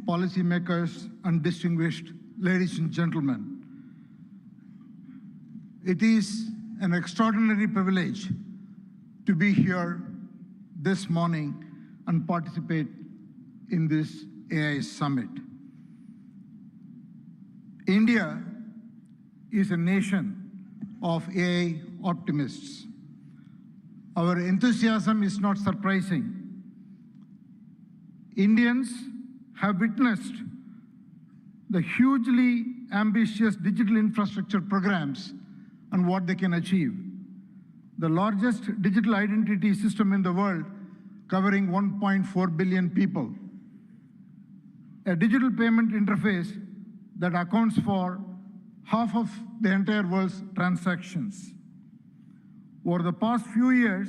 policymakers, and distinguished ladies and gentlemen. It is an extraordinary privilege to be here this morning and participate in this AI summit. India is a nation of AI optimists. Our enthusiasm is not surprising. Indians have witnessed the hugely ambitious digital infrastructure programs and what they can achieve. The largest digital identity system in the world, covering 1.4 billion people. A digital payment interface that accounts for half of the entire world's transactions. Over the past few years,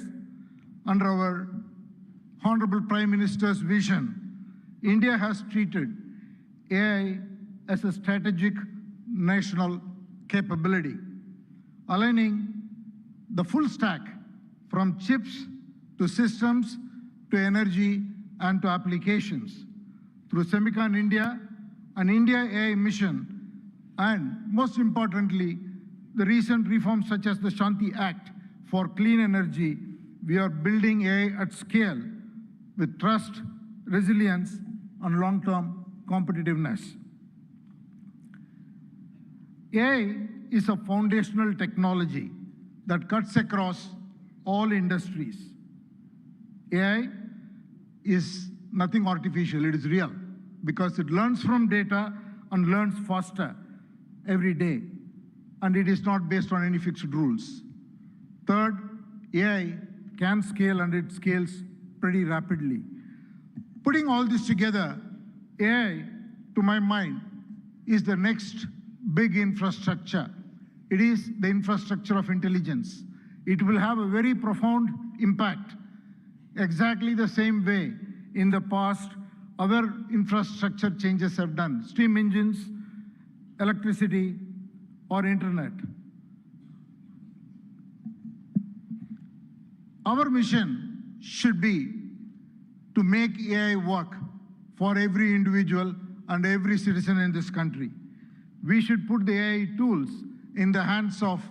under our Honorable Prime Minister's vision, India has treated AI as a strategic national capability, aligning the full stack from chips to systems to energy and to applications through Semicon India, an India AI mission, and most importantly, the recent reforms such as the Shanti Act for clean energy. We are building AI at scale with trust, resilience, and long-term competitiveness. AI is a foundational technology that cuts across all industries. AI is nothing artificial, it is real, because it learns from data and learns faster every day, and it is not based on any fixed rules. Third, AI can scale, and it scales pretty rapidly. Putting all this together, AI, to my mind, is the next big infrastructure. It is the infrastructure of intelligence. It will have a very profound impact, exactly the same way in the past other infrastructure changes have done, steam engines, electricity, or internet. Our mission should be to make AI work for every individual and every citizen in this country. We should put the AI tools in the hands of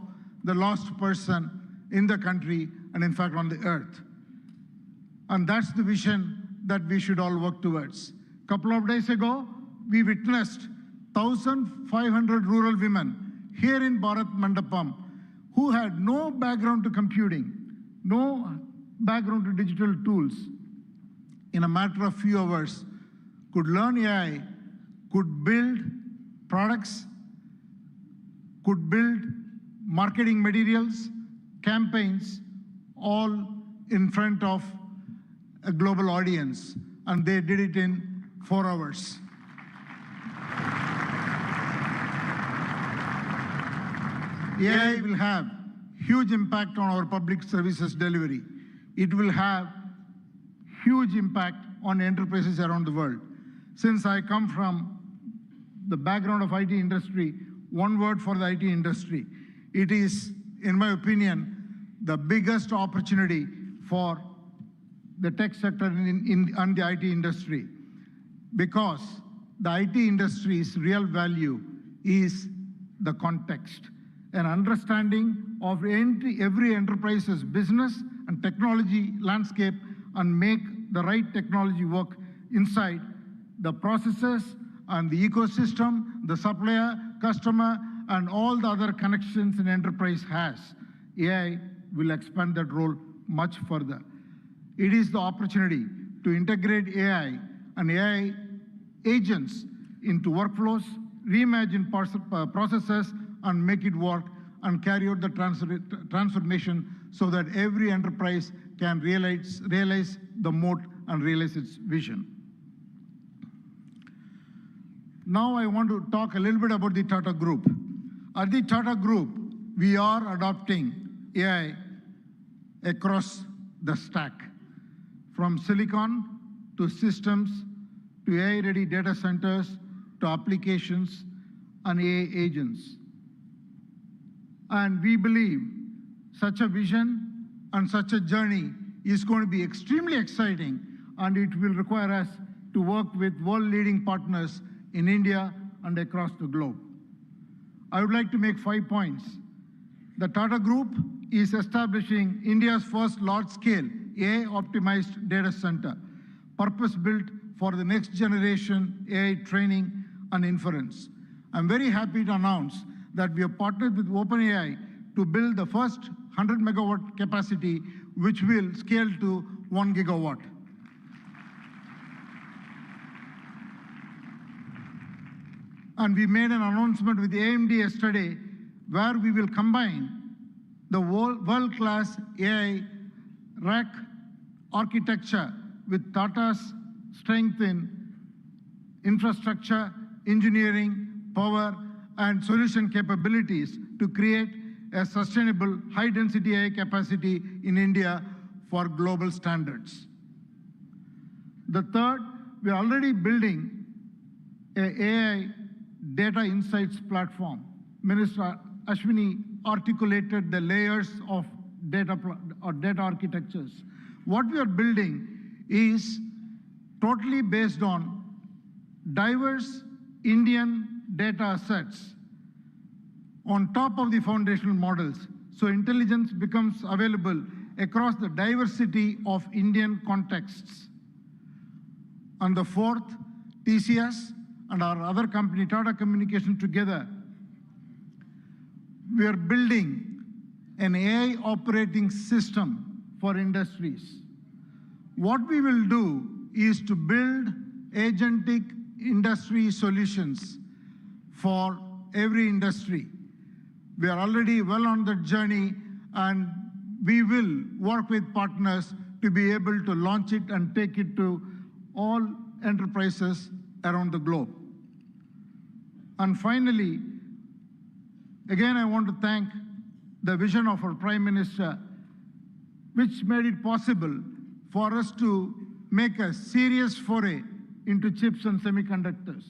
the lost person in the country and in fact on the earth. And that's the vision that we should all work towards. A couple of days ago, we witnessed 1,500 rural women here in Bharat Mandapam who had no background to computing, no background to digital tools. In a matter of few hours, could learn AI, could build products, could build marketing materials, campaigns, all in front of a global audience, and they did it in 4 hours. AI will have huge impact on our public services delivery. It will have huge impact on enterprises around the world. Since I come from the background of IT industry, one word for the IT industry, it is, in my opinion, the biggest opportunity for the tech sector and the IT industry, because the IT industry's real value is the context, an understanding of every enterprise's business and technology landscape, and make the right technology work inside the processes and the ecosystem, the supplier, customer, and all the other connections an enterprise has. AI will expand that role much further. It is the opportunity to integrate AI and AI agents into workflows, reimagine processes, and make it work and carry out the transformation so that every enterprise can realize the moat and realize its vision. Now I want to talk a little bit about the Tata Group. At the Tata Group, we are adopting AI across the stack, from silicon to systems to AI-ready data centers to applications and AI agents. And we believe such a vision and such a journey is going to be extremely exciting, and it will require us to work with world-leading partners in India and across the globe. I would like to make 5 points. The Tata Group is establishing India's first large-scale AI-optimized data center, purpose-built for the next generation AI training and inference. I'm very happy to announce that we have partnered with OpenAI to build the first 100 megawatt capacity, which will scale to 1 gigawatt. And we made an announcement with AMD yesterday where we will combine the world-class AI rack architecture with Tata's strength in infrastructure, engineering, power, and solution capabilities to create a sustainable high-density AI capacity in India for global standards. The third, we are already building an AI data insights platform. Minister Ashwini articulated the layers of data architectures. What we are building is totally based on diverse Indian data sets on top of the foundational models, so intelligence becomes available across the diversity of Indian contexts. And the fourth, TCS and our other company, Tata Communications, together, we are building an AI operating system for industries. What we will do is to build agentic industry solutions for every industry. We are already well on that journey, and we will work with partners to be able to launch it and take it to all enterprises around the globe. And finally, again, I want to thank the vision of our Prime Minister, which made it possible for us to make a serious foray into chips and semiconductors.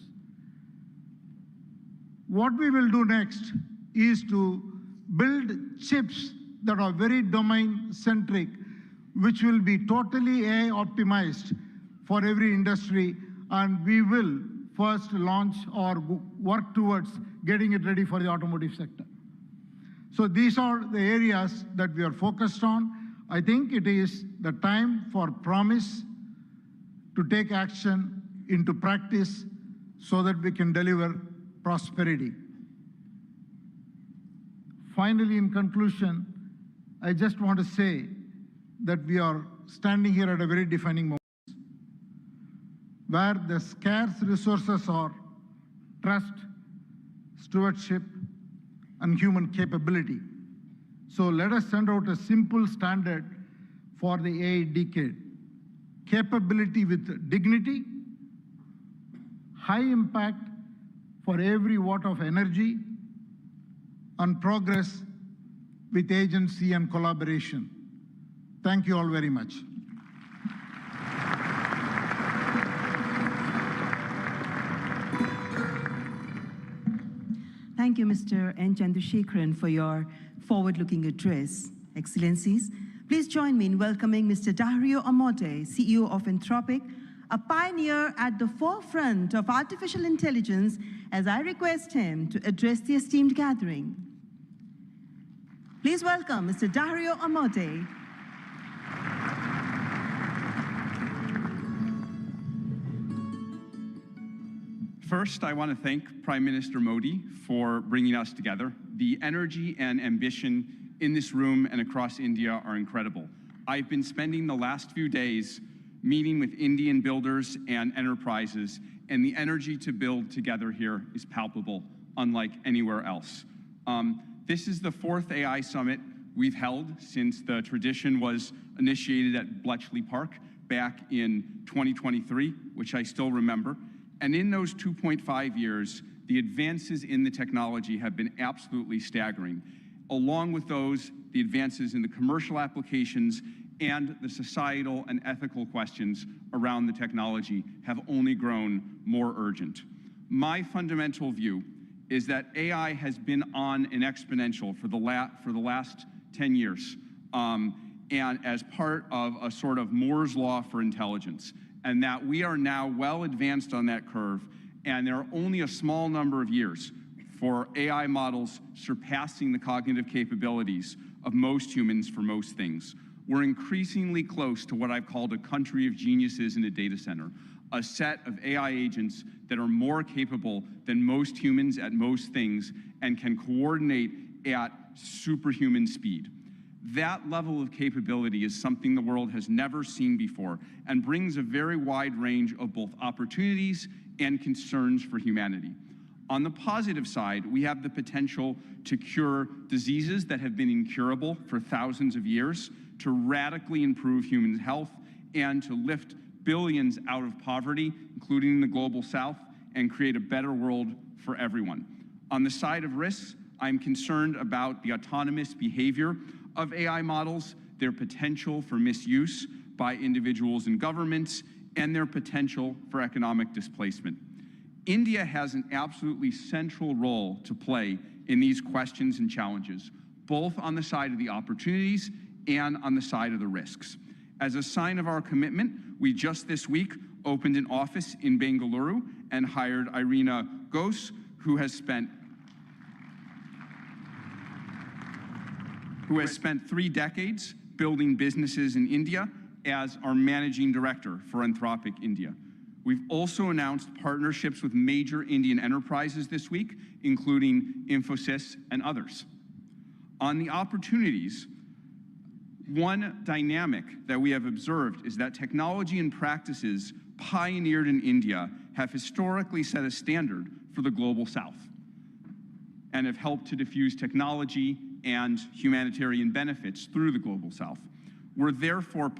What we will do next is to build chips that are very domain-centric, which will be totally AI optimized for every industry, and we will first launch or work towards getting it ready for the automotive sector. So these are the areas that we are focused on. I think it is the time for promise to take action into practice so that we can deliver prosperity. Finally, in conclusion, I just want to say that we are standing here at a very defining moment where the scarce resources are trust, stewardship, and human capability. So let us send out a simple standard for the AI decade. Capability with dignity, high impact for every watt of energy, and progress with agency and collaboration. Thank you all very much. Thank you, Mr. N. Chandrasekharan, for your forward-looking address. Excellencies, please join me in welcoming Mr. Dario Amodei, CEO of Anthropic, a pioneer at the forefront of artificial intelligence, as I request him to address the esteemed gathering. Please welcome Mr. Dario Amodei. First, I want to thank Prime Minister Modi for bringing us together. The energy and ambition in this room and across India are incredible. I've been spending the last few days meeting with Indian builders and enterprises, and the energy to build together here is palpable, unlike anywhere else. This is the 4th AI summit we've held since the tradition was initiated at Bletchley Park back in 2023, which I still remember. And in those 2.5 years, the advances in the technology have been absolutely staggering. Along with those, the advances in the commercial applications and the societal and ethical questions around the technology have only grown more urgent. My fundamental view is that AI has been on an exponential for the last 10 years, and as part of a sort of Moore's law for intelligence. and that we are now well advanced on that curve, and there are only a small number of years for AI models surpassing the cognitive capabilities of most humans for most things. We're increasingly close to what I've called a country of geniuses in a data center, a set of AI agents that are more capable than most humans at most things and can coordinate at superhuman speed. That level of capability is something the world has never seen before and brings a very wide range of both opportunities and concerns for humanity. On the positive side, we have the potential to cure diseases that have been incurable for thousands of years, to radically improve human health, and to lift billions out of poverty, including in the global south, and create a better world for everyone. On the side of risks, I'm concerned about the autonomous behavior of AI models, their potential for misuse by individuals and governments, and their potential for economic displacement. India has an absolutely central role to play in these questions and challenges, both on the side of the opportunities and on the side of the risks. As a sign of our commitment, we just this week opened an office in Bengaluru and hired Irina Ghosh, who has spent 3 decades building businesses in India as our managing director for Anthropic India. We've also announced partnerships with major Indian enterprises this week, including Infosys and others. On the opportunities, one dynamic that we have observed is that technology and practices pioneered in India have historically set a standard for the global south and have helped to diffuse technology and humanitarian benefits through the global south. We're therefore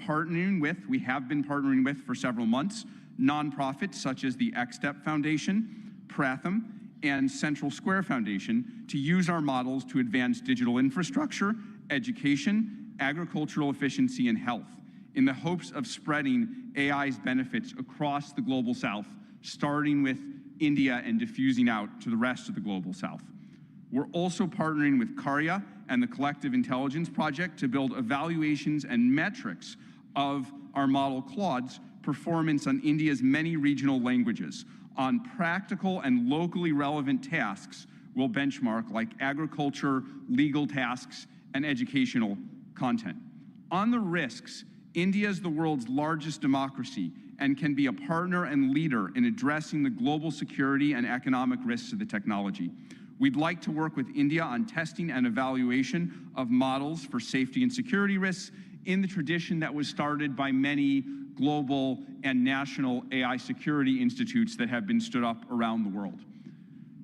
we have been partnering with for several months, nonprofits such as the XSTEP Foundation, Pratham, and Central Square Foundation to use our models to advance digital infrastructure, education, agricultural efficiency, and health, in the hopes of spreading AI's benefits across the global south, starting with India and diffusing out to the rest of the global south. We're also partnering with Karya and the Collective Intelligence Project to build evaluations and metrics of our model Claude's performance on India's many regional languages. On practical and locally relevant tasks, we'll benchmark like agriculture, legal tasks, and educational content. On the risks, India is the world's largest democracy and can be a partner and leader in addressing the global security and economic risks of the technology. We'd like to work with India on testing and evaluation of models for safety and security risks in the tradition that was started by many global and national AI security institutes that have been stood up around the world.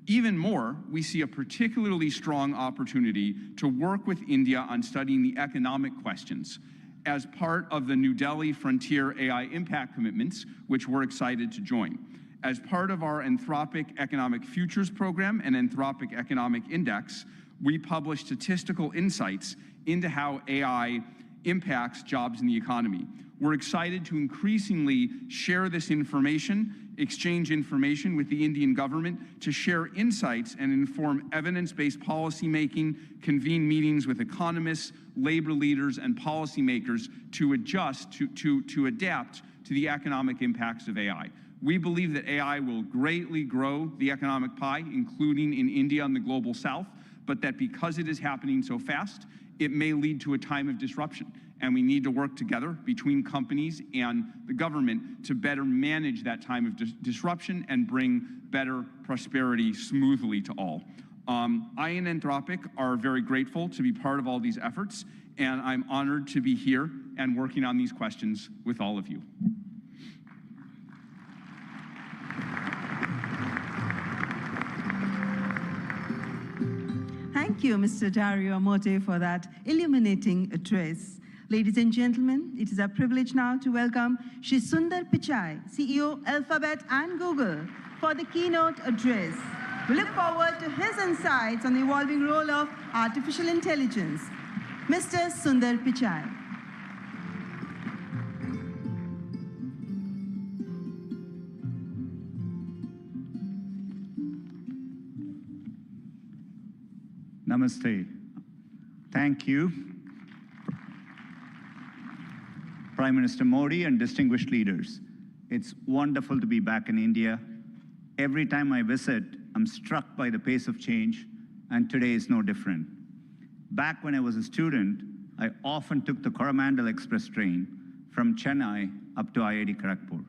Even more, we see a particularly strong opportunity to work with India on studying the economic questions as part of the New Delhi Frontier AI Impact Commitments, which we're excited to join. As part of our Anthropic Economic Futures Program and Anthropic Economic Index, we publish statistical insights into how AI impacts jobs in the economy. We're excited to increasingly share this information, exchange information with the Indian government to share insights and inform evidence-based policymaking, convene meetings with economists, labor leaders, and policymakers to adjust, to adapt to the economic impacts of AI. We believe that AI will greatly grow the economic pie, including in India and the global south, but that because it is happening so fast, it may lead to a time of disruption. And we need to work together between companies and the government to better manage that time of disruption and bring better prosperity smoothly to all. I and Anthropic are very grateful to be part of all these efforts, and I'm honored to be here and working on these questions with all of you. Thank you, Mr. Dario Amodei, for that illuminating address. Ladies and gentlemen, it is our privilege now to welcome Shri Sundar Pichai, CEO, Alphabet and Google, for the keynote address. We look forward to his insights on the evolving role of artificial intelligence. Mr. Sundar Pichai. Namaste. Thank you, Prime Minister Modi and distinguished leaders. It's wonderful to be back in India. Every time I visit, I'm struck by the pace of change, and today is no different. Back when I was a student, I often took the Coromandel Express train from Chennai up to IIT Kharagpur.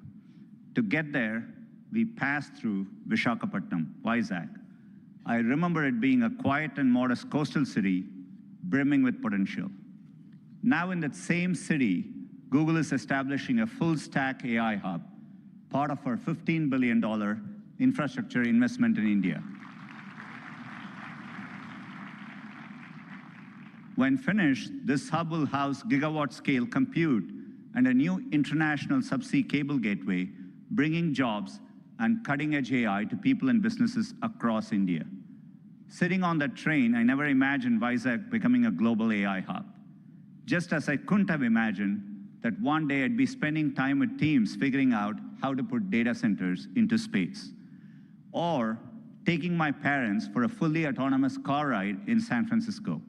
To get there, we passed through Visakhapatnam, Vizag. I remember it being a quiet and modest coastal city brimming with potential. Now in that same city, Google is establishing a full-stack AI hub, part of our $15 billion infrastructure investment in India. When finished, this hub will house gigawatt-scale compute and a new international subsea cable gateway, bringing jobs and cutting-edge AI to people and businesses across India. Sitting on that train, I never imagined Vizag becoming a global AI hub. Just as I couldn't have imagined that one day I'd be spending time with teams figuring out how to put data centers into space. Or taking my parents for a fully autonomous car ride in San Francisco.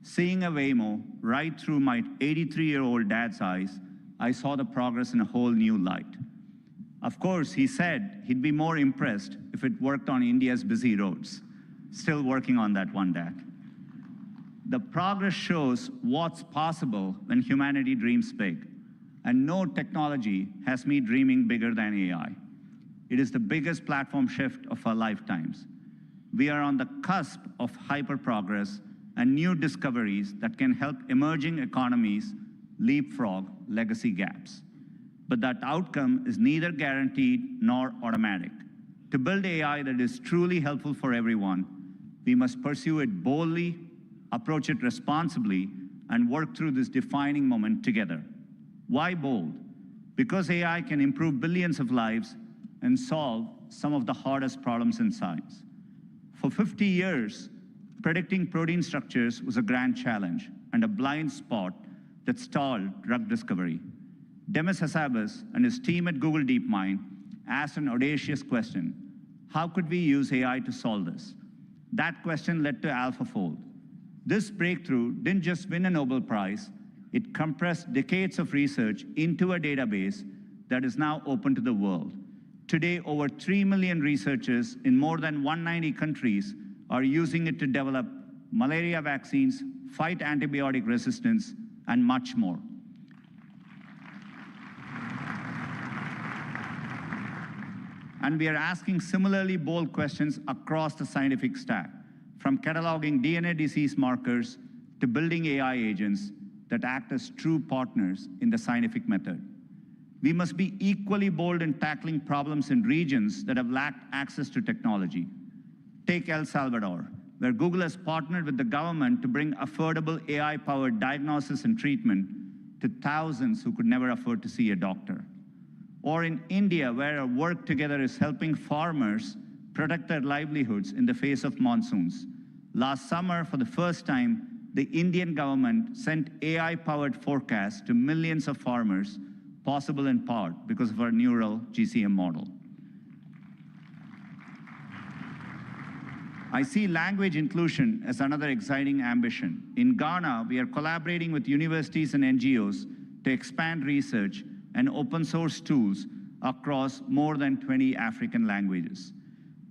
Seeing a Waymo right through my 83-year-old dad's eyes, I saw the progress in a whole new light. Of course, he said he'd be more impressed if it worked on India's busy roads. Still working on that one, Dad. The progress shows what's possible when humanity dreams big. And no technology has me dreaming bigger than AI. It is the biggest platform shift of our lifetimes. We are on the cusp of hyper-progress and new discoveries that can help emerging economies leapfrog legacy gaps. But that outcome is neither guaranteed nor automatic. To build AI that is truly helpful for everyone, we must pursue it boldly, approach it responsibly, and work through this defining moment together. Why bold? Because AI can improve billions of lives and solve some of the hardest problems in science. For 50 years, predicting protein structures was a grand challenge and a blind spot that stalled drug discovery. Demis Hassabis and his team at Google DeepMind asked an audacious question: how could we use AI to solve this? That question led to AlphaFold. This breakthrough didn't just win a Nobel Prize, it compressed decades of research into a database that is now open to the world. Today, over 3 million researchers in more than 190 countries are using it to develop malaria vaccines, fight antibiotic resistance, and much more. And we are asking similarly bold questions across the scientific stack, from cataloging DNA disease markers to building AI agents that act as true partners in the scientific method. We must be equally bold in tackling problems in regions that have lacked access to technology. Take El Salvador, where Google has partnered with the government to bring affordable AI-powered diagnosis and treatment to thousands who could never afford to see a doctor. Or in India, where our work together is helping farmers protect their livelihoods in the face of monsoons. Last summer, for the first time, the Indian government sent AI-powered forecasts to millions of farmers, possible in part because of our neural GCM model. I see language inclusion as another exciting ambition. In Ghana, we are collaborating with universities and NGOs to expand research and open source tools across more than 20 African languages.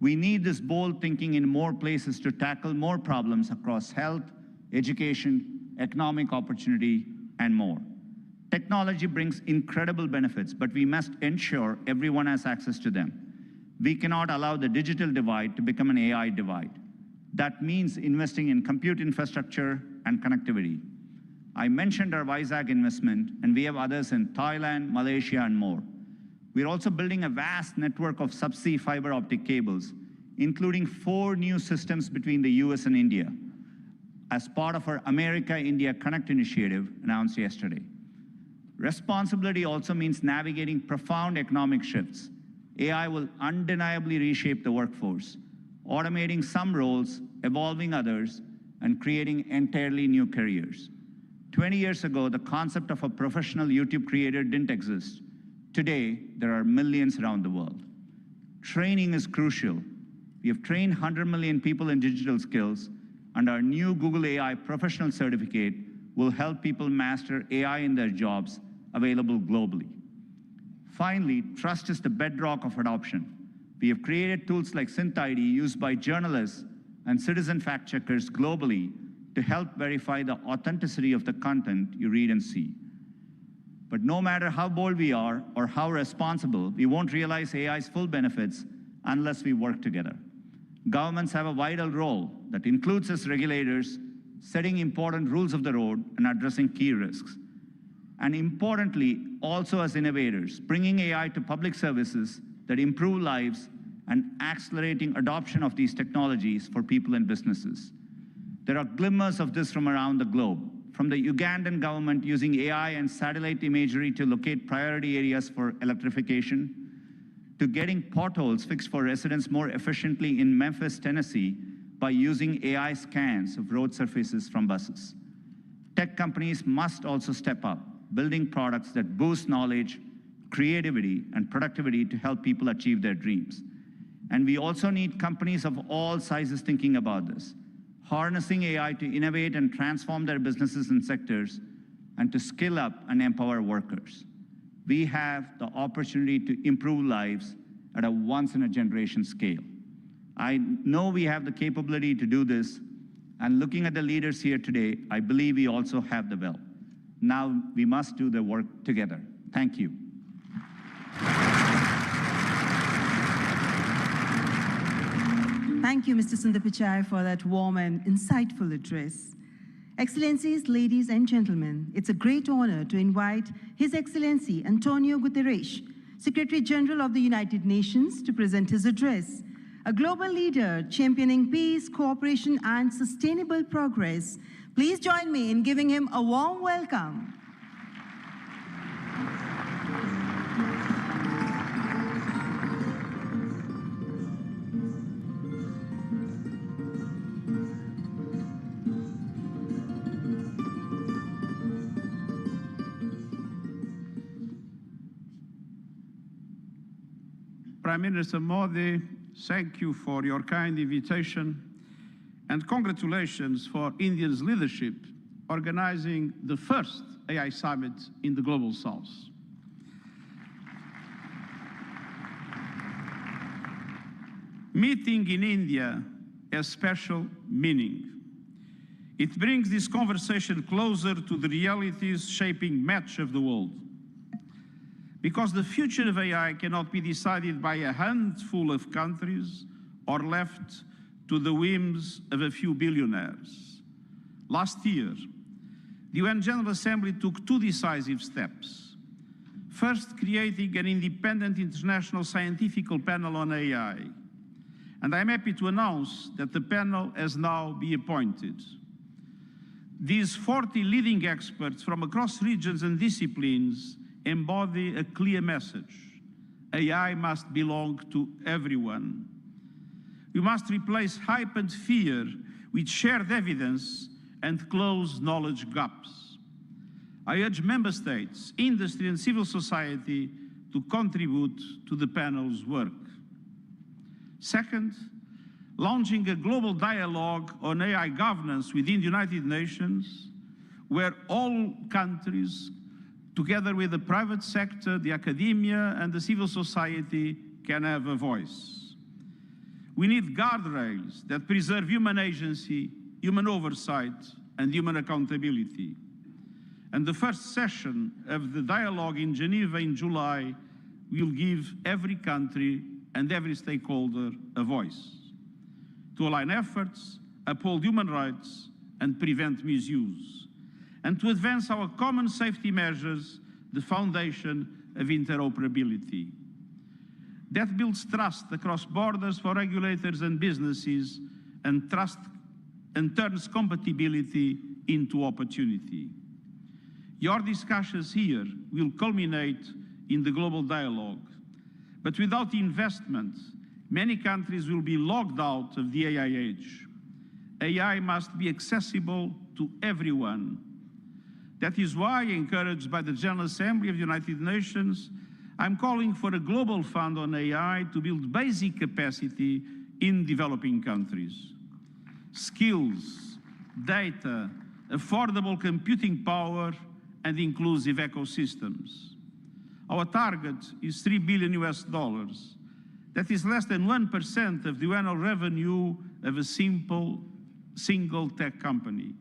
We need this bold thinking in more places to tackle more problems across health, education, economic opportunity, and more. Technology brings incredible benefits, but we must ensure everyone has access to them. We cannot allow the digital divide to become an AI divide. That means investing in compute infrastructure and connectivity. I mentioned our Vizag investment, and we have others in Thailand, Malaysia, and more. We're also building a vast network of subsea fiber optic cables, including 4 new systems between the US and India, as part of our America-India Connect initiative announced yesterday. Responsibility also means navigating profound economic shifts. AI will undeniably reshape the workforce, automating some roles, evolving others, and creating entirely new careers. 20 years ago, the concept of a professional YouTube creator didn't exist. Today, there are millions around the world. Training is crucial. We have trained 100 million people in digital skills, and our new Google AI professional certificate will help people master AI in their jobs, available globally. Finally, trust is the bedrock of adoption. We have created tools like SynthID used by journalists and citizen fact-checkers globally to help verify the authenticity of the content you read and see. But no matter how bold we are or how responsible, we won't realize AI's full benefits unless we work together. Governments have a vital role that includes as regulators, setting important rules of the road and addressing key risks. And importantly, also as innovators, bringing AI to public services that improve lives and accelerating adoption of these technologies for people and businesses. There are glimmers of this from around the globe, from the Ugandan government using AI and satellite imagery to locate priority areas for electrification, to getting potholes fixed for residents more efficiently in Memphis, Tennessee, by using AI scans of road surfaces from buses. Tech companies must also step up, building products that boost knowledge, creativity, and productivity to help people achieve their dreams. And we also need companies of all sizes thinking about this, harnessing AI to innovate and transform their businesses and sectors, and to skill up and empower workers. We have the opportunity to improve lives at a once-in-a-generation scale. I know we have the capability to do this, and looking at the leaders here today, I believe we also have the will. Now we must do the work together. Thank you. Thank you, Mr. Sundar Pichai, for that warm and insightful address. Excellencies, ladies and gentlemen, it's a great honor to invite His Excellency Antonio Guterres, Secretary General of the United Nations, to present his address. A global leader championing peace, cooperation, and sustainable progress. Please join me in giving him a warm welcome. Prime Minister Modi, thank you for your kind invitation, and congratulations for India's leadership organizing the first AI summit in the Global South. Meeting in India has special meaning. It brings this conversation closer to the realities shaping much of the world. Because the future of AI cannot be decided by a handful of countries or left to the whims of a few billionaires. Last year, the UN General Assembly took two decisive steps. First, creating an independent international scientific panel on AI. And I'm happy to announce that the panel has now been appointed. These 40 leading experts from across regions and disciplines embody a clear message. AI must belong to everyone. We must replace hype and fear with shared evidence and close knowledge gaps. I urge member states, industry and civil society to contribute to the panel's work. Second, launching a global dialogue on AI governance within the United Nations, where all countries, together with the private sector, the academia, and the civil society, can have a voice. We need guardrails that preserve human agency, human oversight, and human accountability. And the first session of the dialogue in Geneva in July will give every country and every stakeholder a voice to align efforts, uphold human rights, and prevent misuse, and to advance our common safety measures, the foundation of interoperability. That builds trust across borders for regulators and businesses, and turns compatibility into opportunity. Your discussions here will culminate in the global dialogue. But without investment, many countries will be locked out of the AI age. AI must be accessible to everyone. That is why, encouraged by the General Assembly of the United Nations, I'm calling for a global fund on AI to build basic capacity in developing countries. Skills, data, affordable computing power, and inclusive ecosystems. Our target is $3 billion US. That is less than 1% of the annual revenue of a single tech company.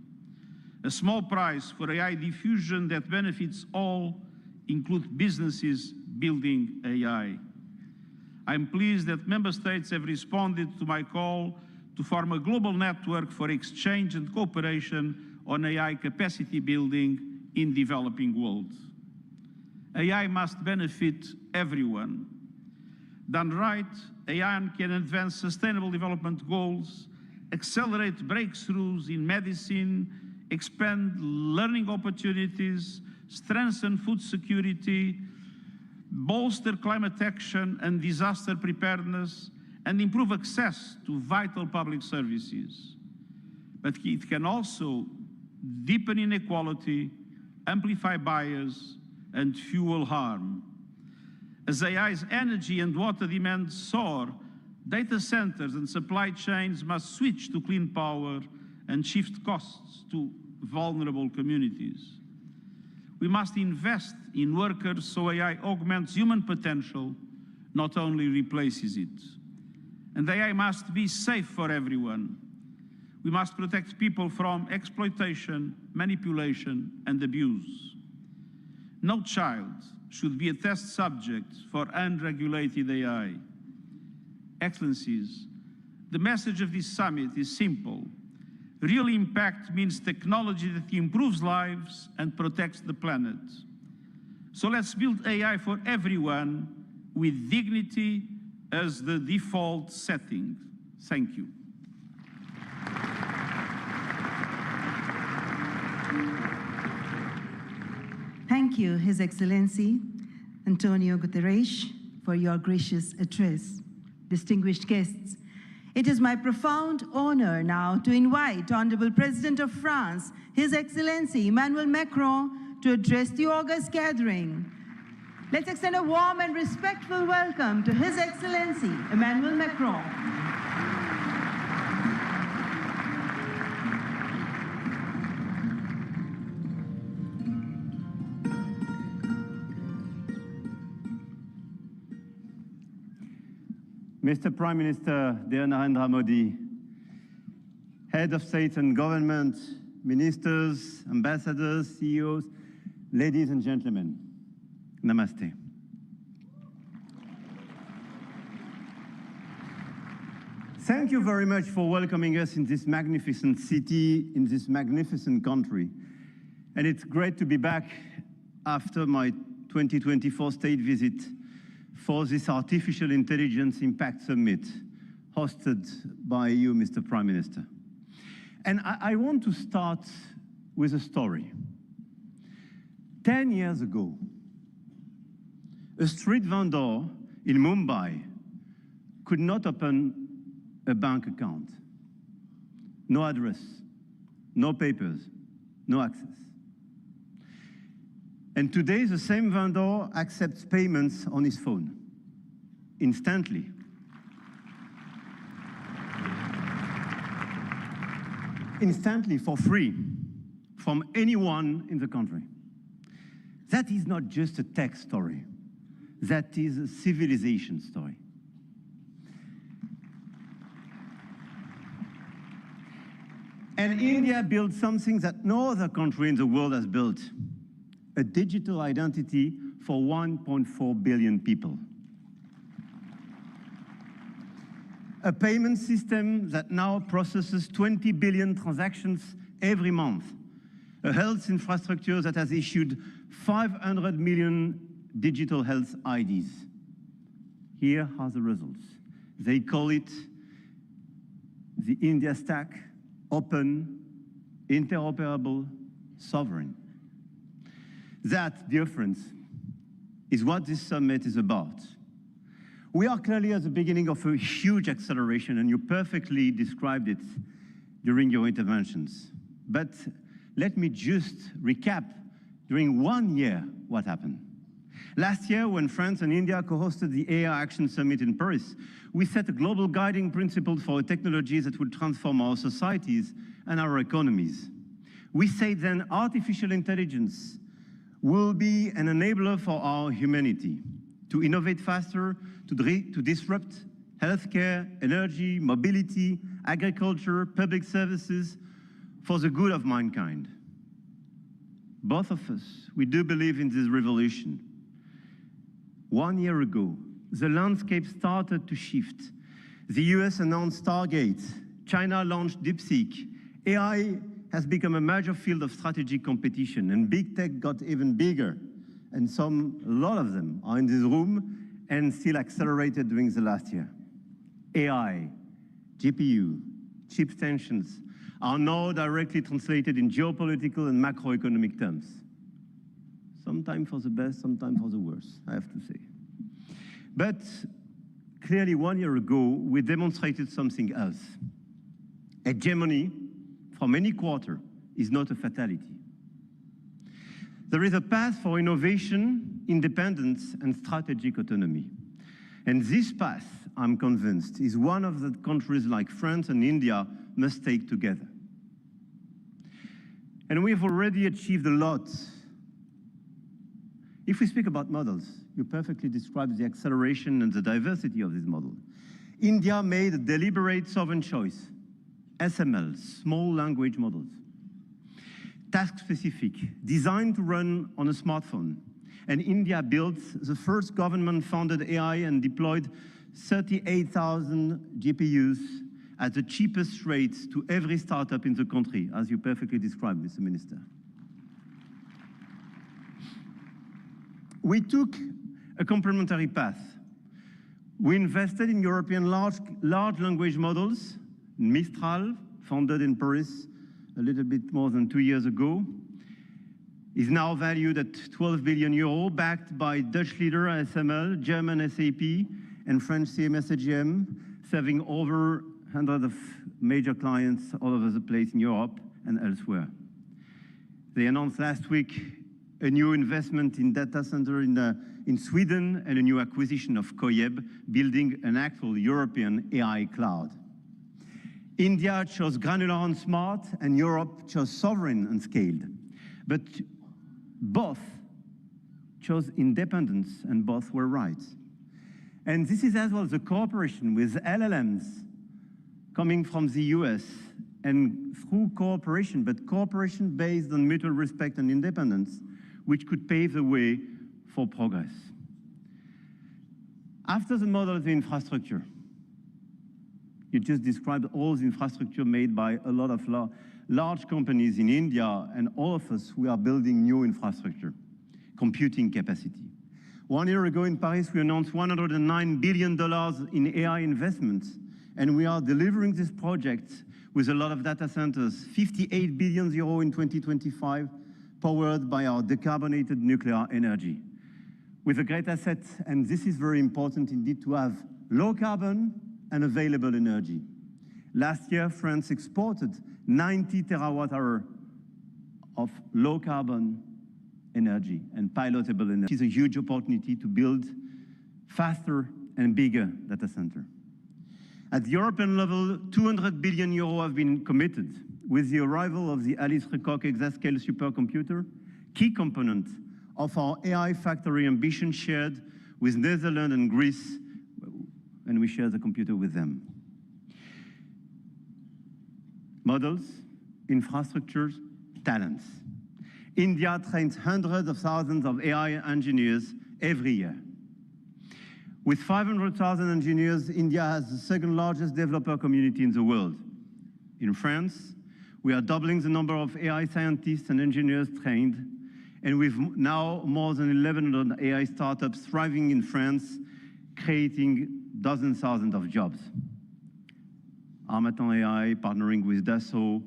A small price for AI diffusion that benefits all, include businesses building AI. I'm pleased that member states have responded to my call to form a global network for exchange and cooperation on AI capacity building in developing world. AI must benefit everyone. Done right, AI can advance sustainable development goals, accelerate breakthroughs in medicine, expand learning opportunities, strengthen food security, bolster climate action and disaster preparedness, and improve access to vital public services. But it can also deepen inequality, amplify bias, and fuel harm. As AI's energy and water demands soar, data centers and supply chains must switch to clean power and shift costs to vulnerable communities. We must invest in workers so AI augments human potential, not only replaces it. And AI must be safe for everyone. We must protect people from exploitation, manipulation, and abuse. No child should be a test subject for unregulated AI. Excellencies, the message of this summit is simple. Real impact means technology that improves lives and protects the planet. So let's build AI for everyone with dignity as the default setting. Thank you. Thank you, His Excellency Antonio Guterres, for your gracious address. Distinguished guests, it is my profound honor now to invite Honorable President of France, His Excellency Emmanuel Macron, to address the august gathering. Let's extend a warm and respectful welcome to His Excellency Emmanuel Macron. Mr. Prime Minister dear Narendra Modi, Head of State and Government, Ministers, Ambassadors, CEOs, ladies and gentlemen, Namaste. Thank you very much for welcoming us in this magnificent city, in this magnificent country. And it's great to be back after my 2024 state visit for this Artificial Intelligence Impact Summit hosted by you, Mr. Prime Minister. And I want to start with a story. 10 years ago, a street vendor in Mumbai could not open a bank account. No address, no papers, no access. And today, the same vendor accepts payments on his phone, instantly. Instantly, for free, from anyone in the country. That is not just a tech story. That is a civilization story. And India built something that no other country in the world has built. A digital identity for 1.4 billion people. A payment system that now processes 20 billion transactions every month. A health infrastructure that has issued 500 million digital health IDs. Here are the results. They call it the India Stack, open, interoperable, sovereign. That, dear friends, is what this summit is about. We are clearly at the beginning of a huge acceleration, and you perfectly described it during your interventions. But let me just recap during 1 year what happened. Last year, when France and India co-hosted the AI Action Summit in Paris, we set a global guiding principle for technologies that would transform our societies and our economies. We said then artificial intelligence will be an enabler for our humanity to innovate faster, to disrupt healthcare, energy, mobility, agriculture, public services for the good of mankind. Both of us, we do believe in this revolution. 1 year ago, the landscape started to shift. The US announced Stargate, China launched DeepSeek, AI has become a major field of strategic competition, and big tech got even bigger. And a lot of them are in this room and still accelerated during the last year. AI, GPU, chip tensions are now directly translated in geopolitical and macroeconomic terms. Sometimes for the best, sometimes for the worst, I have to say. But clearly 1 year ago, we demonstrated something else. Hegemony from any quarter is not a fatality. There is a path for innovation, independence, and strategic autonomy. And this path, I'm convinced, is one of the countries like France and India must take together. And we've already achieved a lot. If we speak about models, you perfectly described the acceleration and the diversity of this model. India made a deliberate sovereign choice. SML, small language models. Task-specific, designed to run on a smartphone. And India built the first government-funded AI and deployed 38,000 GPUs at the cheapest rates to every startup in the country, as you perfectly described, Mr. Minister. We took a complementary path. We invested in European large language models. Mistral, founded in Paris a little bit more than 2 years ago, is now valued at 12 billion euro, backed by Dutch leader ASML, German SAP, and French CMS AGM, serving over 100 of major clients all over the place in Europe and elsewhere. They announced last week a new investment in data center in Sweden and a new acquisition of Koyeb, building an actual European AI cloud. India chose granular and smart, and Europe chose sovereign and scaled. But both chose independence, and both were right. And this is as well the cooperation with LLMs coming from the US, and through cooperation, but cooperation based on mutual respect and independence, which could pave the way for progress. After the model of the infrastructure, you just described all the infrastructure made by a lot of large companies in India, and all of us, we are building new infrastructure, computing capacity. 1 year ago in Paris, we announced $109 billion in AI investments, and we are delivering this project with a lot of data centers, 58 billion euro in 2025, powered by our decarbonated nuclear energy. With a great asset, and this is very important indeed, to have low carbon and available energy. Last year, France exported 90 terawatt-hours of low-carbon energy and pilotable energy. It is a huge opportunity to build faster and bigger data center. At the European level, 200 billion euro have been committed with the arrival of the Alice Lecoq exascale supercomputer, key component of our AI factory ambition shared with Netherlands and Greece, and we share the computer with them. Models, infrastructures, talents. India trains hundreds of thousands of AI engineers every year. With 500,000 engineers, India has the second largest developer community in the world. In France, we are doubling the number of AI scientists and engineers trained, and we've now more than 1,100 AI startups thriving in France, creating dozens, thousands of jobs. Armatan AI partnering with Dassault,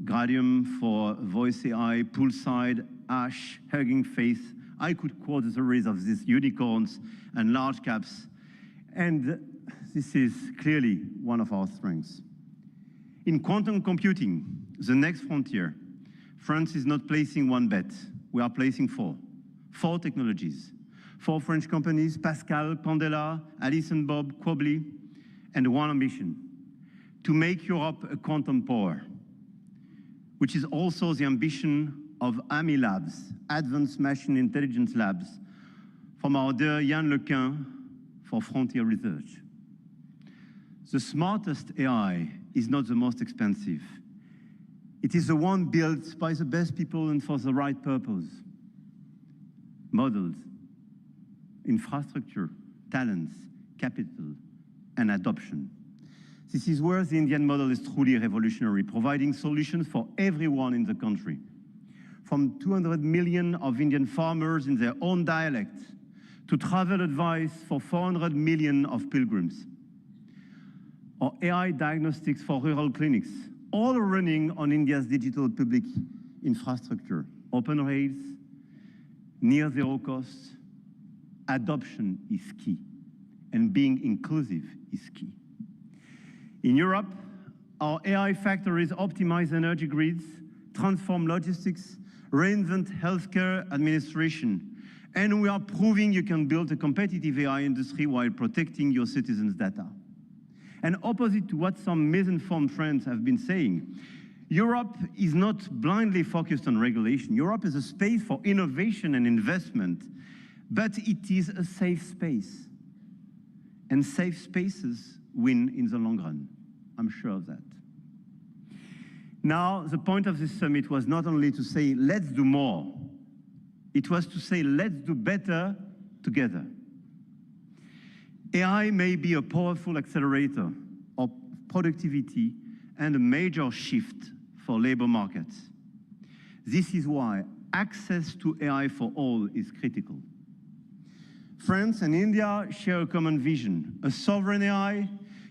Gradium for voice AI, Poolside, Ash, Hugging Face. I could quote a series of these unicorns and large caps, and this is clearly one of our strengths. In quantum computing, the next frontier, France is not placing one bet. We are placing four technologies. 4 French companies, Pascal, Candela, Alice and Bob, Quobly, and one ambition, to make Europe a quantum power, which is also the ambition of AMI Labs, Advanced Machine Intelligence Labs, from our dear Yann Lequin for Frontier Research. The smartest AI is not the most expensive. It is the one built by the best people and for the right purpose. Models, infrastructure, talents, capital, and adoption. This is where the Indian model is truly revolutionary, providing solutions for everyone in the country. From 200 million of Indian farmers in their own dialect to travel advice for 400 million of pilgrims, or AI diagnostics for rural clinics, all running on India's digital public infrastructure. Open rails, near zero costs, adoption is key, and being inclusive is key. In Europe, our AI factories optimize energy grids, transform logistics, reinvent healthcare administration, and we are proving you can build a competitive AI industry while protecting your citizens' data. And opposite to what some misinformed friends have been saying, Europe is not blindly focused on regulation. Europe is a space for innovation and investment, but it is a safe space. And safe spaces win in the long run. I'm sure of that. Now, the point of this summit was not only to say, let's do more. It was to say, let's do better together. AI may be a powerful accelerator of productivity and a major shift for labor markets. This is why access to AI for all is critical. France and India share a common vision, a sovereign AI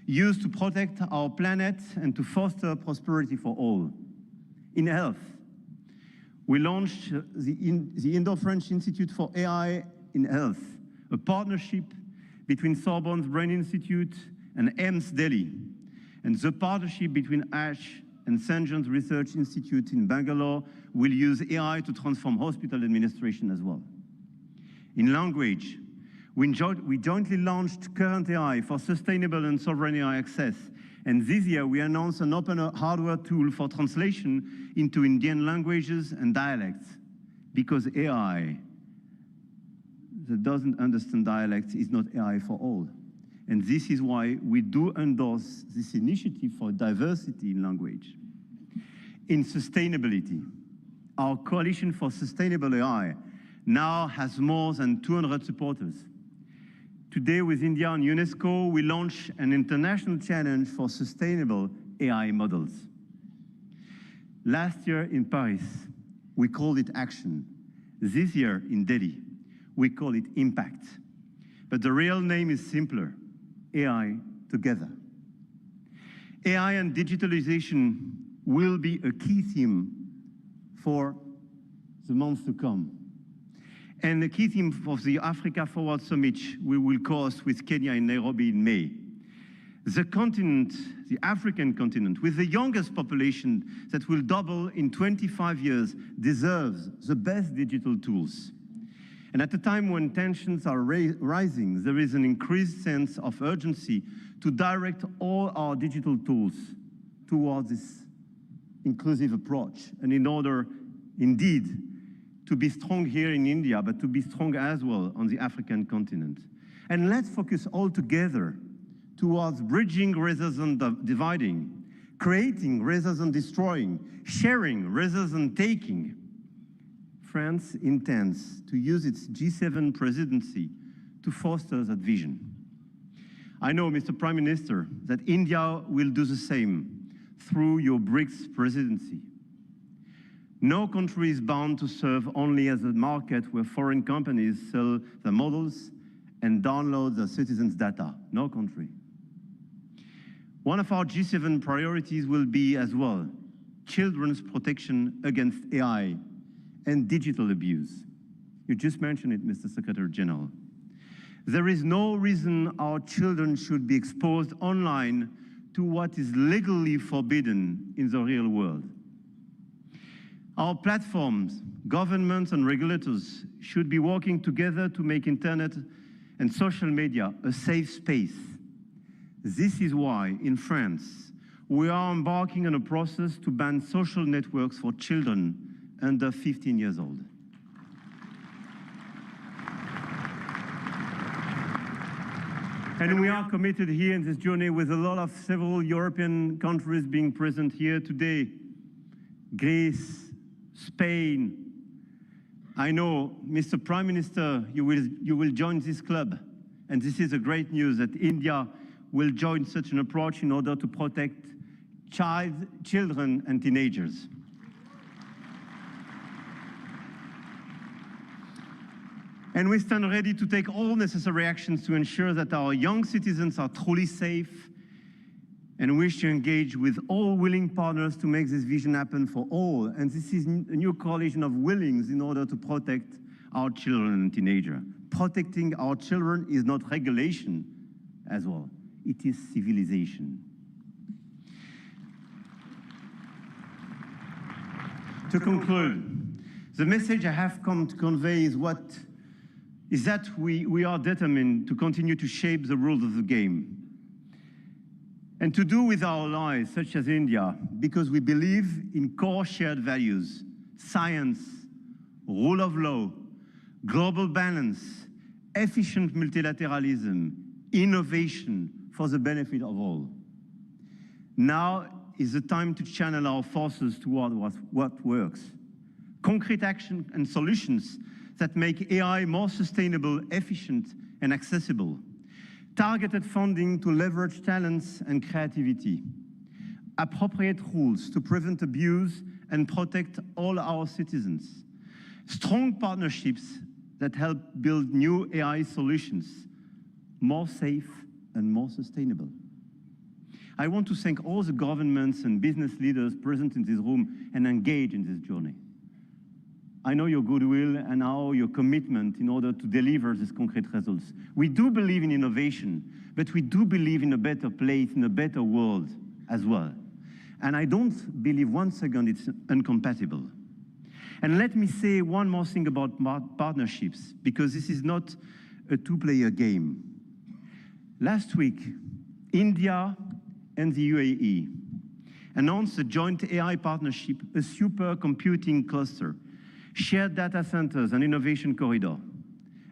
used to protect our planet and to foster prosperity for all. In health, we launched the Indo-French Institute for AI in Health, a partnership between Sorbonne's Brain Institute and AIIMS Delhi, and the partnership between ASH and St. John's Research Institute in Bangalore will use AI to transform hospital administration as well. In language, we jointly launched Current AI for sustainable and sovereign AI access, and this year we announced an open hardware tool for translation into Indian languages and dialects, because AI that doesn't understand dialects is not AI for all. And this is why we do endorse this initiative for diversity in language. In sustainability, our Coalition for Sustainable AI now has more than 200 supporters. Today, with India and UNESCO, we launch an international challenge for sustainable AI models. Last year in Paris, we called it action. This year in Delhi, we call it impact. But the real name is simpler, AI together. AI and digitalization will be a key theme for the months to come. And the key theme of the Africa Forward Summit we will host with Kenya in Nairobi in May. The continent, the African continent, with the youngest population that will double in 25 years, deserves the best digital tools. And at a time when tensions are rising, there is an increased sense of urgency to direct all our digital tools towards this inclusive approach. And in order, indeed, to be strong here in India, but to be strong as well on the African continent. And let's focus all together towards bridging rather than dividing, creating rather than destroying, sharing rather than taking. France intends to use its G7 presidency to foster that vision. I know, Mr. Prime Minister, that India will do the same through your BRICS presidency. No country is bound to serve only as a market where foreign companies sell their models and download their citizens' data. No country. One of our G7 priorities will be as well children's protection against AI and digital abuse. You just mentioned it, Mr. Secretary General. There is no reason our children should be exposed online to what is legally forbidden in the real world. Our platforms, governments and regulators should be working together to make internet and social media a safe space. This is why, in France, we are embarking on a process to ban social networks for children under 15 years old. And we are committed here in this journey with a lot of several European countries being present here today. Greece, Spain. I know, Mr. Prime Minister, you will join this club. And this is a great news that India will join such an approach in order to protect children and teenagers. And we stand ready to take all necessary actions to ensure that our young citizens are truly safe, and wish to engage with all willing partners to make this vision happen for all. And this is a new coalition of willings in order to protect our children and teenagers. Protecting our children is not regulation as well, it is civilization. To conclude, the message I have come to convey is that we are determined to continue to shape the rules of the game, and to do with our allies, such as India, because we believe in core shared values: science, rule of law, global balance, efficient multilateralism, innovation for the benefit of all. Now is the time to channel our forces toward what works. Concrete action and solutions that make AI more sustainable, efficient, and accessible. Targeted funding to leverage talents and creativity. Appropriate rules to prevent abuse and protect all our citizens. Strong partnerships that help build new AI solutions, more safe and more sustainable. I want to thank all the governments and business leaders present in this room and engaged in this journey. I know your goodwill and now your commitment in order to deliver these concrete results. We do believe in innovation, but we do believe in a better place, in a better world as well. And I don't believe one second it's incompatible. And let me say one more thing about partnerships, because this is not a two-player game. Last week, India and the UAE announced a joint AI partnership, a supercomputing cluster, shared data centers and innovation corridor.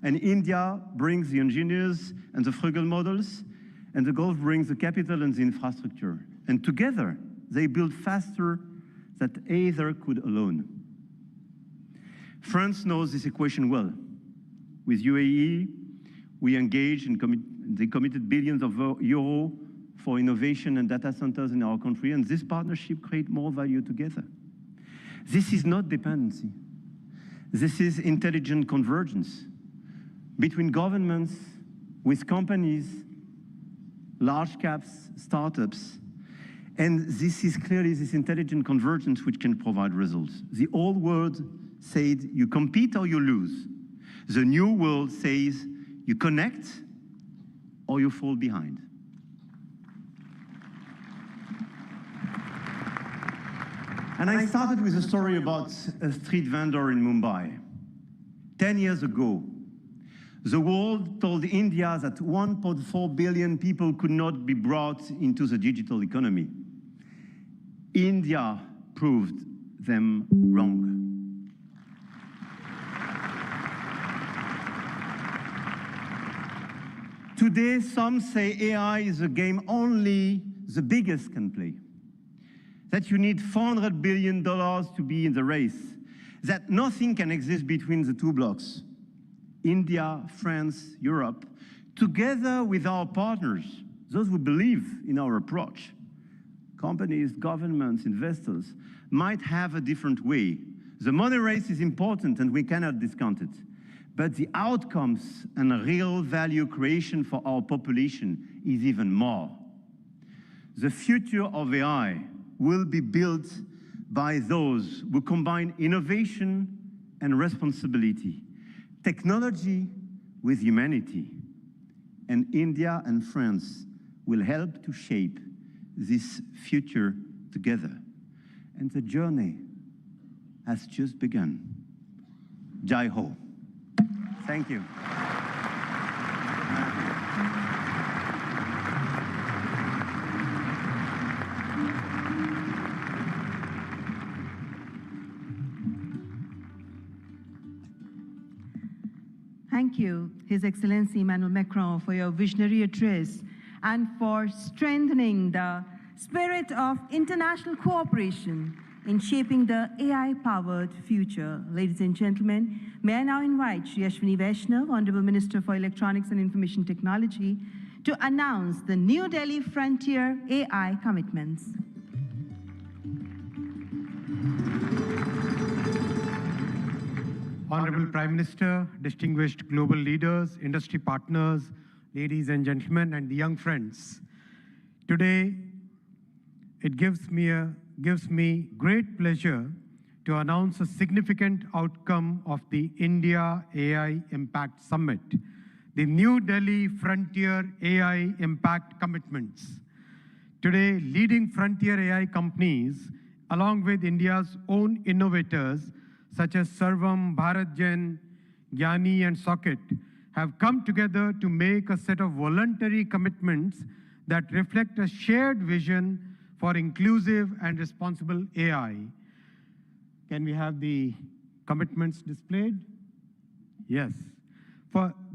And India brings the engineers and the frugal models, and the Gulf brings the capital and the infrastructure. And together, they build faster than either could alone. France knows this equation well. With UAE, we engaged and they committed billions of euros for innovation and data centers in our country, and this partnership creates more value together. This is not dependency. This is intelligent convergence between governments, with companies, large caps, startups, and this is clearly this intelligent convergence which can provide results. The old world said you compete or you lose. The new world says you connect or you fall behind. And I started with a story about a street vendor in Mumbai. 10 years ago, the world told India that 1.4 billion people could not be brought into the digital economy. India proved them wrong. Today, some say AI is a game only the biggest can play. That you need $400 billion to be in the race, that nothing can exist between the two blocks, India, France, Europe, together with our partners, those who believe in our approach. Companies, governments, investors might have a different way. The money race is important and we cannot discount it, but the outcomes and real value creation for our population is even more. The future of AI will be built by those who combine innovation and responsibility, technology with humanity. And India and France will help to shape this future together. And the journey has just begun. Jai Ho. Thank you. Thank you, His Excellency Emmanuel Macron, for your visionary address and for strengthening the spirit of international cooperation in shaping the AI-powered future. Ladies and gentlemen, may I now invite Shri Ashwini Vaishnav, Honorable Minister for Electronics and Information Technology, to announce the New Delhi Frontier AI commitments. Honorable Prime Minister, distinguished global leaders, industry partners, ladies and gentlemen, and the young friends. Today, it gives me great pleasure to announce a significant outcome of the India AI Impact Summit, the New Delhi Frontier AI Impact Commitments. Today, leading frontier AI companies, along with India's own innovators, such as Sarvam, BharatGen, Gyani, and Socket, have come together to make a set of voluntary commitments that reflect a shared vision for inclusive and responsible AI. Can we have the commitments displayed? Yes.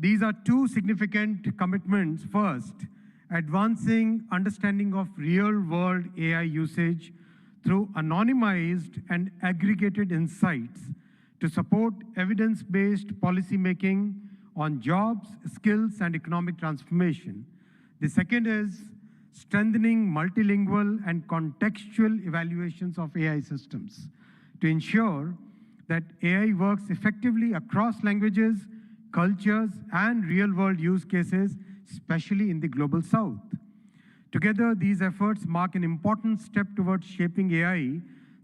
These are two significant commitments. First, advancing understanding of real-world AI usage through anonymized and aggregated insights to support evidence-based policymaking on jobs, skills, and economic transformation. The second is strengthening multilingual and contextual evaluations of AI systems to ensure that AI works effectively across languages, cultures, and real-world use cases, especially in the Global South. Together, these efforts mark an important step towards shaping AI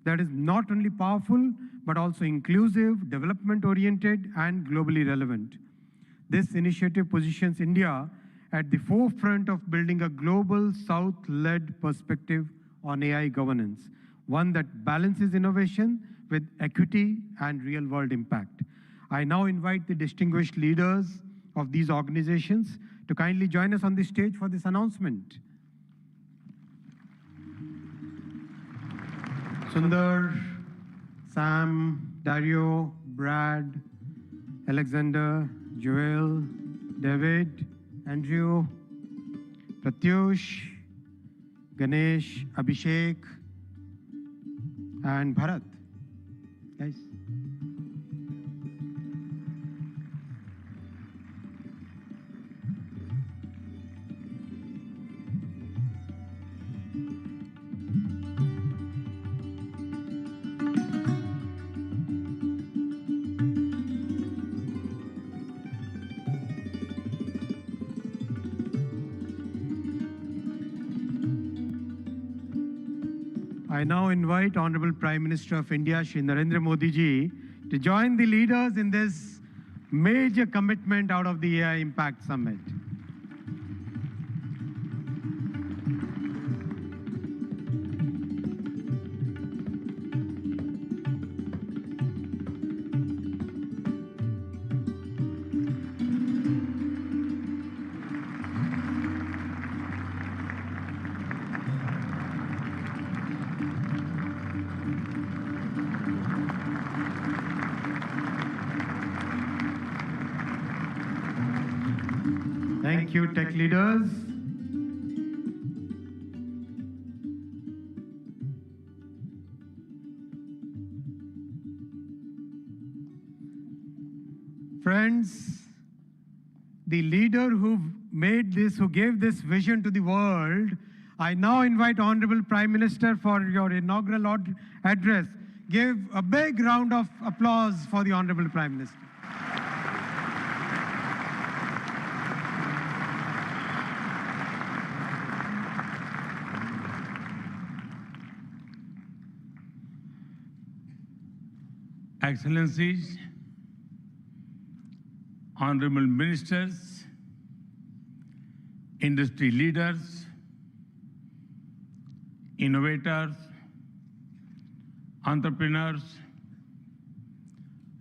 that is not only powerful, but also inclusive, development-oriented, and globally relevant. This initiative positions India at the forefront of building a global South-led perspective on AI governance, one that balances innovation with equity and real-world impact. I now invite the distinguished leaders of these organizations to kindly join us on the stage for this announcement. Sundar, Sam, Dario, Brad, Alexander, Joel, David, Andrew, Pratyush, Ganesh, Abhishek, and Bharat. Guys. I now invite Honorable Prime Minister of India, Shri Narendra Modi ji, to join the leaders in this major commitment out of the AI Impact Summit. Thank you, tech leaders. Friends, the leader who gave this vision to the world, I now invite Honorable Prime Minister for your inaugural address. Give a big round of applause for the Honorable Prime Minister. Excellencies, honorable ministers, industry leaders, innovators, entrepreneurs,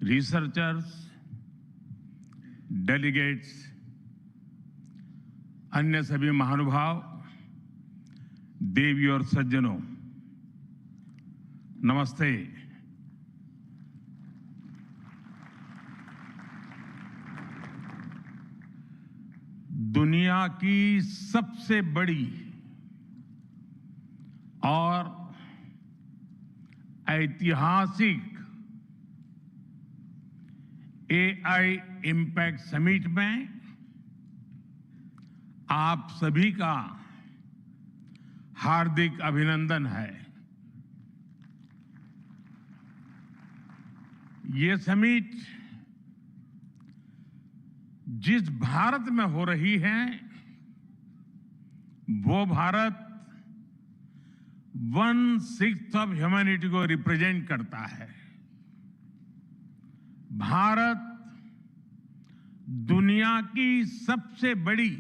researchers, delegates, अन्य सभी महानुभाव, देवी और सज्जनों, नमस्ते। दुनिया की सबसे बड़ी और ऐतिहासिक एआई इम्पैक्ट समिट में आप सभी का हार्दिक अभिनंदन है। ये समिट जिस भारत में हो रही है वो भारत 1/6 ऑफ ह्यूमैनिटी को रिप्रेजेंट करता है। भारत दुनिया की सबसे बड़ी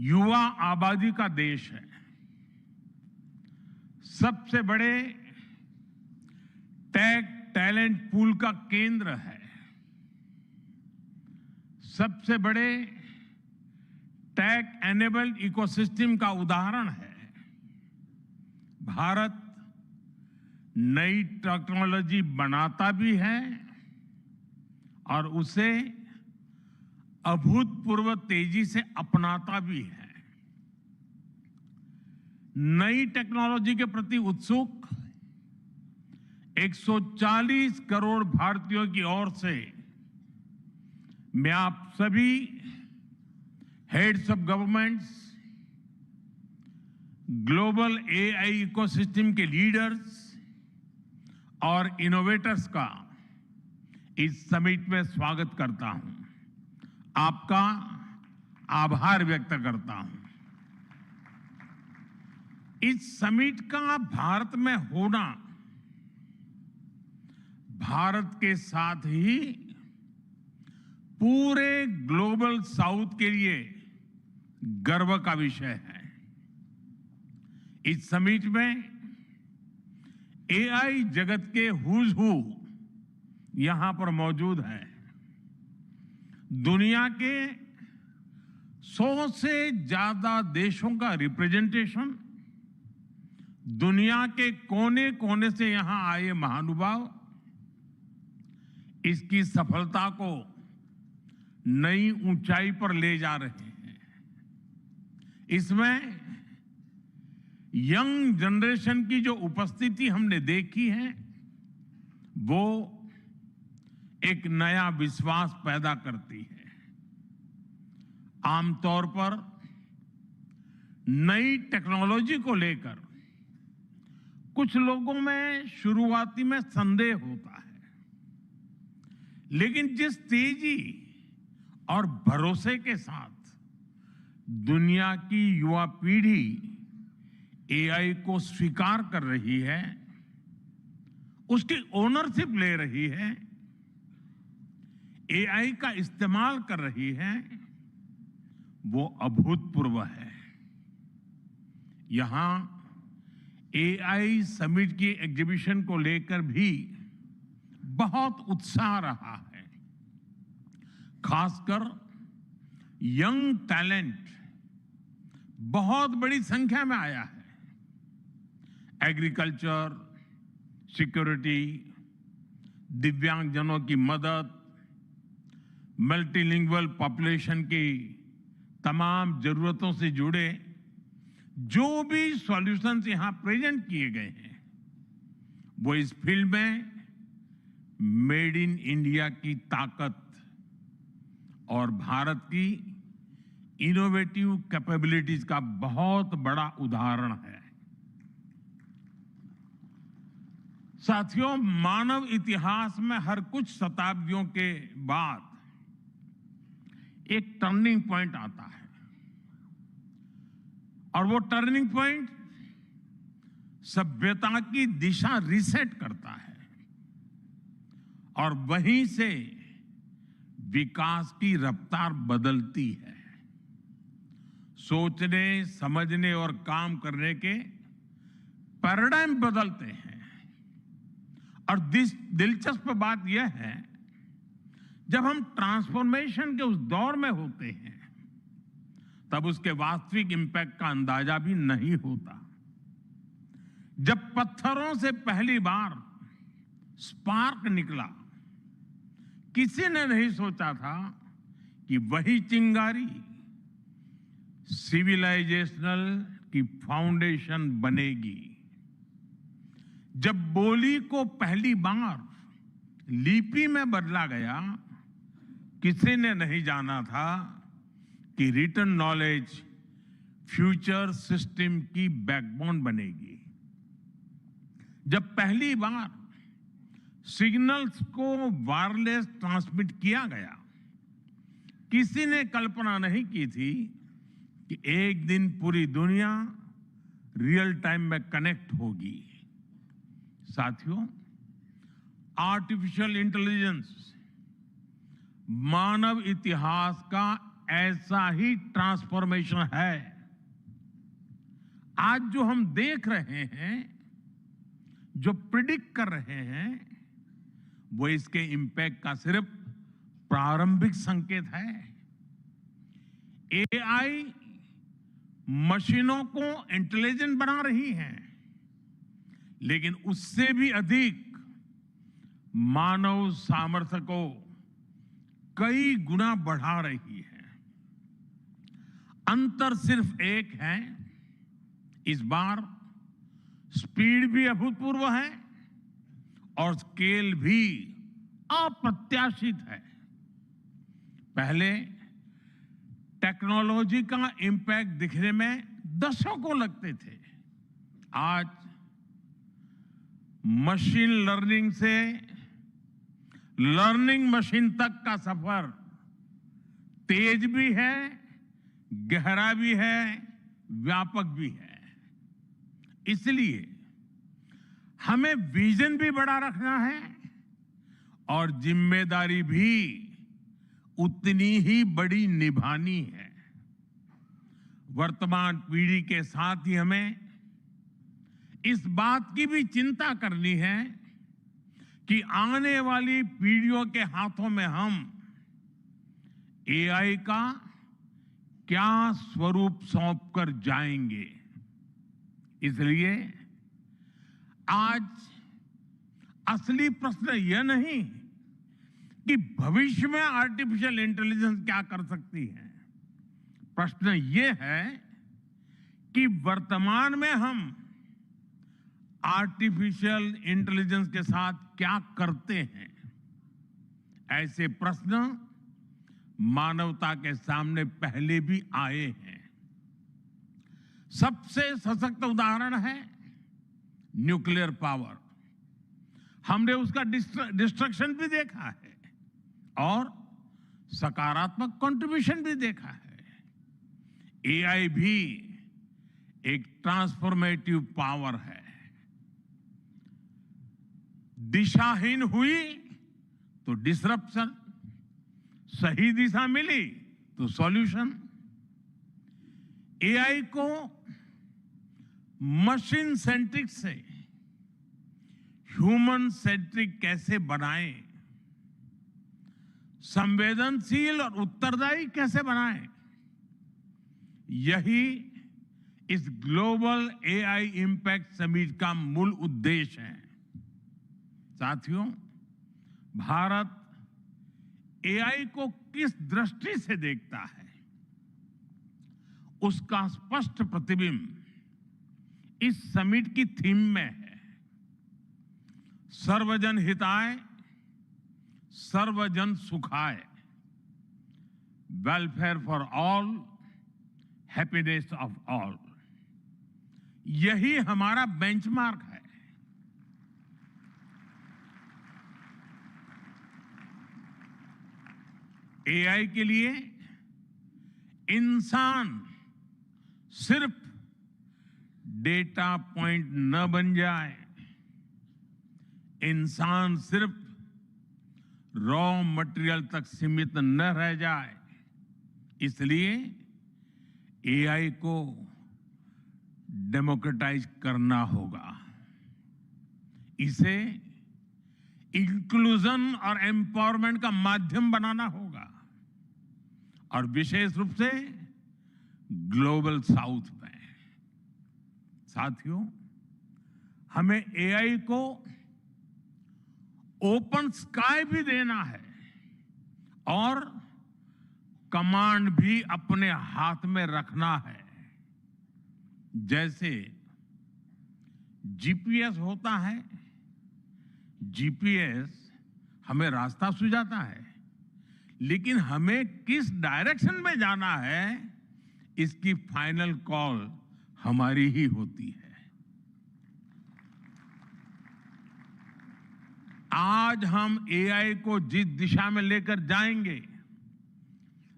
युवा आबादी का देश है, सबसे बड़े टेक टैलेंट पूल का केंद्र है, सबसे बड़े टेक एनेबल्ड इकोसिस्टम का उदाहरण है। भारत नई टेक्नोलॉजी बनाता भी है और उसे अभूतपूर्व तेजी से अपनाता भी है। नई टेक्नोलॉजी के प्रति उत्सुक 140 करोड़ भारतीयों की ओर से मैं आप सभी heads of governments, global AI ecosystem के लीडर्स और इनोवेटर्स का इस समिट में स्वागत करता हूं, आपका आभार व्यक्त करता हूं। इस समिट का भारत में होना भारत के साथ ही पूरे ग्लोबल साउथ के लिए गर्व का विषय है। इस समिट में एआई जगत के हुज हू यहां पर मौजूद है। दुनिया के 100 से ज्यादा देशों का रिप्रेजेंटेशन, दुनिया के कोने कोने से यहां आए महानुभाव इसकी सफलता को नई ऊंचाई पर ले जा रहे हैं। इसमें यंग जनरेशन की जो उपस्थिति हमने देखी है वो एक नया विश्वास पैदा करती है। आमतौर पर नई टेक्नोलॉजी को लेकर कुछ लोगों में शुरुआती में संदेह होता है, लेकिन जिस तेजी और भरोसे के साथ दुनिया की युवा पीढ़ी एआई को स्वीकार कर रही है, उसकी ओनरशिप ले रही है, एआई का इस्तेमाल कर रही है, वो अभूतपूर्व है। यहां एआई समिट की एग्जीबिशन को लेकर भी बहुत उत्साह रहा है। खासकर यंग टैलेंट बहुत बड़ी संख्या में आया है। एग्रीकल्चर, सिक्योरिटी, दिव्यांगजनों की मदद, मल्टीलिंगुअल पॉपुलेशन की तमाम जरूरतों से जुड़े जो भी सॉल्यूशंस यहां प्रेजेंट किए गए हैं वो इस फील्ड में मेड इन इंडिया की ताकत और भारत की इनोवेटिव कैपेबिलिटीज का बहुत बड़ा उदाहरण है। साथियों, मानव इतिहास में हर कुछ शताब्दियों के बाद एक टर्निंग पॉइंट आता है और वो टर्निंग पॉइंट सभ्यता की दिशा रीसेट करता है और वहीं से विकास की रफ्तार बदलती है। सोचने, समझने और काम करने के पैराडाइम बदलते हैं। और दिलचस्प बात यह है, जब हम ट्रांसफॉर्मेशन के उस दौर में होते हैं तब उसके वास्तविक इंपैक्ट का अंदाजा भी नहीं होता। जब पत्थरों से पहली बार स्पार्क निकला, किसी ने नहीं सोचा था कि वही चिंगारी सिविलाइजेशनल की फाउंडेशन बनेगी। जब बोली को पहली बार लिपि में बदला गया, किसी ने नहीं जाना था कि रिटन नॉलेज फ्यूचर सिस्टम की बैकबोन बनेगी। जब पहली बार सिग्नल्स को वायरलेस ट्रांसमिट किया गया, किसी ने कल्पना नहीं की थी कि एक दिन पूरी दुनिया रियल टाइम में कनेक्ट होगी। साथियों, आर्टिफिशियल इंटेलिजेंस मानव इतिहास का ऐसा ही ट्रांसफॉर्मेशन है। आज जो हम देख रहे हैं, जो प्रिडिक्ट कर रहे हैं, वो इसके इंपैक्ट का सिर्फ प्रारंभिक संकेत है। एआई मशीनों को इंटेलिजेंट बना रही है, लेकिन उससे भी अधिक मानव सामर्थ्य को कई गुना बढ़ा रही है। अंतर सिर्फ एक है, इस बार स्पीड भी अभूतपूर्व है और स्केल भी अप्रत्याशित है। पहले टेक्नोलॉजी का इंपैक्ट दिखने में दशकों लगते थे। आज मशीन लर्निंग से लर्निंग मशीन तक का सफर तेज भी है, गहरा भी है, व्यापक भी है। इसलिए हमें विजन भी बड़ा रखना है और जिम्मेदारी भी उतनी ही बड़ी निभानी है। वर्तमान पीढ़ी के साथ ही हमें इस बात की भी चिंता करनी है कि आने वाली पीढ़ियों के हाथों में हम एआई का क्या स्वरूप सौंप कर जाएंगे। इसलिए आज असली प्रश्न यह नहीं कि भविष्य में आर्टिफिशियल इंटेलिजेंस क्या कर सकती है। प्रश्न यह है कि वर्तमान में हम आर्टिफिशियल इंटेलिजेंस के साथ क्या करते हैं। ऐसे प्रश्न मानवता के सामने पहले भी आए हैं। सबसे सशक्त उदाहरण है न्यूक्लियर पावर। हमने उसका डिस्ट्रक्शन भी देखा है और सकारात्मक कंट्रीब्यूशन भी देखा है। एआई भी एक ट्रांसफॉर्मेटिव पावर है। दिशाहीन हुई तो डिसरप्शन, सही दिशा मिली तो सॉल्यूशन। एआई को मशीन सेंट्रिक से ह्यूमन सेंट्रिक कैसे बनाएं, संवेदनशील और उत्तरदायी कैसे बनाएं, यही इस ग्लोबल एआई इंपैक्ट समिट का मूल उद्देश्य है। साथियों, भारत एआई को किस दृष्टि से देखता है, उसका स्पष्ट प्रतिबिंब इस समिट की थीम में है। सर्वजन हिताय, सर्वजन सुखाय, welfare for all, happiness of all. यही हमारा बेंचमार्क है। एआई के लिए इंसान सिर्फ डेटा पॉइंट न बन जाए, इंसान सिर्फ रॉ मटेरियल तक सीमित न रह जाए। इसलिए एआई को डेमोक्रेटाइज करना होगा, इसे इंक्लूजन और एम्पावरमेंट का माध्यम बनाना होगा, और विशेष रूप से ग्लोबल साउथ में। साथियों, हमें एआई को ओपन स्काई भी देना है और कमांड भी अपने हाथ में रखना है। जैसे जीपीएस होता है, जीपीएस हमें रास्ता सुझाता है, लेकिन हमें किस डायरेक्शन में जाना है इसकी फाइनल कॉल हमारी ही होती है। आज हम एआई को जिस दिशा में लेकर जाएंगे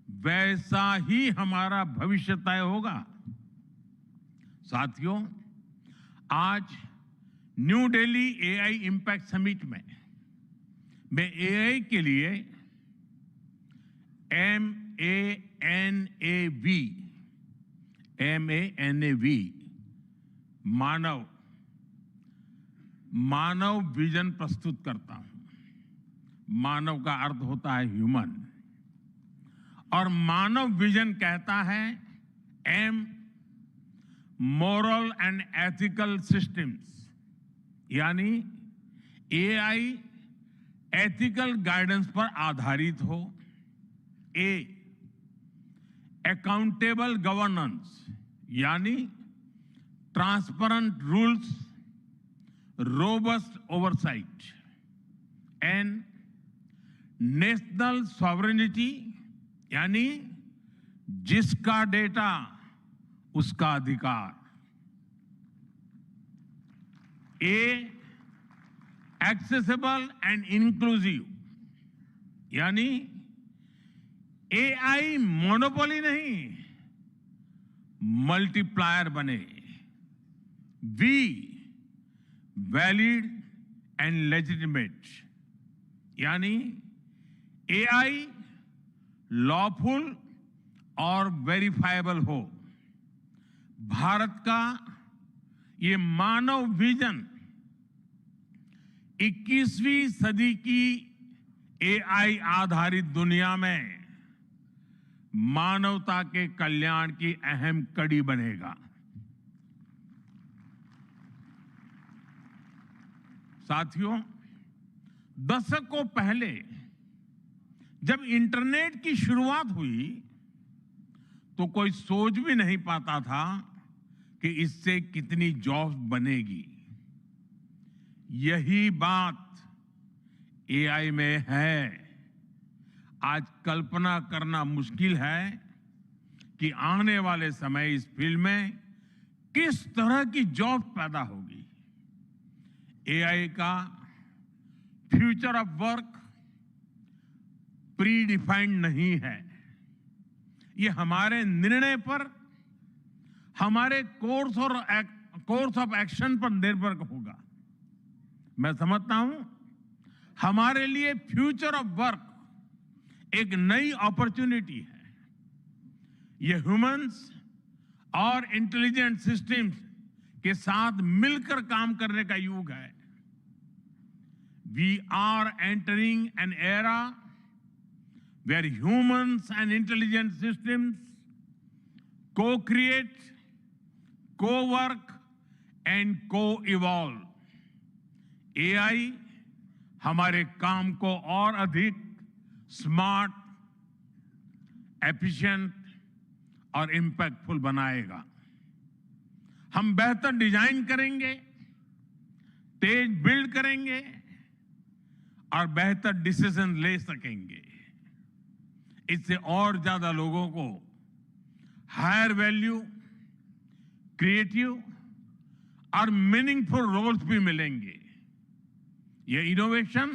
वैसा ही हमारा भविष्य तय होगा। साथियों, आज new Delhi AI impact summit में मैं एआई के लिए MANAV मानव विजन प्रस्तुत करता हूं। मानव का अर्थ होता है ह्यूमन, और मानव विजन कहता है M moral and ethical systems, यानी एआई एथिकल गाइडेंस पर आधारित हो। A अकाउंटेबल गवर्नेंस, यानी transparent rules, robust oversight. N national sovereignty, यानी जिसका डेटा उसका अधिकार। A एक्सेसिबल एंड इंक्लूसिव, यानी एआई मोनोपोली नहीं, मल्टीप्लायर बने। V वैलिड एंड लेजिटिमेट, यानी एआई लॉफुल और वेरीफाइबल हो। भारत का ये मानव विजन 21वीं सदी की एआई आधारित दुनिया में मानवता के कल्याण की अहम कड़ी बनेगा। साथियों, दशकों पहले जब इंटरनेट की शुरुआत हुई तो कोई सोच भी नहीं पाता था कि इससे कितनी जॉब्स बनेगी। यही बात एआई में है। आज कल्पना करना मुश्किल है कि आने वाले समय इस फील्ड में किस तरह की जॉब पैदा होगी। एआई का future of work pre defined नहीं है। ये हमारे निर्णय पर, हमारे कोर्स ऑफ एक्शन पर निर्भर होगा। मैं समझता हूं हमारे लिए फ्यूचर ऑफ वर्क एक नई अपॉर्चुनिटी है। ये ह्यूमंस और इंटेलिजेंट सिस्टम्स के साथ मिलकर काम करने का युग है। We are entering an era where humans and intelligent systems co-create, co-work and co-evolve. AI हमारे काम को और अधिक स्मार्ट, एफिशिएंट और इंपैक्टफुल बनाएगा। हम बेहतर डिजाइन करेंगे, तेज बिल्ड करेंगे और बेहतर डिसीजन ले सकेंगे। इससे और ज्यादा लोगों को हायर वैल्यू, क्रिएटिव और मीनिंगफुल रोल्स भी मिलेंगे। ये इनोवेशन,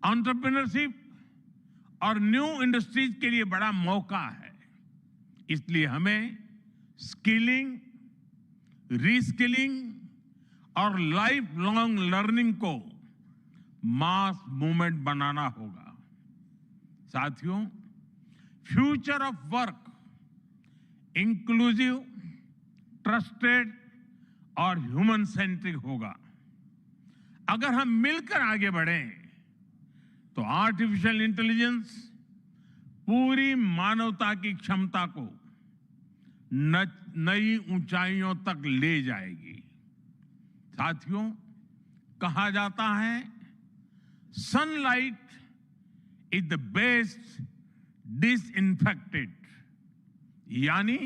एंटरप्रेन्योरशिप और न्यू इंडस्ट्रीज के लिए बड़ा मौका है। इसलिए हमें स्किलिंग, रीस्किलिंग और लाइफ लॉन्ग लर्निंग को मास मूवमेंट बनाना होगा। साथियों, future of work inclusive, trusted और ह्यूमन सेंट्रिक होगा। अगर हम मिलकर आगे बढ़ें तो आर्टिफिशियल इंटेलिजेंस पूरी मानवता की क्षमता को नई ऊंचाइयों तक ले जाएगी। साथियों, कहा जाता है sunlight is the best disinfected, यानी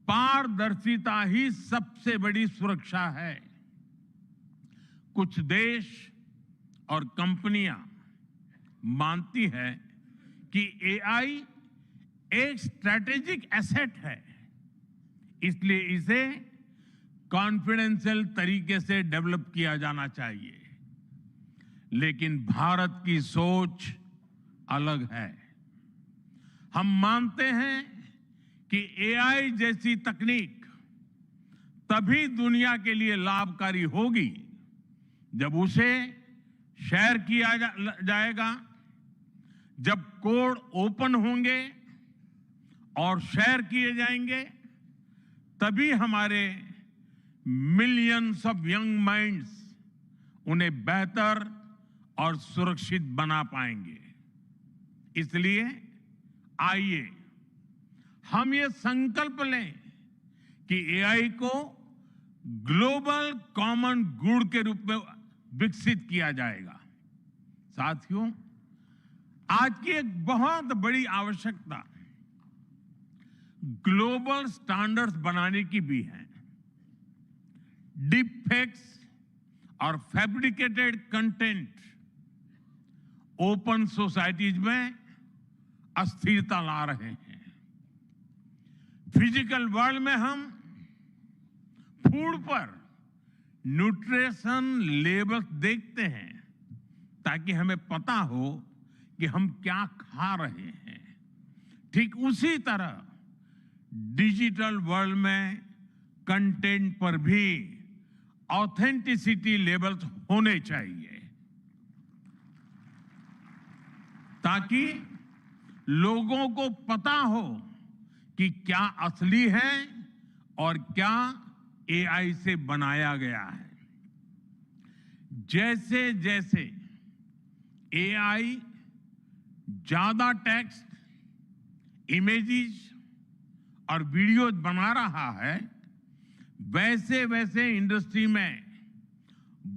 पारदर्शिता ही सबसे बड़ी सुरक्षा है। कुछ देश और कंपनियां मानती है कि एआई एक स्ट्रैटेजिक एसेट है, इसलिए इसे कॉन्फिडेंशियल तरीके से डेवलप किया जाना चाहिए। लेकिन भारत की सोच अलग है। हम मानते हैं कि एआई जैसी तकनीक तभी दुनिया के लिए लाभकारी होगी जब उसे शेयर किया जाएगा, जब कोड ओपन होंगे और शेयर किए जाएंगे, तभी हमारे मिलियंस ऑफ यंग माइंड्स उन्हें बेहतर और सुरक्षित बना पाएंगे। इसलिए आइए हम ये संकल्प लें कि एआई को ग्लोबल कॉमन गुड के रूप में विकसित किया जाएगा। साथियों, आज की एक बहुत बड़ी आवश्यकता ग्लोबल स्टैंडर्ड्स बनाने की भी है। डीप फेक्स और फैब्रिकेटेड कंटेंट ओपन सोसाइटीज में अस्थिरता ला रहे हैं। फिजिकल वर्ल्ड में हम फूड पर न्यूट्रिशन लेबल्स देखते हैं ताकि हमें पता हो कि हम क्या खा रहे हैं। ठीक उसी तरह डिजिटल वर्ल्ड में कंटेंट पर भी ऑथेंटिसिटी लेवल्स होने चाहिए ताकि लोगों को पता हो कि क्या असली है और क्या एआई से बनाया गया है। जैसे जैसे एआई ज्यादा टेक्स्ट, इमेजेस और वीडियोज बना रहा है, वैसे वैसे इंडस्ट्री में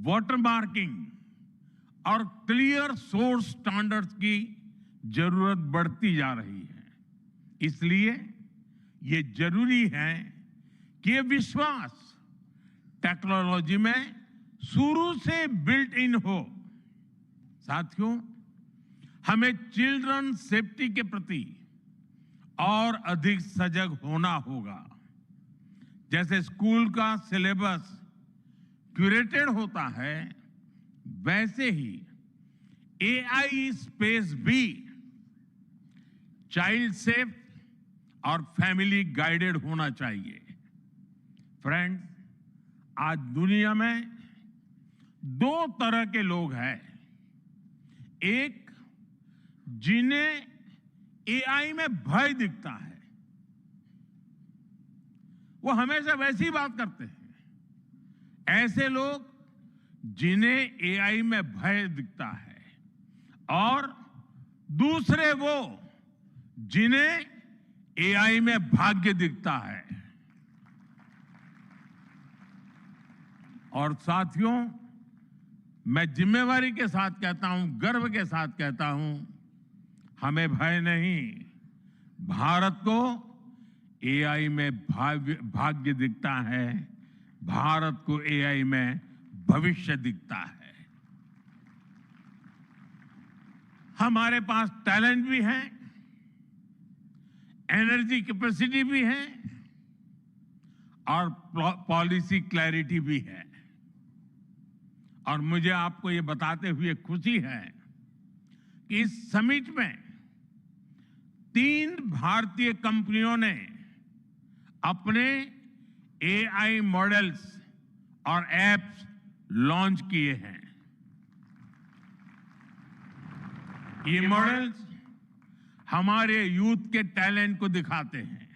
वाटरमार्किंग और क्लियर सोर्स स्टैंडर्ड्स की जरूरत बढ़ती जा रही है। इसलिए ये जरूरी है कि ये विश्वास टेक्नोलॉजी में शुरू से बिल्ट इन हो। साथियों, हमें चिल्ड्रन सेफ्टी के प्रति और अधिक सजग होना होगा। जैसे स्कूल का सिलेबस क्यूरेटेड होता है, वैसे ही एआई स्पेस भी चाइल्ड सेफ और फैमिली गाइडेड होना चाहिए। फ्रेंड्स, आज दुनिया में दो तरह के लोग हैं। एक, जिन्हें एआई में भय दिखता है, वो हमेशा वैसी बात करते हैं। ऐसे लोग जिन्हें एआई में भय दिखता है, और दूसरे वो जिन्हें एआई में भाग्य दिखता है। और साथियों, मैं जिम्मेवारी के साथ कहता हूं, गर्व के साथ कहता हूं, हमें भय नहीं, भारत को एआई में भाग्य दिखता है, भारत को एआई में भविष्य दिखता है। हमारे पास टैलेंट भी है, एनर्जी कैपेसिटी भी है और पॉलिसी क्लैरिटी भी है। और मुझे आपको ये बताते हुए खुशी है कि इस समिट में 3 भारतीय कंपनियों ने अपने एआई मॉडल्स और एप्स लॉन्च किए हैं। ये मॉडल्स हमारे यूथ के टैलेंट को दिखाते हैं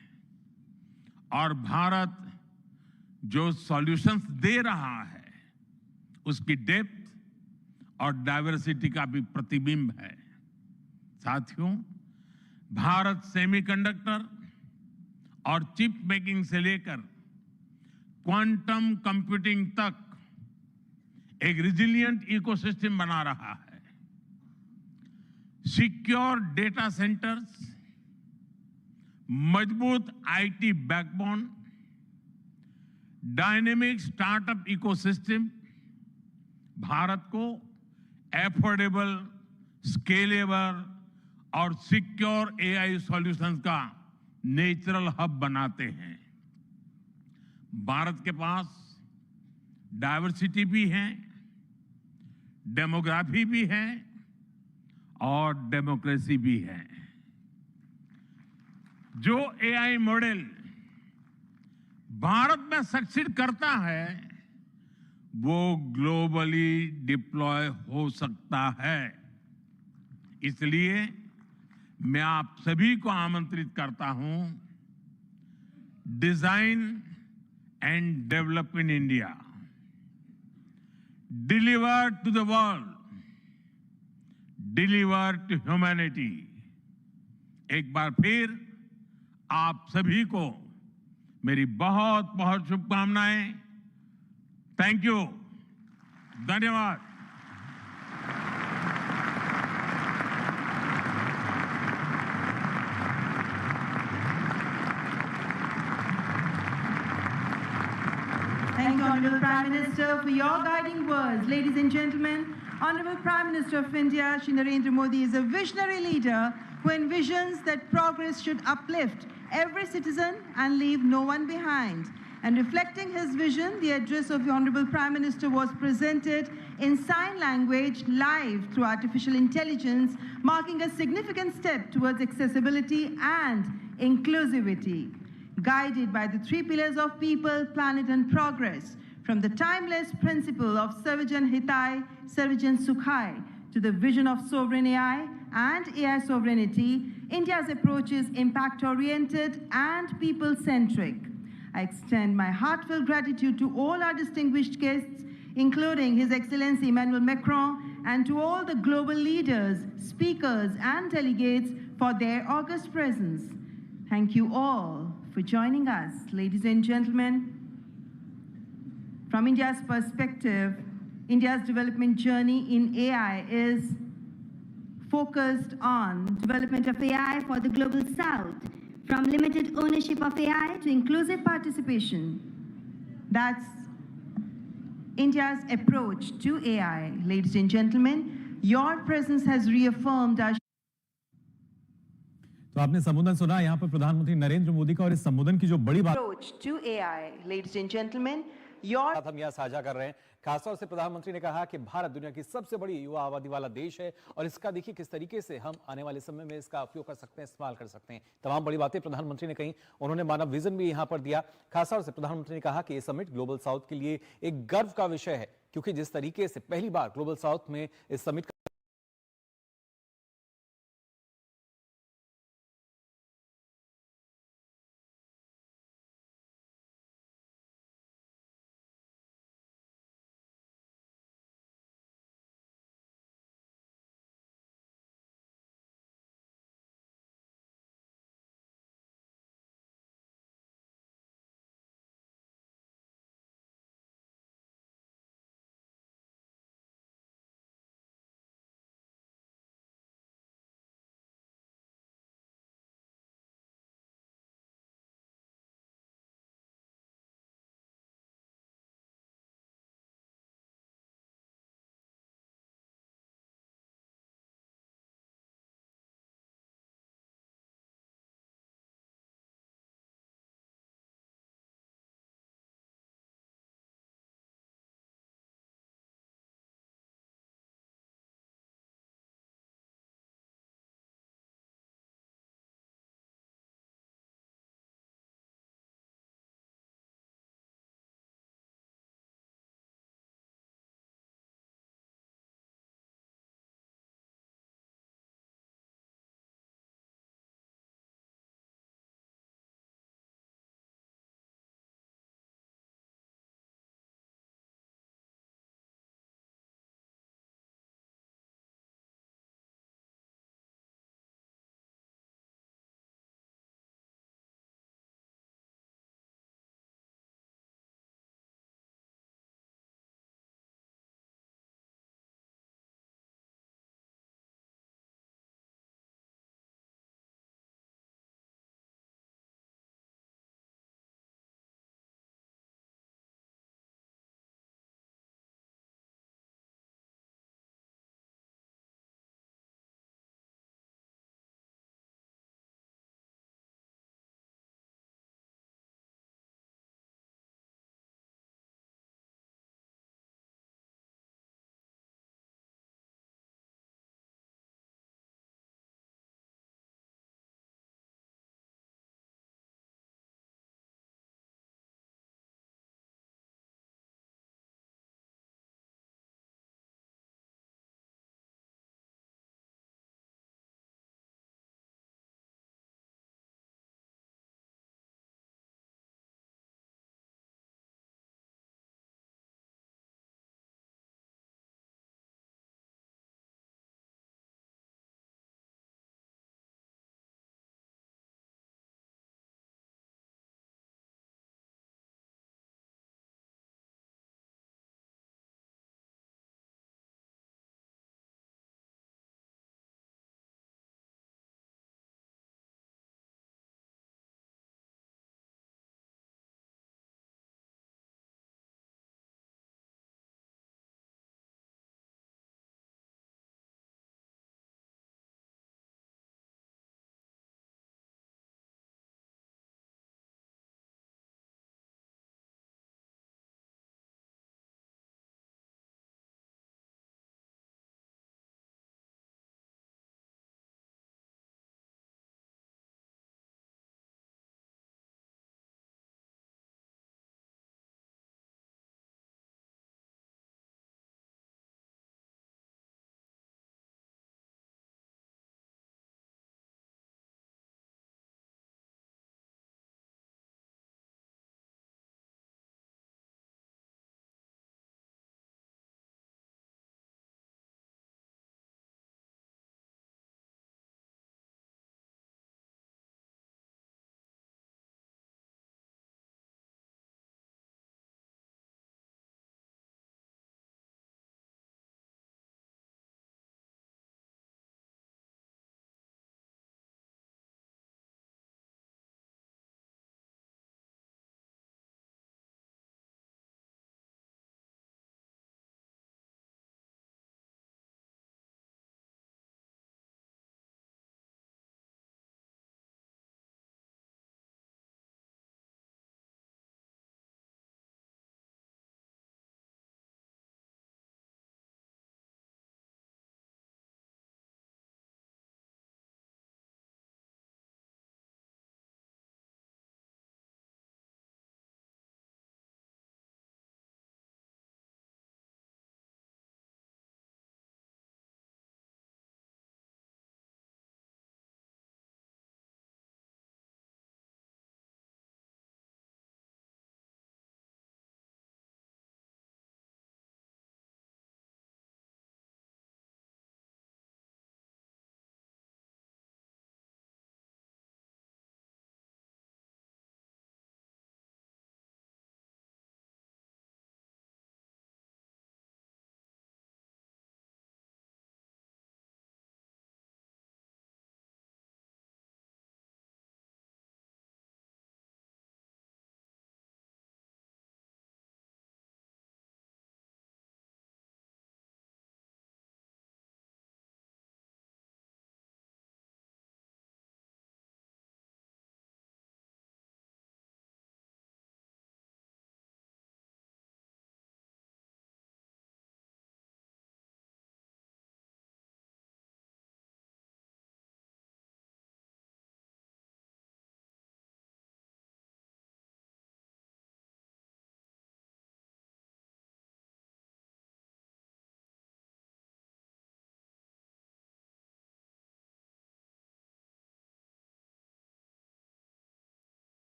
और भारत जो सॉल्यूशंस दे रहा है उसकी डेप्थ और डाइवर्सिटी का भी प्रतिबिंब है। साथियों, भारत सेमीकंडक्टर और चिप मेकिंग से लेकर क्वांटम कंप्यूटिंग तक एक रिजिलिएंट इकोसिस्टम बना रहा है। सिक्योर डेटा सेंटर्स, मजबूत IT backbone, dynamic startup ecosystem Bharat को एफोर्डेबल, स्केलेबल और सिक्योर एआई सॉल्यूशंस का नेचुरल हब बनाते हैं। भारत के पास डाइवर्सिटी भी है, डेमोग्राफी भी है और डेमोक्रेसी भी है। जो एआई मॉडल भारत में सक्सीड करता है वो ग्लोबली डिप्लॉय हो सकता है। इसलिए मैं आप सभी को आमंत्रित करता हूं, design and develop in India, deliver to the world, deliver to humanity. एक बार फिर आप सभी को मेरी बहुत बहुत शुभकामनाएं। थैंक यू, धन्यवाद। Thank you, Honorable Prime Minister, for your guiding words. Ladies and gentlemen, Honorable Prime Minister of India, Shri Narendra Modi, is a visionary leader who envisions that progress should uplift every citizen and leave no one behind. And reflecting his vision, the address of the Honorable Prime Minister was presented in sign language live through artificial intelligence, marking a significant step towards accessibility and inclusivity. Guided by the three pillars of people, planet, and progress, from the timeless principle of Sarvajan Hitai, Sarvajan Sukhai, to the vision of sovereign AI and AI sovereignty, India's approach is impact-oriented and people-centric. I extend my heartfelt gratitude to all our distinguished guests, including His Excellency Emmanuel Macron, and to all the global leaders, speakers, and delegates for their august presence. Thank you all for joining us. Ladies and gentlemen, from India's perspective, India's development journey in AI is focused on development of AI for the global south, from limited ownership of AI to inclusive participation. That's India's approach to AI. Ladies and gentlemen, your presence has reaffirmed our तो आपने संबोधन सुना यहाँ पर प्रधानमंत्री नरेंद्र मोदी का, और इस संबोधन की जो बड़ी बात approach to AI. Ladies and gentlemen, your हम यहाँ साझा कर रहे हैं। खासतौर से प्रधानमंत्री ने कहा कि भारत दुनिया की सबसे बड़ी युवा आबादी वाला देश है और इसका देखिए किस तरीके से हम आने वाले समय में इसका उपयोग कर सकते हैं, इस्तेमाल कर सकते हैं। तमाम बड़ी बातें प्रधानमंत्री ने कही। उन्होंने मानव विजन भी यहाँ पर दिया। खासतौर से प्रधानमंत्री ने कहा कि ये समिट ग्लोबल साउथ के लिए एक गर्व का विषय है, क्योंकि जिस तरीके से पहली बार ग्लोबल साउथ में इस summit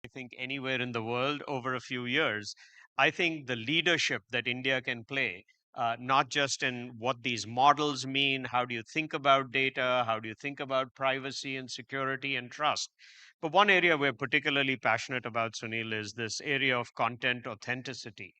I think, anywhere in the world over a few years. I think the leadership that India can play, not just in what these models mean, how do you think about data, how do you think about privacy and security and trust. But one area we're particularly passionate about, Sunil, is this area of content authenticity.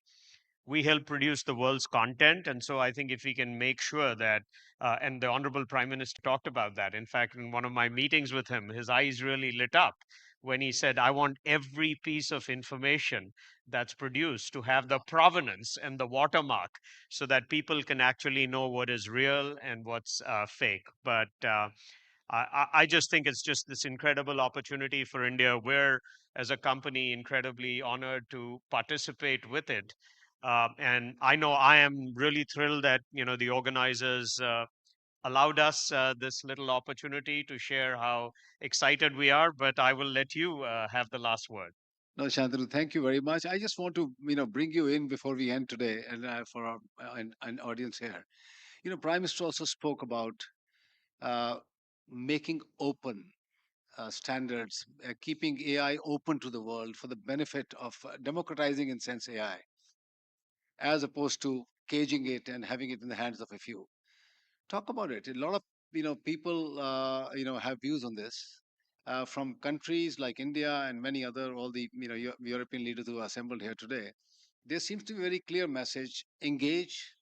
We help produce the world's content. And so I think if we can make sure that, and the Honorable Prime Minister talked about that. In fact, in one of my meetings with him, his eyes really lit up when he said, I want every piece of information that's produced to have the provenance and the watermark so that people can actually know what is real and what's fake. But I just think it's just this incredible opportunity for India. We're, as a company, incredibly honored to participate with it. And I know I am really thrilled that the organizers allowed us this little opportunity to share how excited we are. But I will let you have the last word. No, Shantanu, thank you very much. I just want to, bring you in before we end today, and for our an audience here. Prime Minister also spoke about uh, making open standards, keeping AI open to the world for the benefit of democratizing, in sense, AI, as opposed to caging it and having it in the hands of a few. Talk about it. A lot of people have views on this. From countries like India and many other, all the European leaders who are assembled here today, there seems to be a very clear message: engage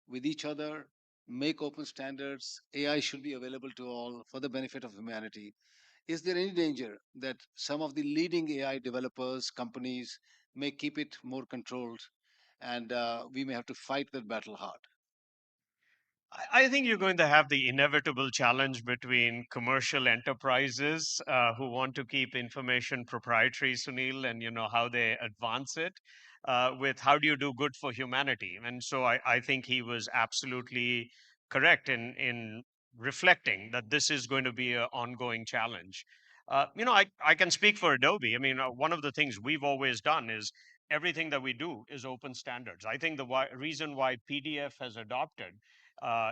with each other, make open standards. AI should be available to all for the benefit of humanity. Is there any danger that some of the leading AI developers, companies, may keep it more controlled, and we may have to fight that battle hard? I think you're going to have the inevitable challenge between commercial enterprises who want to keep information proprietary, Sunil, and how they advance it, with how do you do good for humanity. And so I think he was absolutely correct in reflecting that this is going to be an ongoing challenge. I can speak for Adobe. I mean, one of the things we've always done is everything that we do is open standards. I think the reason why PDF has adopted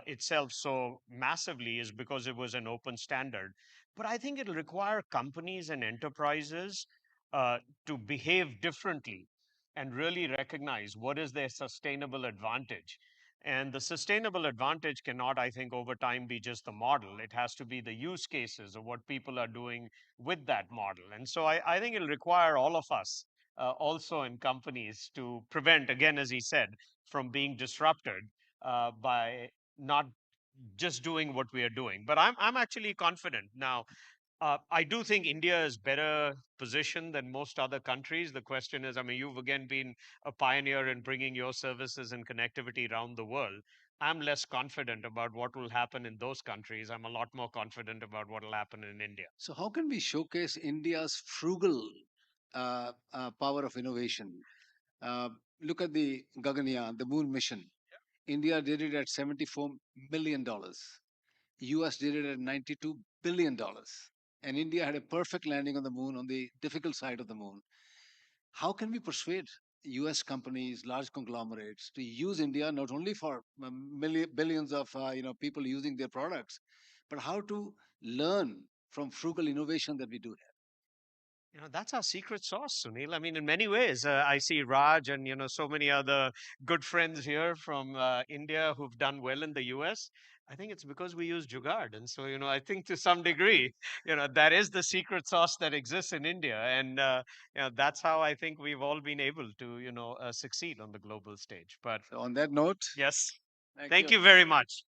itself so massively is because it was an open standard. But I think it'll require companies and enterprises to behave differently and really recognize what is their sustainable advantage. And the sustainable advantage cannot, I think, over time be just the model. It has to be the use cases of what people are doing with that model. And so I think it'll require all of us also in companies to prevent, again, as he said, from being disrupted by not just doing what we are doing. But I'm actually confident now. I do think India is better positioned than most other countries. The question is, I mean, you've again been a pioneer in bringing your services and connectivity around the world. I'm less confident about what will happen in those countries. I'm a lot more confident about what will happen in India. So, how can we showcase India's frugal power of innovation? Uh, Look at the Gaganyaan, the moon mission. India did it at $74 million. US did it at $92 billion. And India had a perfect landing on the moon, on the difficult side of the moon. How can we persuade US companies, large conglomerates, to use India not only for billions of people using their products, but how to learn from frugal innovation that we do here? That's our secret sauce, Sunil. I mean, in many ways, I see Raj and, so many other good friends here from India who've done well in the US. I think it's because we use Jugaad. And so, I think to some degree, that is the secret sauce that exists in India. And, that's how I think we've all been able to, succeed on the global stage. But So on that note, yes, thank you very much.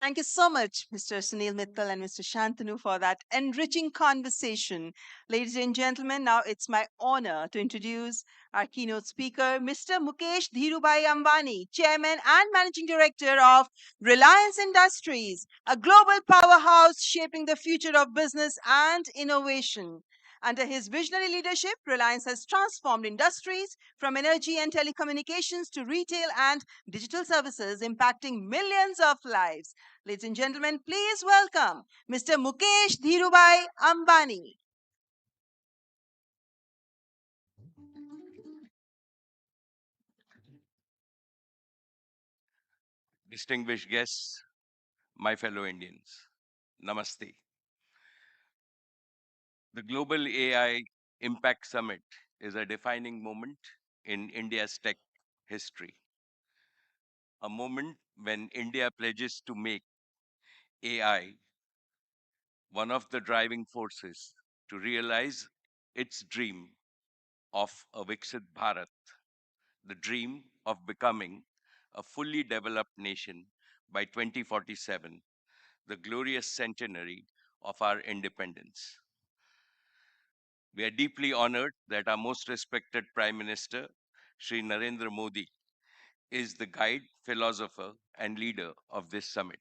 Thank you so much, Mr. Sunil Mittal and Mr. Shantanu, for that enriching conversation. Ladies and gentlemen, now it's my honor to introduce our keynote speaker, Mr. Mukesh Dhirubhai Ambani, Chairman and Managing Director of Reliance Industries, a global powerhouse shaping the future of business and innovation. Under his visionary leadership, Reliance has transformed industries from energy and telecommunications to retail and digital services, impacting millions of lives. Ladies and gentlemen, please welcome Mr. Mukesh Dhirubhai Ambani. distinguished guests, my fellow Indians, Namaste. The Global AI Impact Summit is a defining moment in India's tech history, a moment when India pledges to make AI one of the driving forces to realize its dream of a Viksit Bharat, the dream of becoming a fully developed nation by 2047, the glorious centenary of our independence. We are deeply honored that our most respected Prime Minister, Shri Narendra Modi, is the guide, philosopher, and leader of this summit.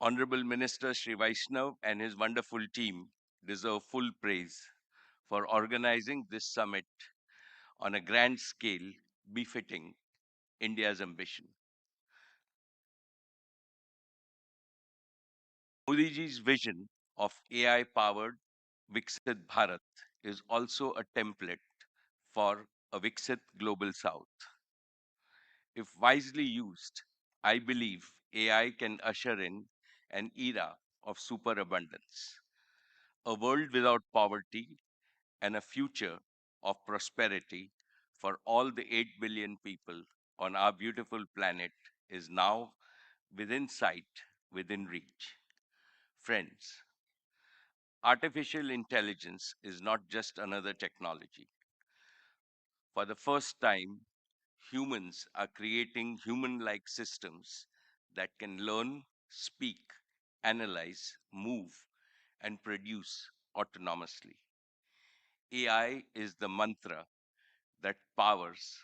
Honorable Minister Shri Vaishnav and his wonderful team deserve full praise for organizing this summit on a grand scale befitting India's ambition. Modi ji's vision of AI-powered Viksit Bharat is also a template for a Viksit Global South. If wisely used, I believe AI can usher in an era of superabundance, a world without poverty, and a future of prosperity for all the 8 billion people on our beautiful planet is now within sight, within reach. Friends, artificial intelligence is not just another technology. For the first time, humans are creating human-like systems that can learn, speak, analyze, move, and produce autonomously. AI is the mantra that powers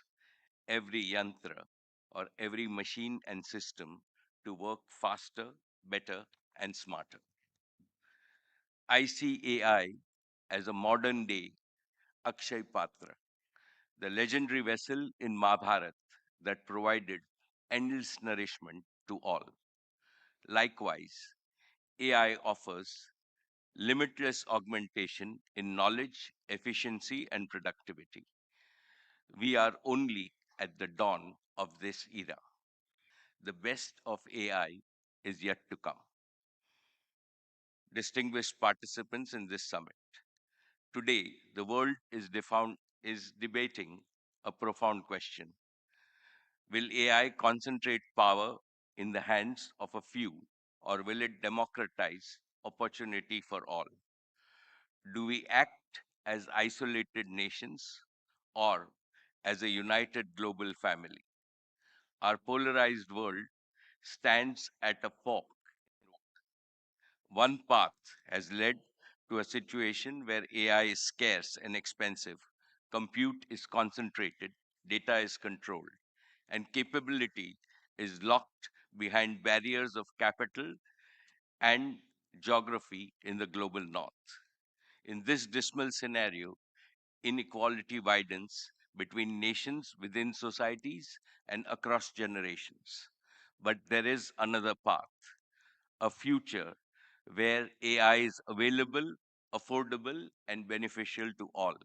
every yantra or every machine and system to work faster, better, and smarter. I see AI as a modern day Akshay Patra, the legendary vessel in Mahabharata that provided endless nourishment to all. Likewise, AI offers limitless augmentation in knowledge, efficiency, and productivity. We are only at the dawn of this era. The best of AI is yet to come. Distinguished participants in this summit, today the world is debating a profound question. Will AI concentrate power in the hands of a few, or will it democratize opportunity for all? Do we act as isolated nations or as a united global family? Our polarized world stands at a fork. One path has led to a situation where AI is scarce and expensive, compute is concentrated, data is controlled, and capability is locked behind barriers of capital and geography in the global north. In this dismal scenario, inequality widens between nations, within societies, and across generations. But there is another path, a future where AI is available, affordable, and beneficial to all.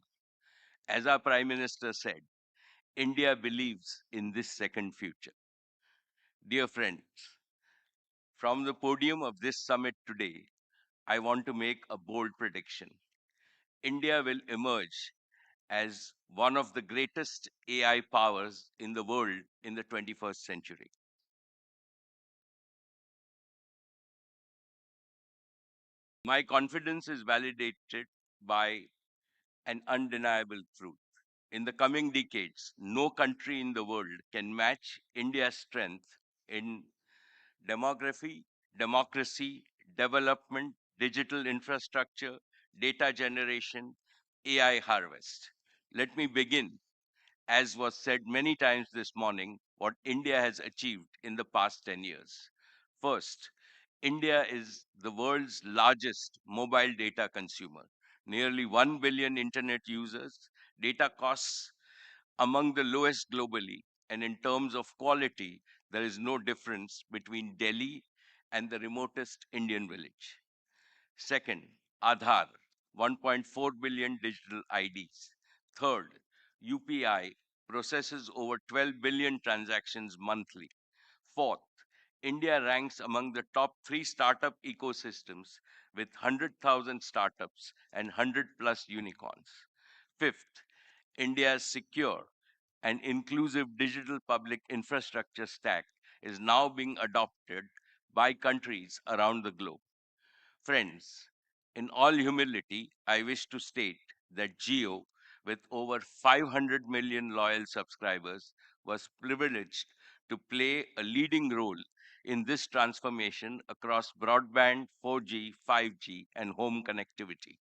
As our Prime Minister said, India believes in this second future. Dear friends, from the podium of this summit today, I want to make a bold prediction. India will emerge as one of the greatest AI powers in the world in the 21st century. My confidence is validated by an undeniable truth. In the coming decades, no country in the world can match India's strength in demography, democracy, development, digital infrastructure, data generation, AI harvest. Let me begin, as was said many times this morning, what India has achieved in the past 10 years. First, India is the world's largest mobile data consumer. Nearly 1 billion internet users, data costs among the lowest globally, and in terms of quality, there is no difference between Delhi and the remotest Indian village. Second, Aadhaar, 1.4 billion digital IDs. Third, UPI, processes over 12 billion transactions monthly. Fourth, India ranks among the top 3 startup ecosystems with 100,000 startups and 100 plus unicorns. Fifth, India's secure and inclusive digital public infrastructure stack is now being adopted by countries around the globe. Friends, in all humility, I wish to state that Geo, with over 500 million loyal subscribers, was privileged to play a leading role in this transformation across broadband, 4G, 5G, and home connectivity.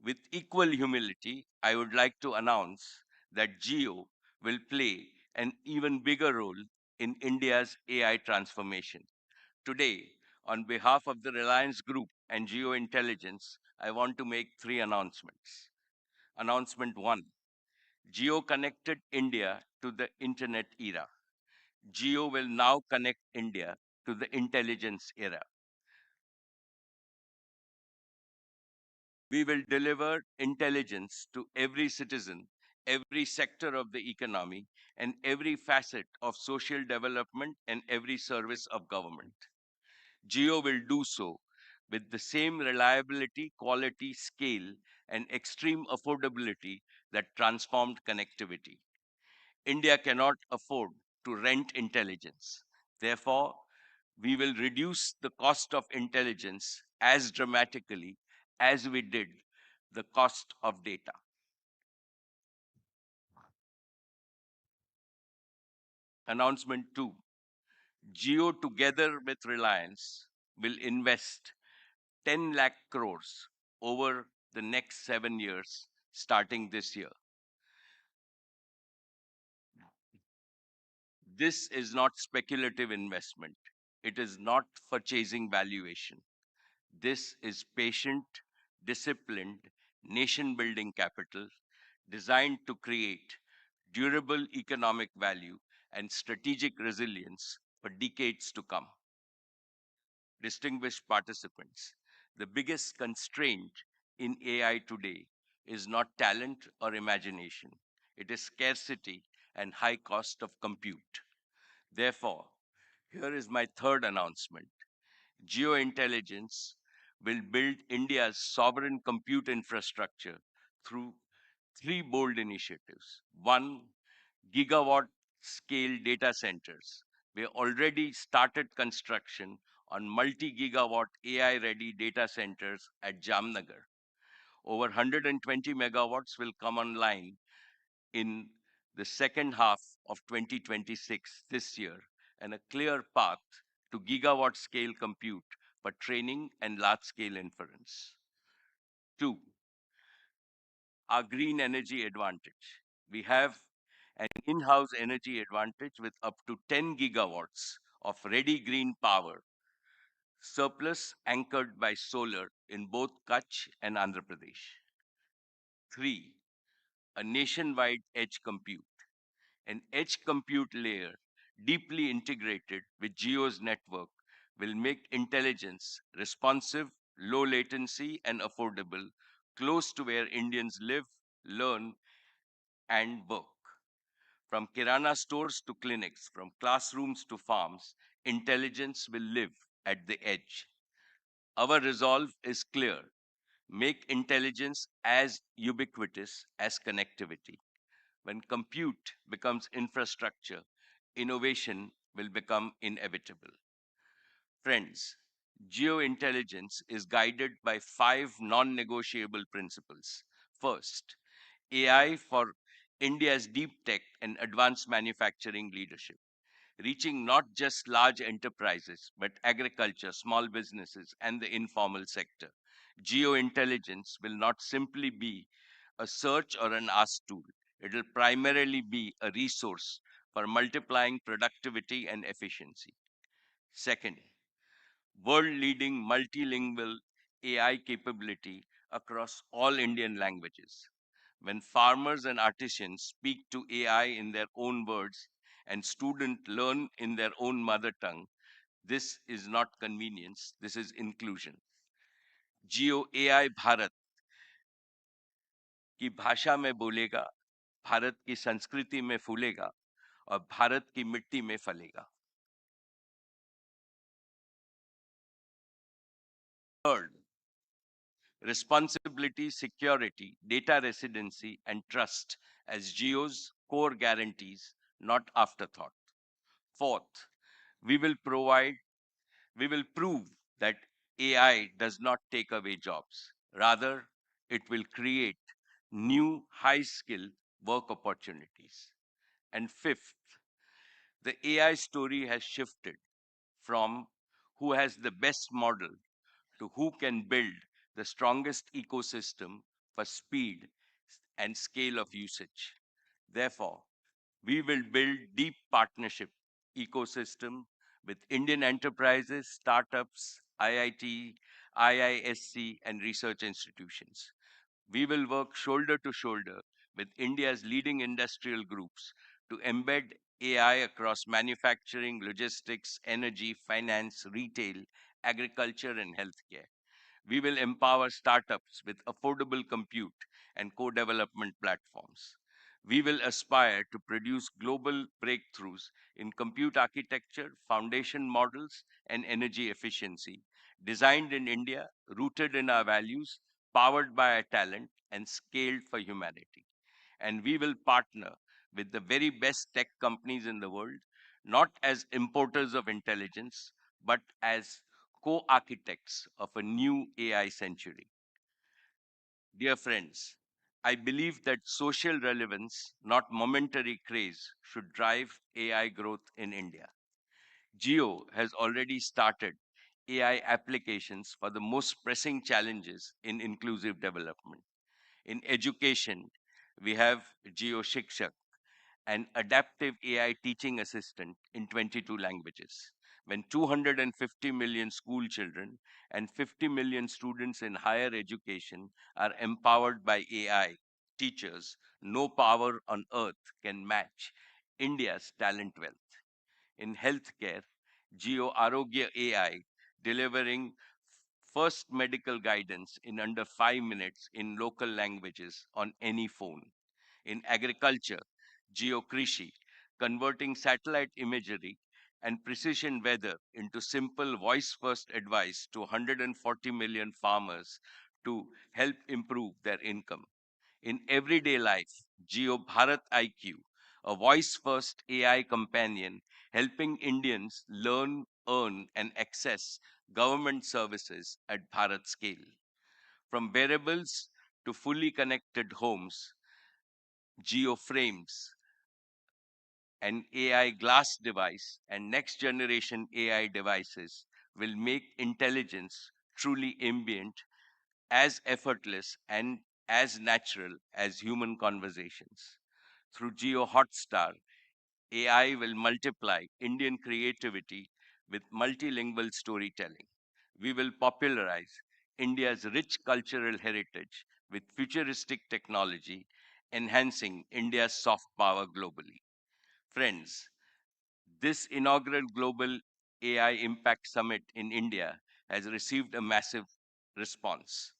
With equal humility, I would like to announce that Geo will play an even bigger role in India's AI transformation. Today, on behalf of the Reliance Group and Geo Intelligence, I want to make 3 announcements. Announcement 1, Geo connected India to the internet era. Geo will now connect India to the intelligence era. We will deliver intelligence to every citizen, every sector of the economy, and every facet of social development and every service of government. Geo will do so with the same reliability, quality, scale, and extreme affordability that transformed connectivity. India cannot afford to rent intelligence. Therefore, we will reduce the cost of intelligence as dramatically as we did the cost of data. Announcement 2. Geo, together with Reliance, will invest 10 lakh crores over the next 7 years, starting this year. This is not speculative investment. It is not for chasing valuation. This is patient, disciplined, nation building capital designed to create durable economic value and strategic resilience for decades to come. Distinguished participants, the biggest constraint in AI today is not talent or imagination. It is scarcity and high cost of compute. Therefore, here is my third announcement. Geointelligence will build India's sovereign compute infrastructure through 3 bold initiatives. One, gigawatt scale data centers. We already started construction on multi-gigawatt AI-ready data centers at Jamnagar. Over 120 megawatts will come online in the second half of 2026 this year, and a clear path to gigawatt scale compute for training and large scale inference. 2, our green energy advantage. We have an in-house energy advantage with up to 10 gigawatts of ready green power, surplus anchored by solar in both Kutch and Andhra Pradesh. 3, a nationwide edge compute. An edge compute layer deeply integrated with Geo's network will make intelligence responsive, low latency, and affordable, close to where Indians live, learn, and work. From Kirana stores to clinics, from classrooms to farms, intelligence will live at the edge. Our resolve is clear. Make intelligence as ubiquitous as connectivity. When compute becomes infrastructure, innovation will become inevitable. Friends, geointelligence is guided by 5 non-negotiable principles. First, AI for India's deep tech and advanced manufacturing leadership, reaching not just large enterprises, but agriculture, small businesses, and the informal sector. Geointelligence will not simply be a search or an ask tool. It will primarily be a resource for multiplying productivity and efficiency. Second, world-leading multilingual AI capability across all Indian languages. When farmers and artisans speak to AI in their own words and students learn in their own mother tongue, this is not convenience, this is inclusion. Geo AI Bharat की भाषा में बोलेगा भारत की संस्कृति में फूलेगा और भारत की मिट्टी में फलेगा। Third, responsibility, security, data residency, and trust as Geo's core guarantees, not afterthought. Fourth, we will prove that AI does not take away jobs. Rather, it will create new high-skilled work opportunities. And fifth, the AI story has shifted from who has the best model to who can build the strongest ecosystem for speed and scale of usage. Therefore, we will build deep partnership ecosystem with Indian enterprises, startups, IIT, IISC, and research institutions. We will work shoulder to shoulder with India's leading industrial groups to embed AI across manufacturing, logistics, energy, finance, retail, agriculture, and healthcare. We will empower startups with affordable compute and co-development platforms. We will aspire to produce global breakthroughs in compute architecture, foundation models, and energy efficiency, designed in India, rooted in our values, powered by our talent, and scaled for humanity. And we will partner with the very best tech companies in the world, not as importers of intelligence, but as co-architects of a new AI century. Dear friends, I believe that social relevance, not momentary craze, should drive AI growth in India. Geo has already started AI applications for the most pressing challenges in inclusive development. In education, we have Geo Shikshak, an adaptive AI teaching assistant in 22 languages. When 250 million school children and 50 million students in higher education are empowered by AI, teachers, no power on earth can match India's talent wealth. In healthcare, Geo Arogya AI delivering first medical guidance in under 5 minutes in local languages on any phone. In agriculture, geokrishi, converting satellite imagery and precision weather into simple voice-first advice to 140 million farmers to help improve their income. In everyday life, Geo Bharat IQ, a voice-first AI companion helping Indians learn, earn, and access government services at Bharat scale. From wearables to fully connected homes, geoframes, an AI glass device, and next generation AI devices will make intelligence truly ambient, as effortless, and as natural as human conversations. Through Geo Hotstar, AI will multiply Indian creativity with multilingual storytelling. We will popularize India's rich cultural heritage with futuristic technology, enhancing India's soft power globally. Friends, this inaugural Global AI Impact Summit in India has received a massive response.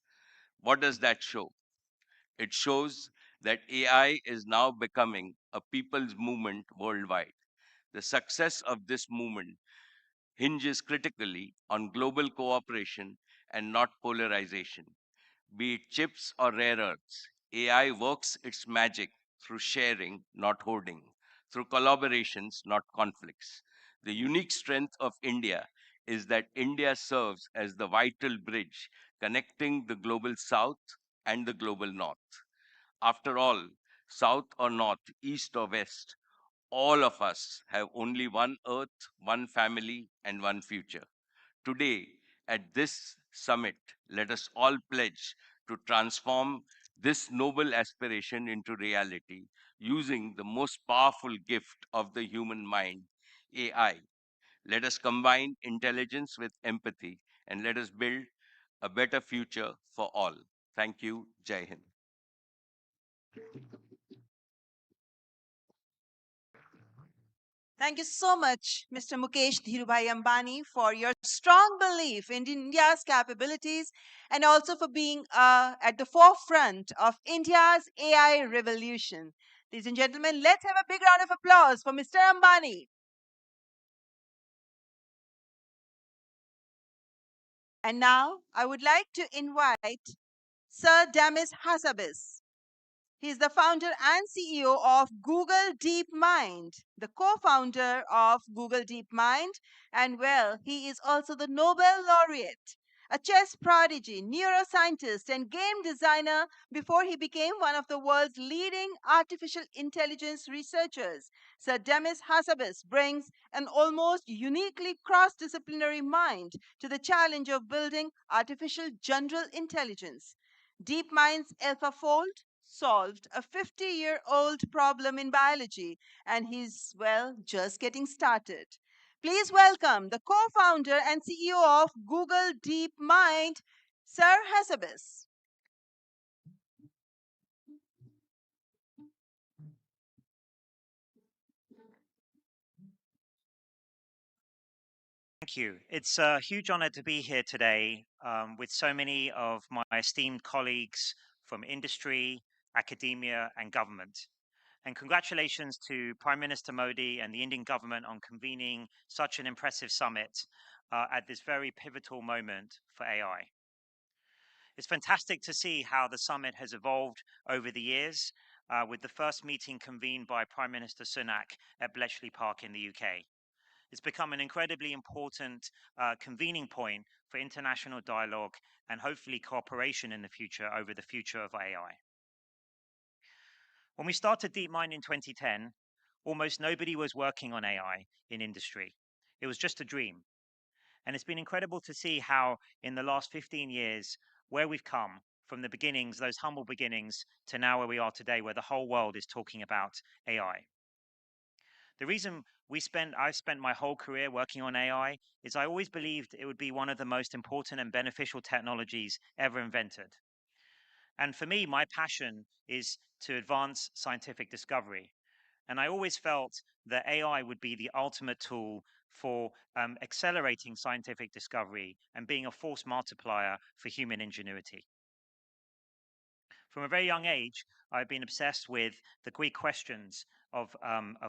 What does that show? It shows that AI is now becoming a people's movement worldwide. The success of this movement hinges critically on global cooperation and not polarization. Be it chips or rare earths, AI works its magic through sharing, not hoarding, through collaborations, not conflicts. The unique strength of India is that India serves as the vital bridge connecting the global south and the global north. After all, south or north, east or west, all of us have only one earth, one family, and one future. Today, at this summit, let us all pledge to transform this noble aspiration into reality using the most powerful gift of the human mind, AI. Let us combine intelligence with empathy and let us build a better future for all. Thank you. Jai Hind. Thank you so much, Mr. Mukesh Dhirubhai Ambani, for your strong belief in India's capabilities and also for being at the forefront of India's AI revolution. Ladies and gentlemen, let's have a big round of applause for Mr. Ambani. And now I would like to invite Sir Damis Hassabis. He is the founder and CEO of Google DeepMind, the co-founder of Google DeepMind, and well, he is also the Nobel laureate, a chess prodigy, neuroscientist, and game designer before he became one of the world's leading artificial intelligence researchers. Sir Demis Hassabis brings an almost uniquely cross-disciplinary mind to the challenge of building artificial general intelligence. DeepMind's AlphaFold solved a 50-year-old problem in biology, and he's, well, just getting started. Please welcome the co-founder and CEO of Google DeepMind, Sir Hassabis. Thank you. It's a huge honor to be here today with so many of my esteemed colleagues from industry, academia, and government. And congratulations to Prime Minister Modi and the Indian government on convening such an impressive summit at this very pivotal moment for AI. It's fantastic to see how the summit has evolved over the years, with the first meeting convened by Prime Minister Sunak at Bletchley Park in the UK. It's become an incredibly important convening point for international dialogue and hopefully cooperation in the future over the future of AI. When we started DeepMind in 2010, almost nobody was working on AI in industry. It was just a dream. And it's been incredible to see how in the last 15 years, where we've come from the beginnings, those humble beginnings, to now where we are today, where the whole world is talking about AI. The reason I've spent my whole career working on AI is I always believed it would be one of the most important and beneficial technologies ever invented. And for me, my passion is to advance scientific discovery. And I always felt that AI would be the ultimate tool for accelerating scientific discovery and being a force multiplier for human ingenuity. From a very young age, I've been obsessed with the Greek questions of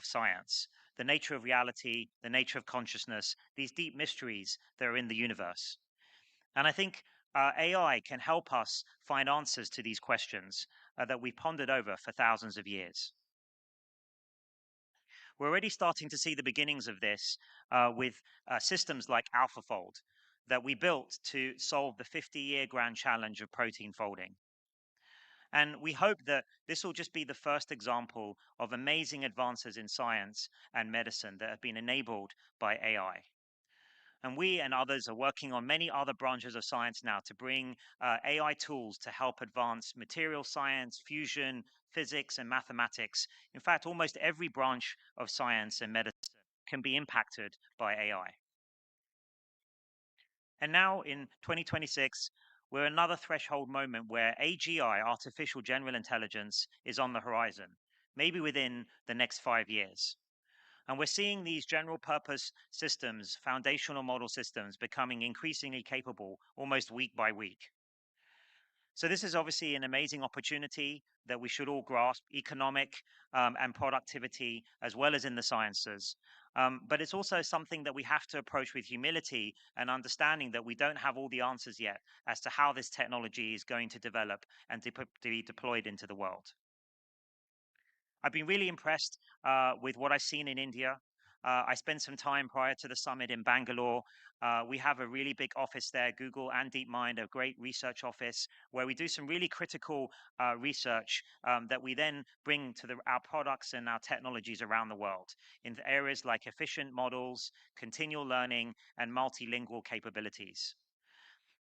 science, the nature of reality, the nature of consciousness, these deep mysteries that are in the universe. And I think AI can help us find answers to these questions that we've pondered over for thousands of years. We're already starting to see the beginnings of this with systems like AlphaFold that we built to solve the 50-year grand challenge of protein folding. And we hope that this will just be the first example of amazing advances in science and medicine that have been enabled by AI. And we and others are working on many other branches of science now to bring AI tools to help advance material science, fusion, physics, and mathematics. In fact, almost every branch of science and medicine can be impacted by AI. And now in 2026, we're another threshold moment where AGI, artificial general intelligence, is on the horizon, maybe within the next 5 years. And we're seeing these general purpose systems, foundational model systems, becoming increasingly capable almost week by week. So this is obviously an amazing opportunity that we should all grasp, economic and productivity, as well as in the sciences. But it's also something that we have to approach with humility and understanding that we don't have all the answers yet as to how this technology is going to develop and to be deployed into the world. I've been really impressed with what I've seen in India. I spent some time prior to the summit in Bangalore. We have a really big office there, Google and DeepMind, a great research office where we do some really critical research that we then bring to our products and our technologies around the world in areas like efficient models, continual learning, and multilingual capabilities.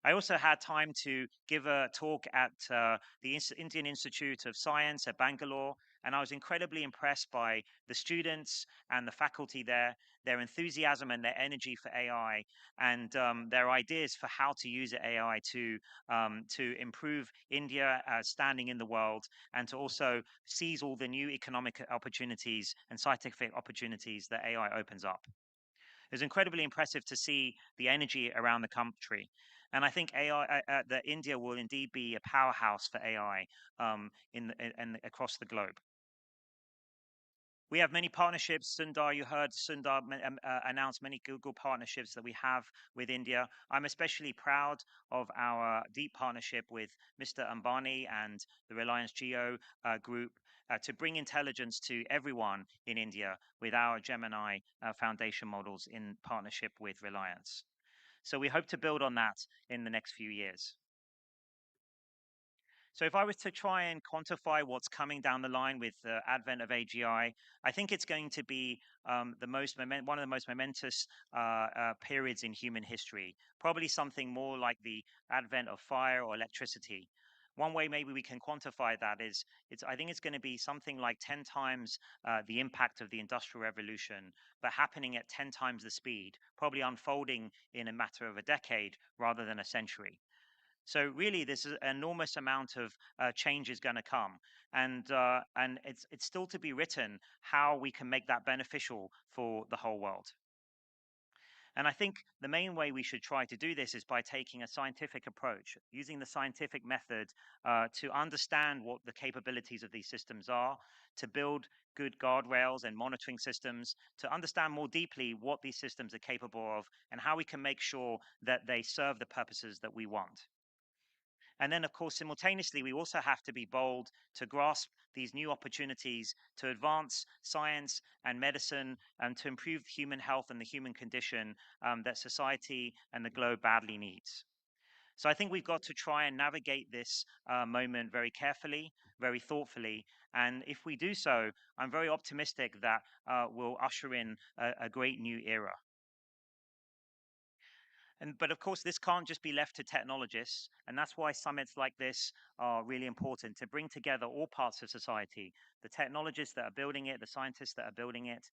I also had time to give a talk at the Indian Institute of Science at Bangalore, and I was incredibly impressed by the students and the faculty there, their enthusiasm and their energy for AI, and their ideas for how to use AI to improve India standing in the world, and to also seize all the new economic opportunities and scientific opportunities that AI opens up. It was incredibly impressive to see the energy around the country. And I think that India will indeed be a powerhouse for AI across the globe. We have many partnerships. Sundar, you heard Sundar announce many Google partnerships that we have with India. I'm especially proud of our deep partnership with Mr. Ambani and the Reliance Jio group to bring intelligence to everyone in India with our Gemini foundation models in partnership with Reliance. So we hope to build on that in the next few years. So if I was to try and quantify what's coming down the line with the advent of AGI, I think it's going to be one of the most momentous periods in human history, probably something more like the advent of fire or electricity. One way maybe we can quantify that is, I think it's going to be something like 10 times the impact of the Industrial Revolution, but happening at 10 times the speed, probably unfolding in a matter of a decade rather than a century. So really, this is an enormous amount of change is going to come, and it's still to be written how we can make that beneficial for the whole world. And I think the main way we should try to do this is by taking a scientific approach, using the scientific method to understand what the capabilities of these systems are, to build good guardrails and monitoring systems, to understand more deeply what these systems are capable of, and how we can make sure that they serve the purposes that we want. And then, of course, simultaneously, we also have to be bold to grasp these new opportunities to advance science and medicine and to improve human health and the human condition that society and the globe badly needs. So I think we've got to try and navigate this moment very carefully, very thoughtfully. And if we do so, I'm very optimistic that we'll usher in a great new era. But of course, this can't just be left to technologists. And that's why summits like this are really important, to bring together all parts of society, the technologists that are building it, the scientists that are building it,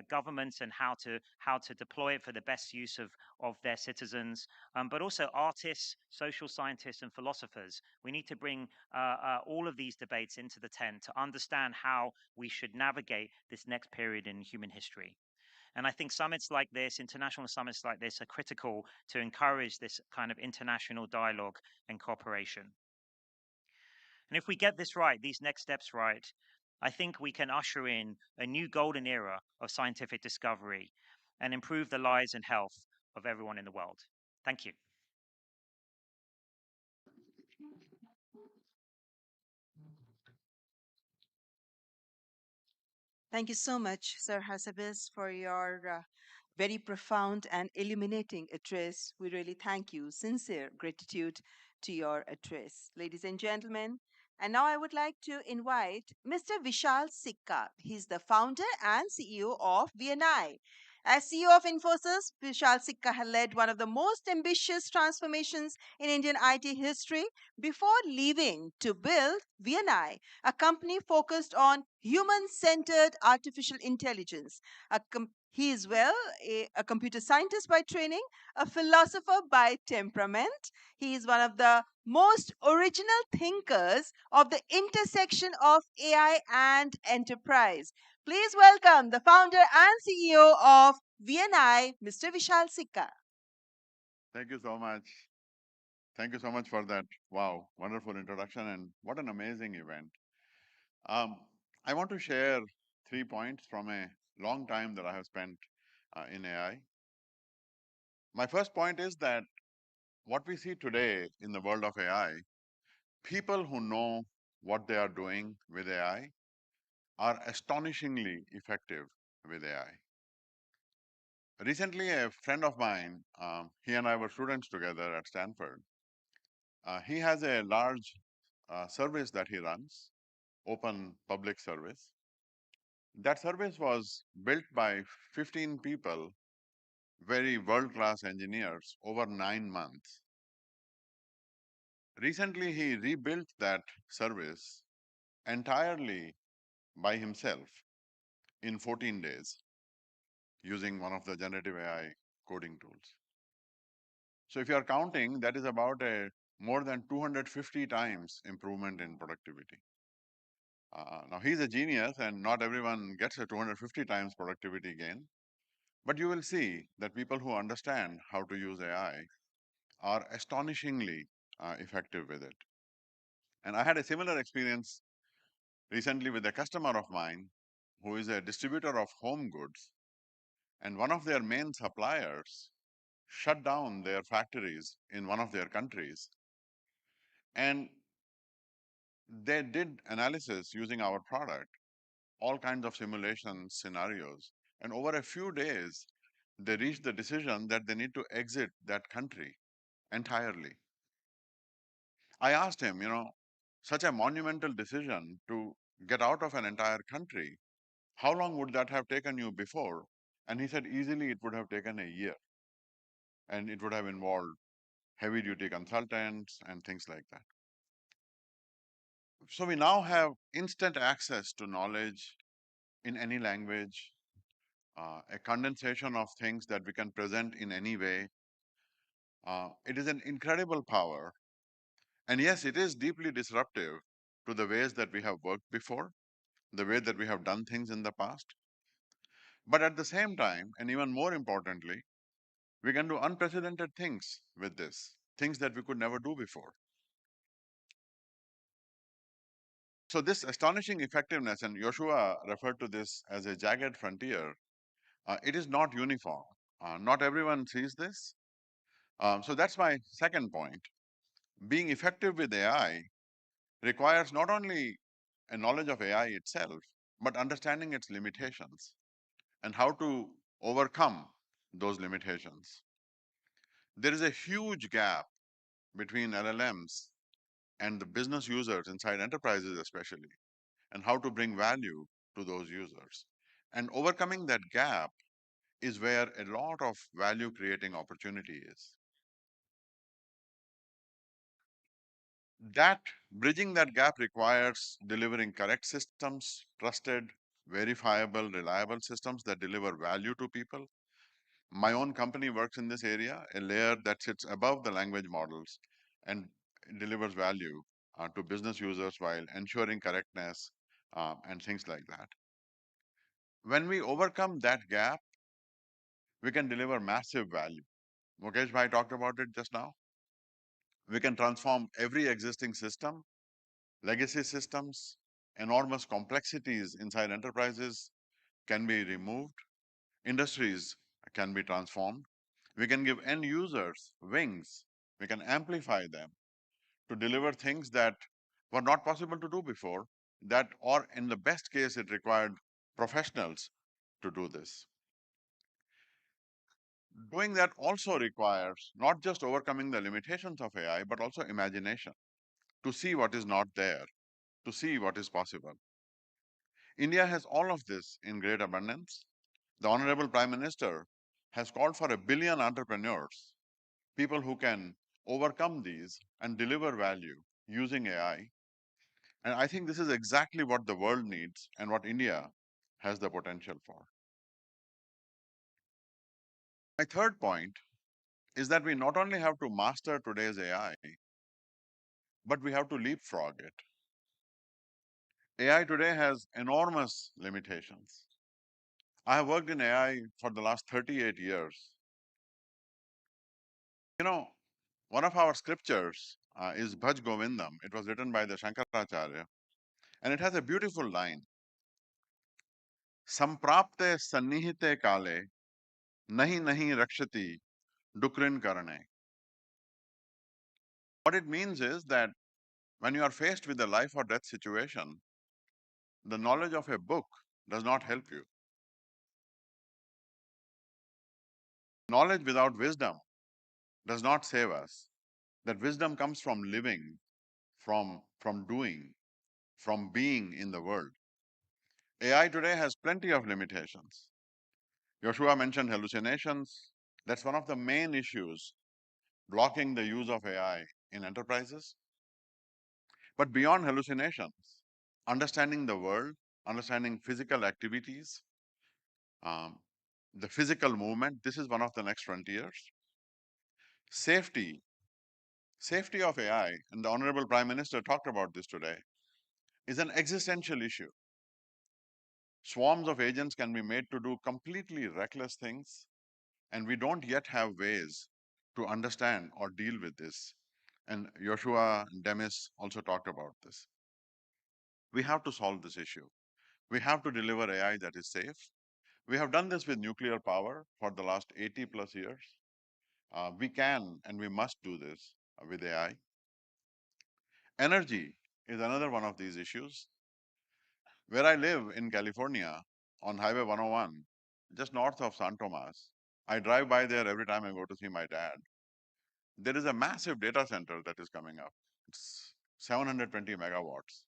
governments and how to deploy it for the best use of their citizens, but also artists, social scientists, and philosophers. We need to bring all of these debates into the tent to understand how we should navigate this next period in human history. And I think summits like this, international summits like this, are critical to encourage this kind of international dialogue and cooperation. And if we get this right, these next steps right, I think we can usher in a new golden era of scientific discovery and improve the lives and health of everyone in the world. Thank you. Thank you so much, Sir Hassabis, for your very profound and illuminating address. We really thank you. Sincere gratitude to your address. Ladies and gentlemen, and now I would like to invite Mr. Vishal Sikka. He's the founder and CEO of VNI. As CEO of Infosys, Vishal Sikka had led one of the most ambitious transformations in Indian IT history before leaving to build VNI, a company focused on human-centered artificial intelligence. He is a computer scientist by training, a philosopher by temperament. He is one of the most original thinkers of the intersection of AI and enterprise. Please welcome the founder and CEO of VNI, Mr. Vishal Sikka. Thank you so much. Thank you so much for that. Wow, wonderful introduction, and what an amazing event. I want to share 3 points from a long time that I have spent in AI. My first point is that what we see today in the world of AI, people who know what they are doing with AI are astonishingly effective with AI. Recently, a friend of mine, he and I were students together at Stanford. He has a large service that he runs, open public service. That service was built by 15 people, very world-class engineers, over 9 months. Recently, he rebuilt that service entirely by himself in 14 days using one of the generative AI coding tools. So if you are counting, that is about a more than 250 times improvement in productivity. Now, he's a genius, and not everyone gets a 250 times productivity gain. But you will see that people who understand how to use AI are astonishingly effective with it. And I had a similar experience recently with a customer of mine who is a distributor of home goods, and one of their main suppliers shut down their factories in one of their countries. And they did analysis using our product, all kinds of simulation scenarios. And over a few days, they reached the decision that they need to exit that country entirely. I asked him, such a monumental decision to get out of an entire country, how long would that have taken you before? And he said, easily it would have taken a year. And it would have involved heavy duty consultants and things like that. So we now have instant access to knowledge in any language, a condensation of things that we can present in any way. It is an incredible power. And yes, it is deeply disruptive to the ways that we have worked before, the way that we have done things in the past. But at the same time, and even more importantly, we can do unprecedented things with this, things that we could never do before. So this astonishing effectiveness, and Joshua referred to this as a jagged frontier, it is not uniform. Not everyone sees this. So that's my second point. Being effective with AI requires not only a knowledge of AI itself, but understanding its limitations and how to overcome those limitations. There is a huge gap between LLMs and the business users inside enterprises, especially, and how to bring value to those users. And overcoming that gap is where a lot of value creating opportunity is. That bridging that gap requires delivering correct systems, trusted, verifiable, reliable systems that deliver value to people. My own company works in this area, a layer that sits above the language models and delivers value to business users while ensuring correctness and things like that. When we overcome that gap, we can deliver massive value. Mukesh Bhai talked about it just now. We can transform every existing system, legacy systems, enormous complexities inside enterprises can be removed, industries can be transformed. We can give end users wings, we can amplify them to deliver things that were not possible to do before, that, or in the best case, it required professionals to do this. Doing that also requires not just overcoming the limitations of AI, but also imagination to see what is not there, to see what is possible. India has all of this in great abundance. The Honorable Prime Minister has called for 1 billion entrepreneurs, people who can overcome these and deliver value using AI. And I think this is exactly what the world needs and what India has the potential for. My third point is that we not only have to master today's AI, but we have to leapfrog it. AI today has enormous limitations. I have worked in AI for the last 38 years. One of our scriptures is Bhaj Govindam. It was written by the Shankaracharya, and it has a beautiful line. Samprapte sannihite kale, nahi rakshati dukrin karane. What it means is that when you are faced with a life or death situation, the knowledge of a book does not help you. Knowledge without wisdom does not save us. That wisdom comes from living, from doing, from being in the world. AI today has plenty of limitations. Joshua mentioned hallucinations. That's one of the main issues blocking the use of AI in enterprises. But beyond hallucinations, understanding the world, understanding physical activities, the physical movement, this is one of the next frontiers. Safety of AI, and the Honorable Prime Minister talked about this today, is an existential issue. Swarms of agents can be made to do completely reckless things, and we don't yet have ways to understand or deal with this. And Joshua and Demis also talked about this. We have to solve this issue. We have to deliver AI that is safe. We have done this with nuclear power for the last 80 plus years. We can and we must do this with AI. Energy is another one of these issues. Where I live in California on Highway 101, just north of San Tomas, I drive by there every time I go to see my dad. There is a massive data center that is coming up. It's 720 megawatts.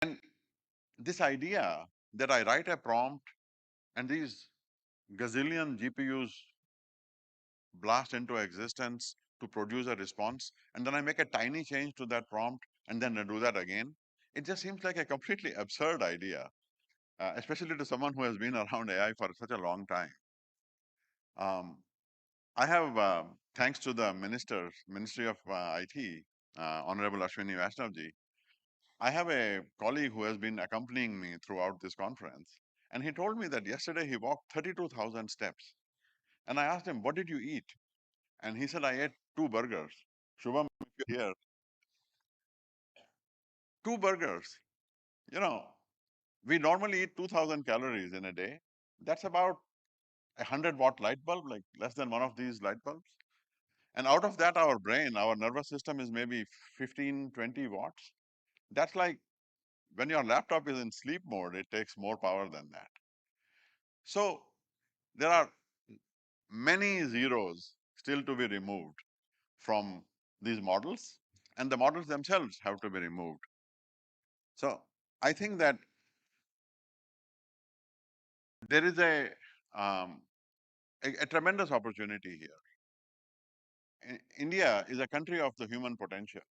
And this idea that I write a prompt and these gazillion GPUs blast into existence to produce a response, and then I make a tiny change to that prompt and then I do that again, it just seems like a completely absurd idea, especially to someone who has been around AI for such a long time. I have, thanks to the Ministry of IT, Honorable Ashwini Vaishnavji, I have a colleague who has been accompanying me throughout this conference. And he told me that yesterday he walked 32,000 steps. And I asked him, what did you eat? And he said, I ate 2 burgers. Shubham, if you're here, 2 burgers. You know, we normally eat 2,000 calories in a day. That's about a 100-watt light bulb, like less than one of these light bulbs. And out of that, our brain, our nervous system is maybe 15, 20 watts. That's like when your laptop is in sleep mode, it takes more power than that. So there are many zeros still to be removed from these models, and the models themselves have to be removed. So I think that there is a tremendous opportunity here. India is a country of the human potential.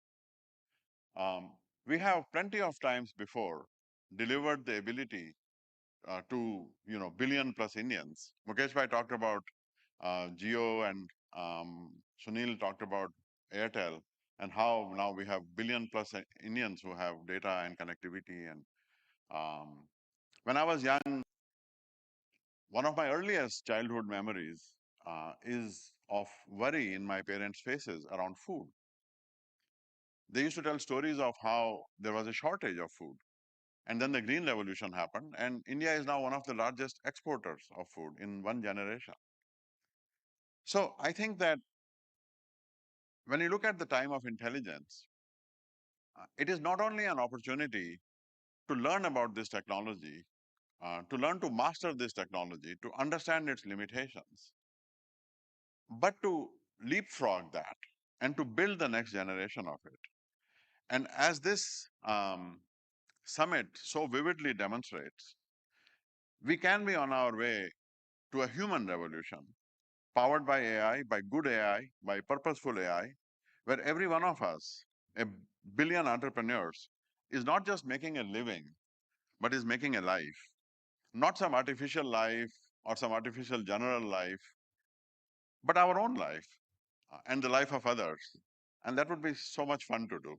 We have plenty of times before delivered the ability to billion plus Indians. Mukesh bhai talked about Jio, and Sunil talked about Airtel, and how now we have billion plus Indians who have data and connectivity. And when I was young, one of my earliest childhood memories is of worry in my parents' faces around food. They used to tell stories of how there was a shortage of food. And then the Green Revolution happened, and India is now one of the largest exporters of food in one generation. So I think that when you look at the time of intelligence, it is not only an opportunity to learn about this technology, to learn to master this technology, to understand its limitations, but to leapfrog that and to build the next generation of it. And as this summit so vividly demonstrates, we can be on our way to a human revolution powered by AI, by good AI, by purposeful AI, where every one of us, a billion entrepreneurs, is not just making a living, but is making a life. Not some artificial life or some artificial general life, but our own life and the life of others. And that would be so much fun to do.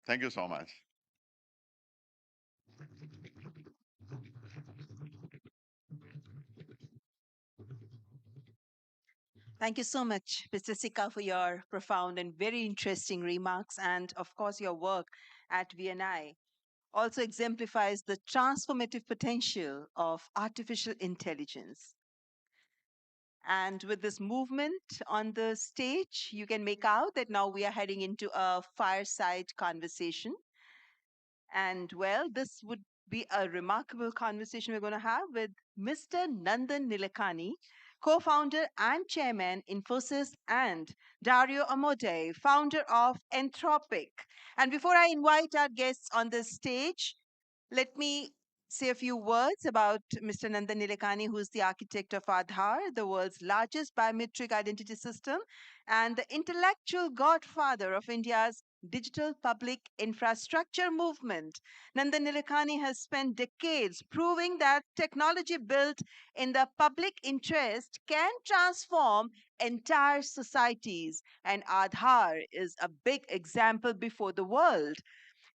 Thank you so much. Thank you so much, Mr. Sikka, for your profound and very interesting remarks. And of course, your work at VNI also exemplifies the transformative potential of artificial intelligence. And with this movement on the stage, you can make out that now we are heading into a fireside conversation. And well, this would be a remarkable conversation we're going to have with Mr. Nandan Nilekani, co-founder and chairman Infosys, and Dario Amodei, founder of Anthropic. And before I invite our guests on the stage, let me say a few words about Mr. Nandan Nilekani, who is the architect of Aadhaar, the world's largest biometric identity system, and the intellectual godfather of India's digital public infrastructure movement. Nandan Nilekani has spent decades proving that technology built in the public interest can transform entire societies, and Aadhaar is a big example before the world.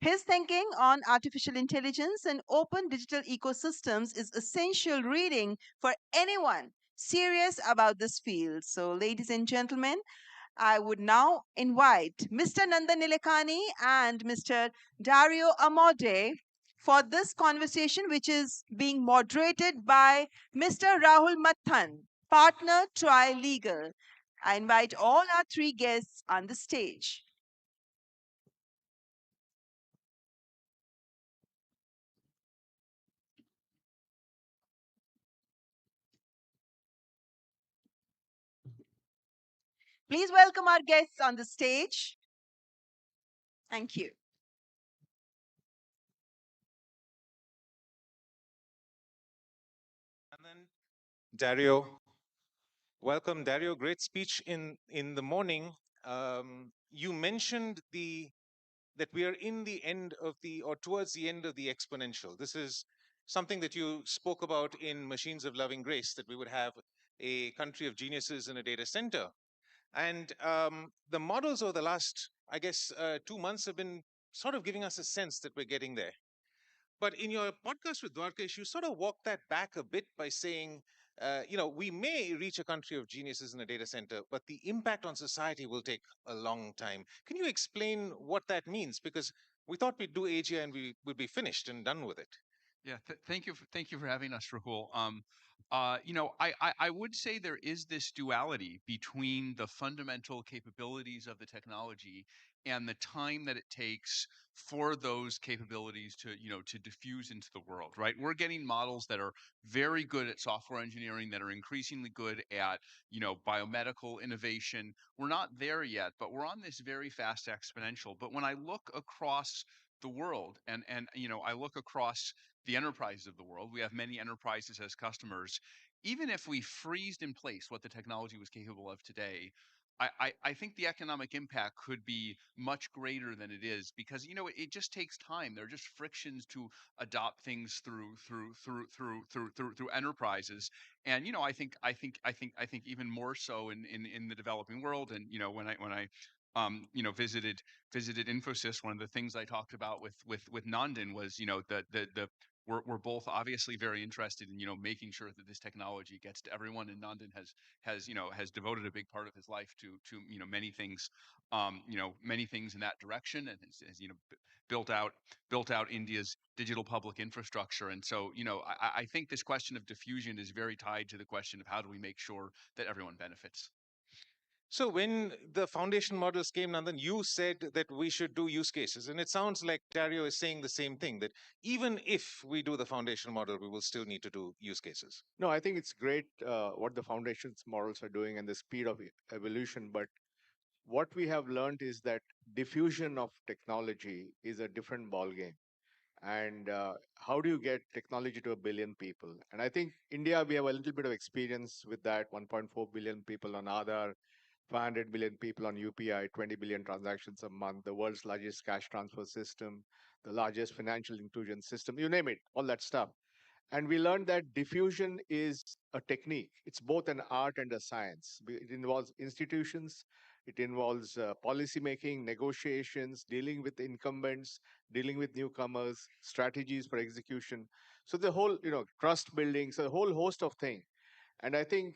His thinking on artificial intelligence and open digital ecosystems is essential reading for anyone serious about this field. So, ladies and gentlemen, I would now invite Mr. Nandan Nilekani and Mr. Dario Amodei for this conversation, which is being moderated by Mr. Rahul Mathan, partner Tri-Legal. I invite all our three guests on the stage. Please welcome our guests on the stage. Thank you. And then Dario, welcome, Dario. Great speech in the morning. You mentioned that we are in the end of or towards the end of the exponential. This is something that you spoke about in Machines of Loving Grace, that we would have a country of geniuses in a data center. And the models over the last, I guess, 2 months have been sort of giving us a sense that we're getting there. But in your podcast with Dwarkesh, you sort of walked that back a bit by saying, we may reach a country of geniuses in a data center, but the impact on society will take a long time. Can you explain what that means? Because we thought we'd do AGI and we would be finished and done with it. Yeah, thank you for having us, Rahul. I would say there is this duality between the fundamental capabilities of the technology and the time that it takes for those capabilities to diffuse into the world, right? We're getting models that are very good at software engineering, that are increasingly good at, biomedical innovation. We're not there yet, but we're on this very fast exponential. But when I look across the world and I look across the enterprises of the world, we have many enterprises as customers. Even if we freezed in place what the technology was capable of today, I think the economic impact could be much greater than it is, because it just takes time. There are just frictions to adopt things through enterprises, and I think even more so in the developing world. And when I visited Infosys, one of the things I talked about with Nandan was the we're both obviously very interested in making sure that this technology gets to everyone, and Nandan has devoted a big part of his life to many things many things in that direction, and has built out India's digital public infrastructure. And so I think this question of diffusion is very tied to the question of how do we make sure that everyone benefits. So when the foundation models came, Nandan, you said that we should do use cases. And it sounds like Dario is saying the same thing, that even if we do the foundation model, we will still need to do use cases. No, I think it's great what the foundations models are doing and the speed of evolution. But what we have learned is that diffusion of technology is a different ballgame. And how do you get technology to 1 billion people? And I think India, we have a little bit of experience with that. 1.4 billion people on Aadhaar, 500 million people on UPI, 20 billion transactions a month, the world's largest cash transfer system, the largest financial inclusion system, you name it, all that stuff. And we learned that diffusion is a technique. It's both an art and a science. It involves institutions, it involves policy making, negotiations, dealing with incumbents, dealing with newcomers, strategies for execution. So the whole, trust building, so a whole host of things. And I think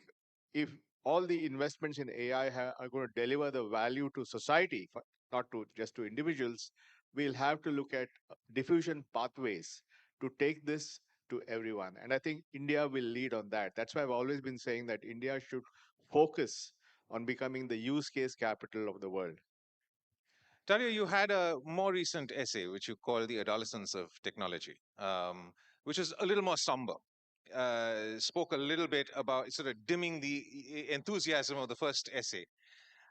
if all the investments in AI are going to deliver the value to society, not to just to individuals, we'll have to look at diffusion pathways to take this to everyone. And I think India will lead on that. That's why I've always been saying that India should focus on becoming the use case capital of the world. Dario, you had a more recent essay, which you call The Adolescence of Technology, which is a little more somber. Spoke a little bit about sort of dimming the enthusiasm of the first essay.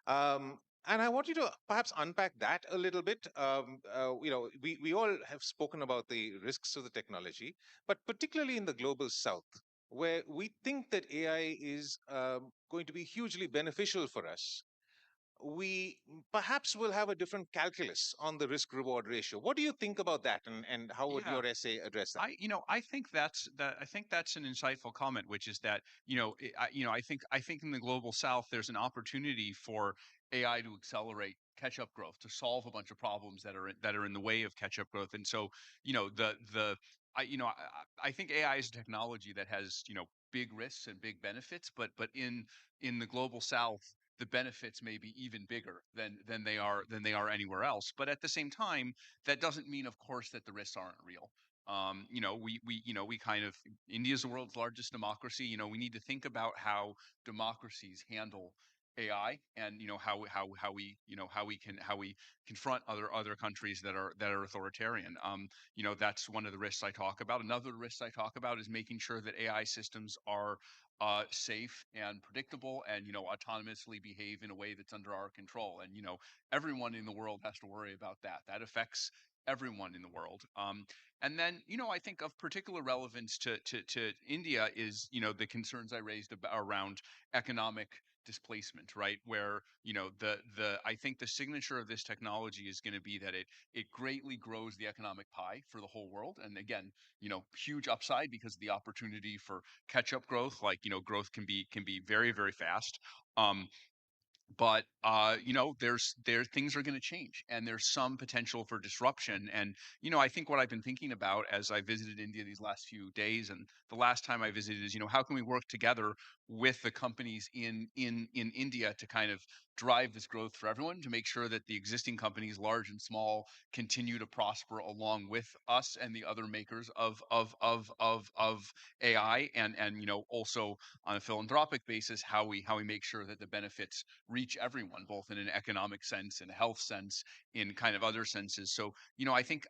And I want you to perhaps unpack that a little bit. We all have spoken about the risks of the technology, but particularly in the global south, where we think that AI is going to be hugely beneficial for us, we perhaps will have a different calculus on the risk reward ratio. What do you think about that, and how would your essay address that? I think that's an insightful comment, which is that I think in the global south there's an opportunity for AI to accelerate catch-up growth, to solve a bunch of problems that are in the way of catch-up growth. And so I think AI is a technology that has big risks and big benefits, but in the global south, the benefits may be even bigger than they are anywhere else. But at the same time, that doesn't mean, of course, that the risks aren't real. We kind of, India is the world's largest democracy. We need to think about how democracies handle AI, and how we confront other countries that are authoritarian. That's one of the risks I talk about. Another risk I talk about is making sure that AI systems are safe and predictable, and autonomously behave in a way that's under our control. And everyone in the world has to worry about that. That affects everyone in the world. And then, I think of particular relevance to India is, the concerns I raised around economic displacement, right? Where, I think the signature of this technology is going to be that it greatly grows the economic pie for the whole world. And again, huge upside because of the opportunity for catch-up growth. Like, growth can be very, very fast. But there things are going to change, and there's some potential for disruption. And I think what I've been thinking about as I visited India these last few days, and the last time I visited, is how can we work together with the companies in India to kind of drive this growth for everyone, to make sure that the existing companies, large and small, continue to prosper along with us and the other makers of AI, and also on a philanthropic basis, how we make sure that the benefits reach everyone, both in an economic sense, in a health sense, in kind of other senses. So, I think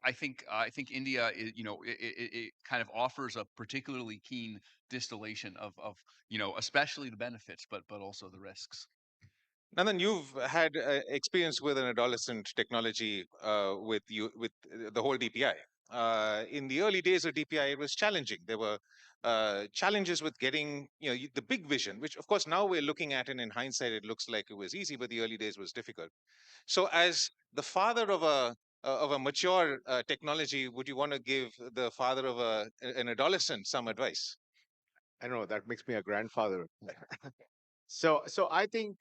India is, it kind of offers a particularly keen distillation of especially the benefits, but also the risks. Nandan, you've had experience with an adolescent technology with the whole DPI. In the early days of DPI, it was challenging. There were challenges with getting the big vision, which of course now we're looking at, and in hindsight it looks like it was easy, but the early days was difficult. So, as the father of a mature technology, would you want to give the father of an adolescent some advice? I know that makes me a grandfather. So I think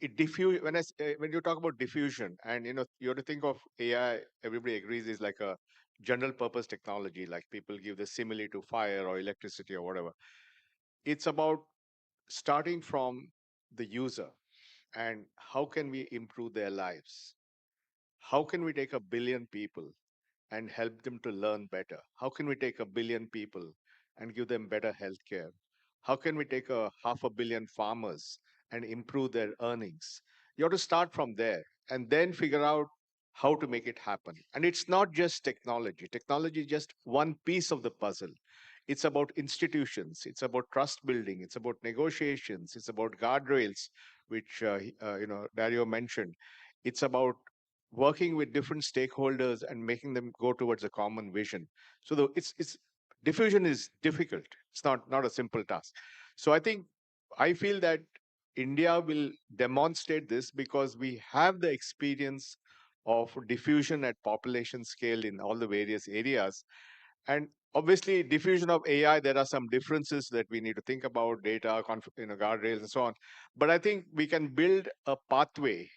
it diffuse when you talk about diffusion, and you have to think of AI. Everybody agrees is like a general purpose technology. Like people give the simile to fire or electricity or whatever. It's about starting from the user and how can we improve their lives. How can we take 1 billion people and help them to learn better? How can we take 1 billion people and give them better healthcare? How can we take 500 million farmers and improve their earnings? You have to start from there and then figure out how to make it happen. And it's not just technology. Technology is just one piece of the puzzle. It's about institutions. It's about trust building. It's about negotiations. It's about guardrails, which Dario mentioned. It's about working with different stakeholders and making them go towards a common vision. So it's diffusion is difficult. It's not a simple task. So I feel that India will demonstrate this because we have the experience of diffusion at population scale in all the various areas. And obviously, diffusion of AI, there are some differences that we need to think about, data, guardrails, and so on. But I think we can build a pathway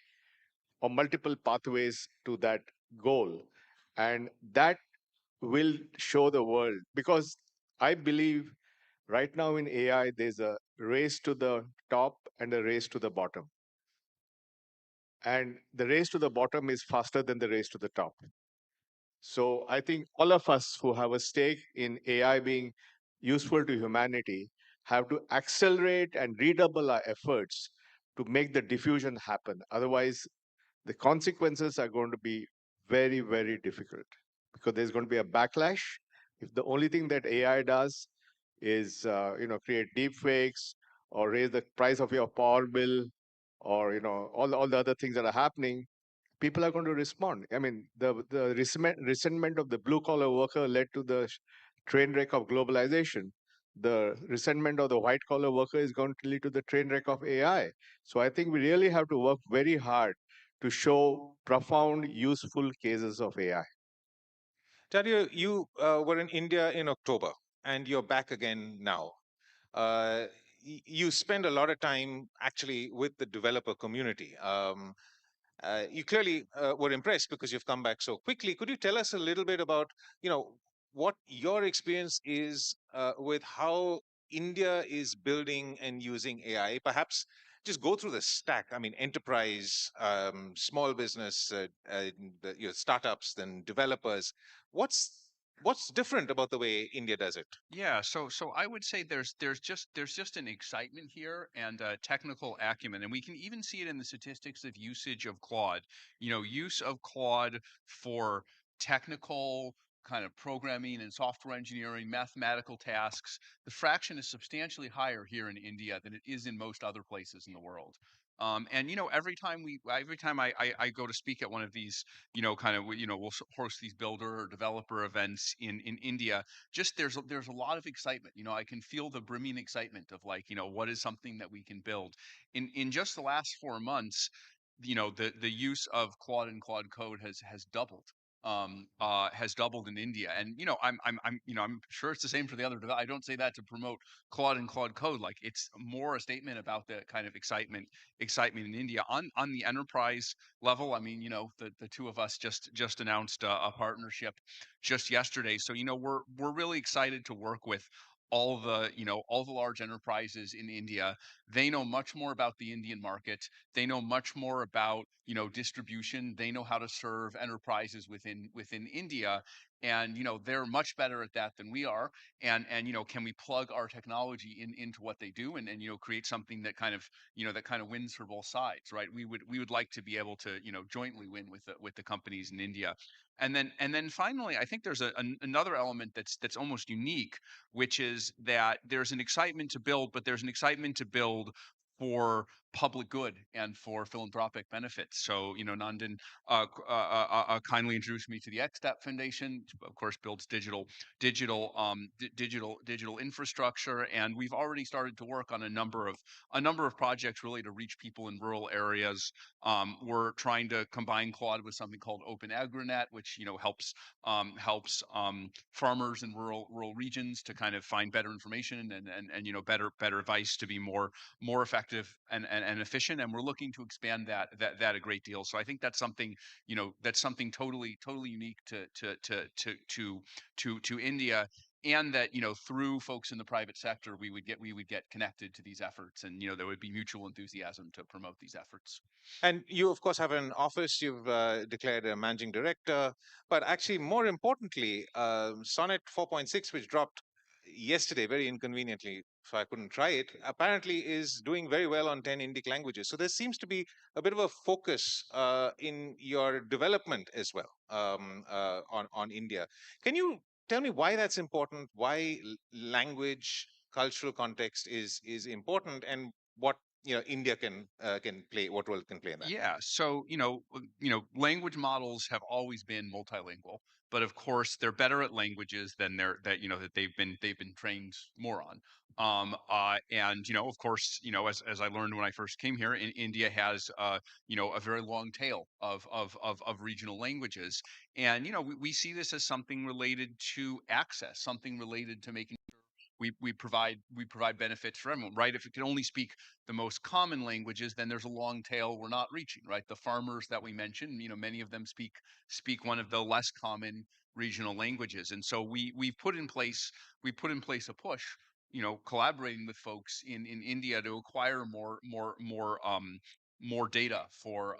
or multiple pathways to that goal. And that will show the world, because I believe right now in AI, there's a race to the top and a race to the bottom. And the race to the bottom is faster than the race to the top. So I think all of us who have a stake in AI being useful to humanity have to accelerate and redouble our efforts to make the diffusion happen. Otherwise, the consequences are going to be very, very difficult, because there's going to be a backlash. If the only thing that AI does is, create deep fakes or raise the price of your power bill, or, all the other things that are happening, people are going to respond. I mean, the resentment of the blue collar worker led to the train wreck of globalization. The resentment of the white collar worker is going to lead to the train wreck of AI. So I think we really have to work very hard to show profound, useful cases of AI. Dario, you were in India in October, and you're back again now. You spend a lot of time actually with the developer community. You clearly were impressed because you've come back so quickly. Could you tell us a little bit about, what your experience is with how India is building and using AI? Perhaps just go through the stack. I mean, enterprise, small business, startups, then developers. What's What's different about the way India does it? Yeah, so I would say there's just an excitement here and technical acumen, and we can even see it in the statistics of usage of Claude. Use of Claude for technical kind of programming and software engineering, mathematical tasks. The fraction is substantially higher here in India than it is in most other places in the world. And every time I go to speak at one of these, kind of, we'll host these builder or developer events in India. Just there's a lot of excitement. I can feel the brimming excitement of, like, what is something that we can build in just the last 4 months. The use of Claude and Claude Code has doubled. Has doubled in India, and I'm sure it's the same for the other. I don't say that to promote Claude and Claude Code. Like, it's more a statement about the kind of excitement in India on the enterprise level. I mean, the two of us just announced a partnership just yesterday. So, we're really excited to work with all the large enterprises in India. They know much more about the Indian market. They know much more about, distribution. They know how to serve enterprises within India. And, they're much better at that than we are. And can we plug our technology into what they do, and create something that kind of wins for both sides, right? We would like to be able to, jointly win with the companies in India. And then finally, I think there's another element that's almost unique, which is that there's an excitement to build, but there's an excitement to build for public good and for philanthropic benefits. So, Nandan kindly introduced me to the XStep Foundation, of course, builds digital infrastructure, and we've already started to work on a number of projects really to reach people in rural areas. We're trying to combine Claude with something called Open AgriNet, which helps farmers in rural regions to kind of find better information and better advice to be more effective and efficient. And we're looking to expand that a great deal. So I think that's something totally unique to India. And that, through folks in the private sector, we would get connected to these efforts, and there would be mutual enthusiasm to promote these efforts. And you, of course, have an office. You've declared a managing director. But actually, more importantly, Sonnet 4.6, which dropped yesterday very inconveniently, so I couldn't try it, apparently is doing very well on 10 Indic languages. So there seems to be a bit of a focus in your development as well on India. Can you tell me why that's important? Why language, cultural context is important, and what India can play, what role it can play in that? Yeah. So, language models have always been multilingual, but of course they're better at languages than that they've been trained more on. And of course, as I learned when I first came here, India has a very long tail of regional languages, and we see this as something related to access, something related to making we provide benefits for everyone, right? If you can only speak the most common languages, then there's a long tail we're not reaching, right? The farmers that we mentioned, many of them speak one of the less common regional languages, and so we've put in place a push, collaborating with folks in India to acquire more data for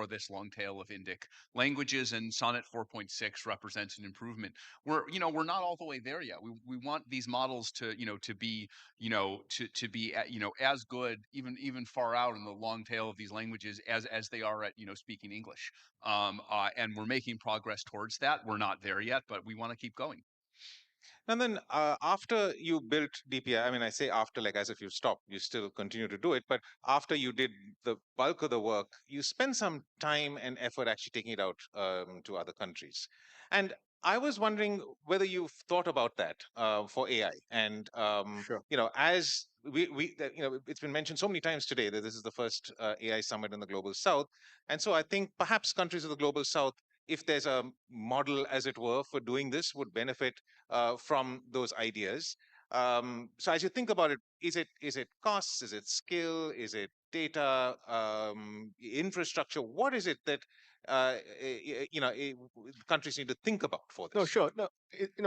this long tail of Indic languages, and Sonnet 4.6 represents an improvement. We're not all the way there yet. We want these models to be as good, even far out in the long tail of these languages as they are at speaking English. And we're making progress towards that. We're not there yet, but we want to keep going. And then after you built DPI, I mean, I say after, like as if you stopped, you still continue to do it. But after you did the bulk of the work, you spent some time and effort actually taking it out to other countries. And I was wondering whether you've thought about that for AI. And, Sure. as it's been mentioned so many times today that this is the first AI summit in the Global South. And so I think perhaps countries of the Global South, if there's a model, as it were, for doing this, would benefit from those ideas. So as you think about it, is it costs? Is it skill? Is it data, infrastructure? What is it that countries need to think about for this? No, sure. No,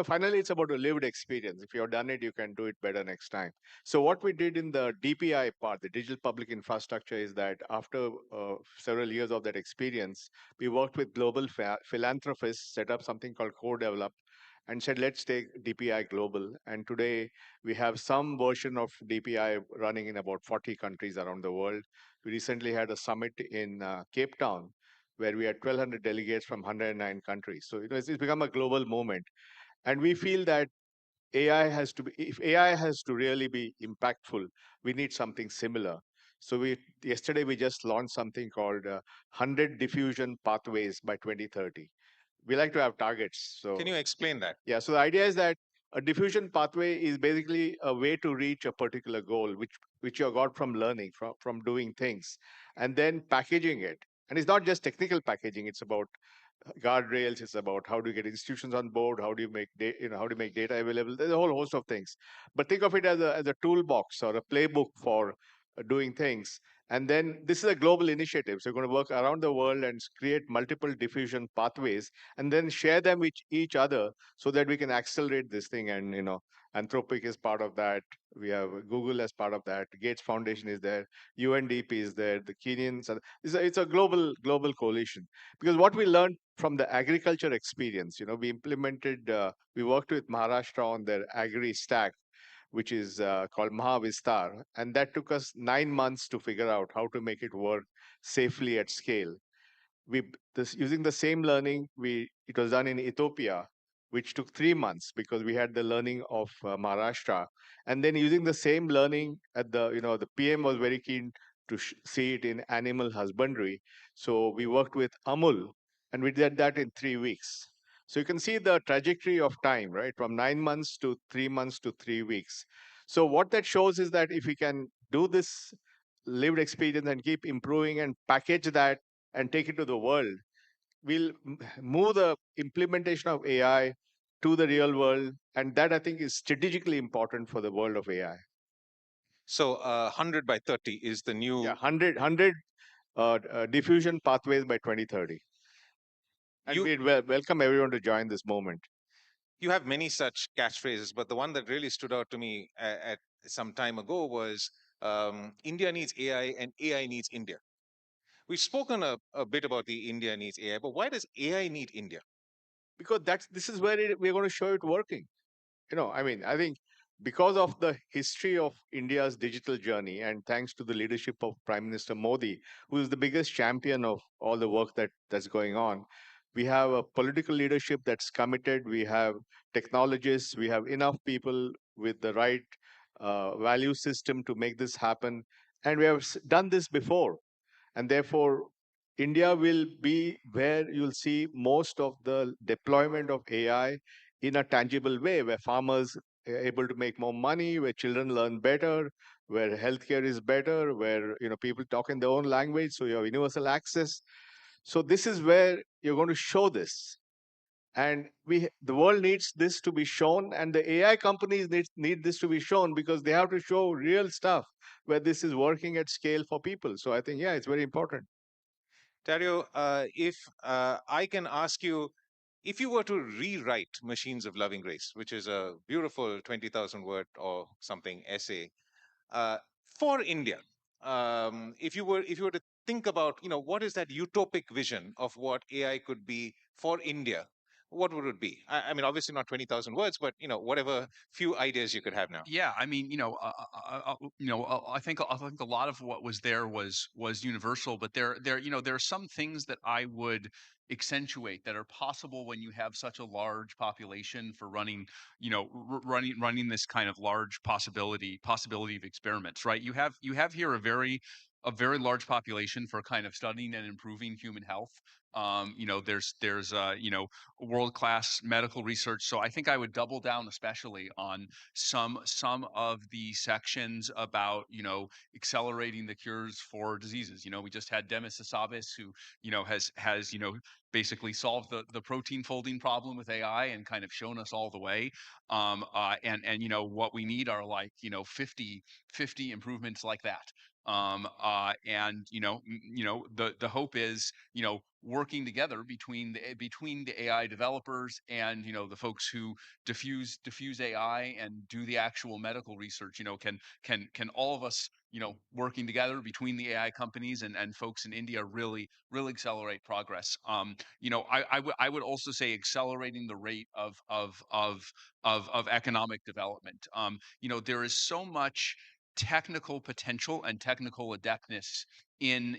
finally, it's about a lived experience. If you've done it, you can do it better next time. So what we did in the DPI part, the digital public infrastructure, is that after several years of that experience, we worked with global philanthropists, set up something called Co-Develop, and said, let's take DPI global. And today we have some version of DPI running in about 40 countries around the world. We recently had a summit in Cape Town where we had 1,200 delegates from 109 countries. So it's become a global movement. And we feel that AI has to be, if AI has to really be impactful, we need something similar. So yesterday we just launched something called 100 diffusion pathways by 2030. We like to have targets. So Can you explain that? yeah, so the idea is that a diffusion pathway is basically a way to reach a particular goal, which you got from learning, from doing things, and then packaging it. And it's not just technical packaging; it's about guardrails. It's about how do you get institutions on board, how do you make how do you make data available. There's a whole host of things. But think of it as a toolbox or a playbook for doing things. And then this is a global initiative. So we're going to work around the world and create multiple diffusion pathways and then share them with each other so that we can accelerate this thing. And, Anthropic is part of that. We have Google as part of that. Gates Foundation is there. UNDP is there. The Kenyans. It's a global coalition. Because what we learned from the agriculture experience, we worked with Maharashtra on their agri stack, which is called Mahavistar. And that took us 9 months to figure out how to make it work safely at scale. Using the same learning, it was done in Ethiopia, which took 3 months because we had the learning of Maharashtra. And then using the same learning the PM was very keen to see it in animal husbandry. So we worked with Amul and we did that in 3 weeks. So you can see the trajectory of time, right? From 9 months to 3 months to 3 weeks. So what that shows is that if we can do this lived experience and keep improving and package that and take it to the world, we'll move the implementation of AI to the real world. And that I think is strategically important for the world of AI. So 100 by 30 is the new... Yeah, 100 diffusion pathways by 2030. And we'd welcome everyone to join this moment. You have many such catchphrases, but the one that really stood out to me at some time ago was India needs AI and AI needs India. We've spoken a bit about the India needs AI, but why does AI need India? Because this is where we're going to show it working. I think because of the history of India's digital journey, and thanks to the leadership of Prime Minister Modi, who is the biggest champion of all the work that's going on, we have a political leadership that's committed. We have technologists. We have enough people with the right value system to make this happen. And we have done this before. And therefore, India will be where you'll see most of the deployment of AI in a tangible way, where farmers are able to make more money, where children learn better, where healthcare is better, where people talk in their own language, so you have universal access. So this is where you're going to show this. And the world needs this to be shown, and the AI companies need this to be shown because they have to show real stuff where this is working at scale for people. So I think, yeah, it's very important. Dario, if I can ask you, if you were to rewrite Machines of Loving Grace, which is a beautiful 20,000 word or something essay for India, if you were to think about, what is that utopic vision of what AI could be for India, what would it be? I mean, obviously not 20,000 words, but whatever few ideas you could have now. Yeah, I mean, I think a lot of what was there was universal, but there are some things that I would accentuate that are possible when you have such a large population for running, running this kind of large possibility of experiments, right? You have here a very large population for kind of studying and improving human health. There's world-class medical research. So I think I would double down, especially on some of the sections about accelerating the cures for diseases. We just had Demis Hassabis, who has basically solved the protein folding problem with AI and kind of shown us all the way. And what we need are like 50 improvements like that. And the hope is working together between the AI developers and the folks who diffuse AI and do the actual medical research. Can all of us working together between the AI companies and folks in India really accelerate progress. I would also say accelerating the rate of economic development. There is so much technical potential and technical adeptness in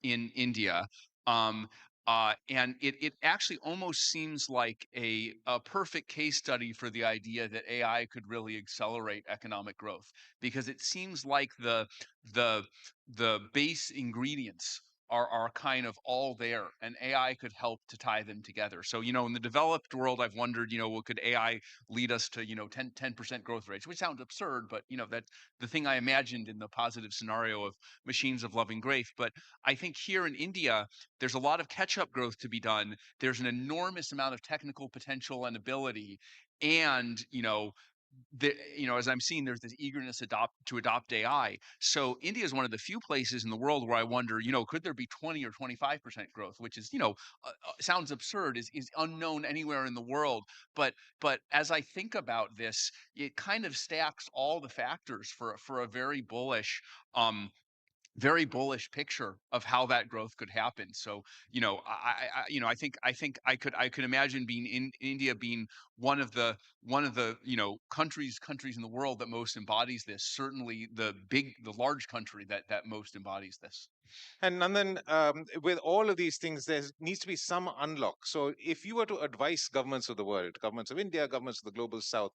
India. And it actually almost seems like a perfect case study for the idea that AI could really accelerate economic growth, because it seems like the base ingredients are kind of all there, and AI could help to tie them together. So, in the developed world, I've wondered, well, could AI lead us to, 10% growth rates, which sounds absurd, but, that's the thing I imagined in the positive scenario of machines of loving grace. But I think here in India, there's a lot of catch-up growth to be done. There's an enormous amount of technical potential and ability, and as I'm seeing, there's this eagerness to adopt AI. So India is one of the few places in the world where I wonder, could there be 20 or 25% growth, which is, sounds absurd, is unknown anywhere in the world. But as I think about this, it kind of stacks all the factors for a very bullish picture of how that growth could happen. So, I think I could imagine being in India being one of the countries in the world that most embodies this. Certainly, the large country that most embodies this. And Nandan, with all of these things, there needs to be some unlock. So if you were to advise governments of the world, governments of India, governments of the global south,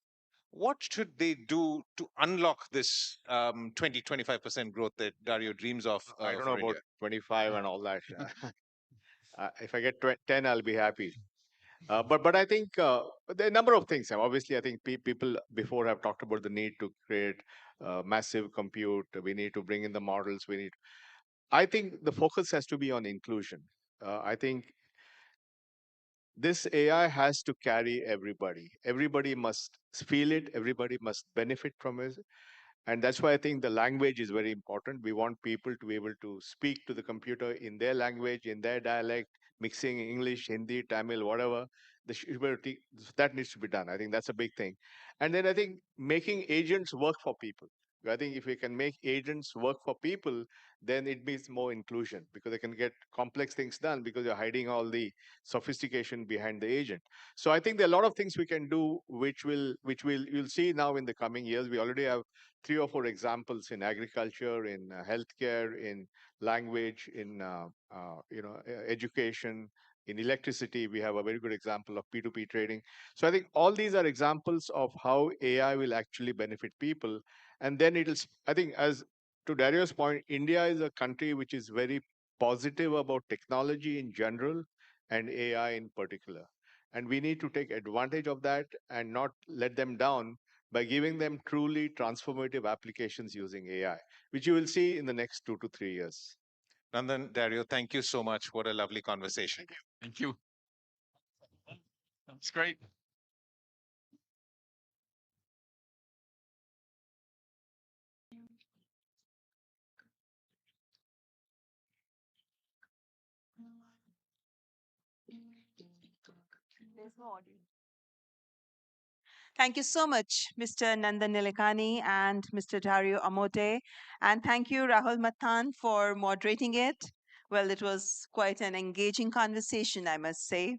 what should they do to unlock this 20-25% growth that Dario dreams of? I don't know for about India? 25 and all that. If I get 10, I'll be happy. But I think there are a number of things. Obviously, I think people before have talked about the need to create massive compute. We need to bring in the models. I think the focus has to be on inclusion. I think this AI has to carry everybody. Everybody must feel it. Everybody must benefit from it. And that's why I think the language is very important. We want people to be able to speak to the computer in their language, in their dialect, mixing English, Hindi, Tamil, whatever. That needs to be done. I think that's a big thing. And then I think making agents work for people. I think if we can make agents work for people, then it means more inclusion, because they can get complex things done because you're hiding all the sophistication behind the agent. So I think there are a lot of things we can do, which you'll see now in the coming years. We already have 3 or 4 examples in agriculture, in healthcare, in language, in education, in electricity. We have a very good example of P2P trading. So I think all these are examples of how AI will actually benefit people. And then I think, as to Dario's point, India is a country which is very positive about technology in general and AI in particular. And we need to take advantage of that and not let them down by giving them truly transformative applications using AI, which you will see in the next 2 to 3 years. Nandan, Dario, thank you so much. What a lovely conversation. Thank you. That's great. Thank you so much, Mr. Nandan Nilekani and Mr. Dario Amodei. And thank you, Rahul Mathan, for moderating it. Well, it was quite an engaging conversation, I must say.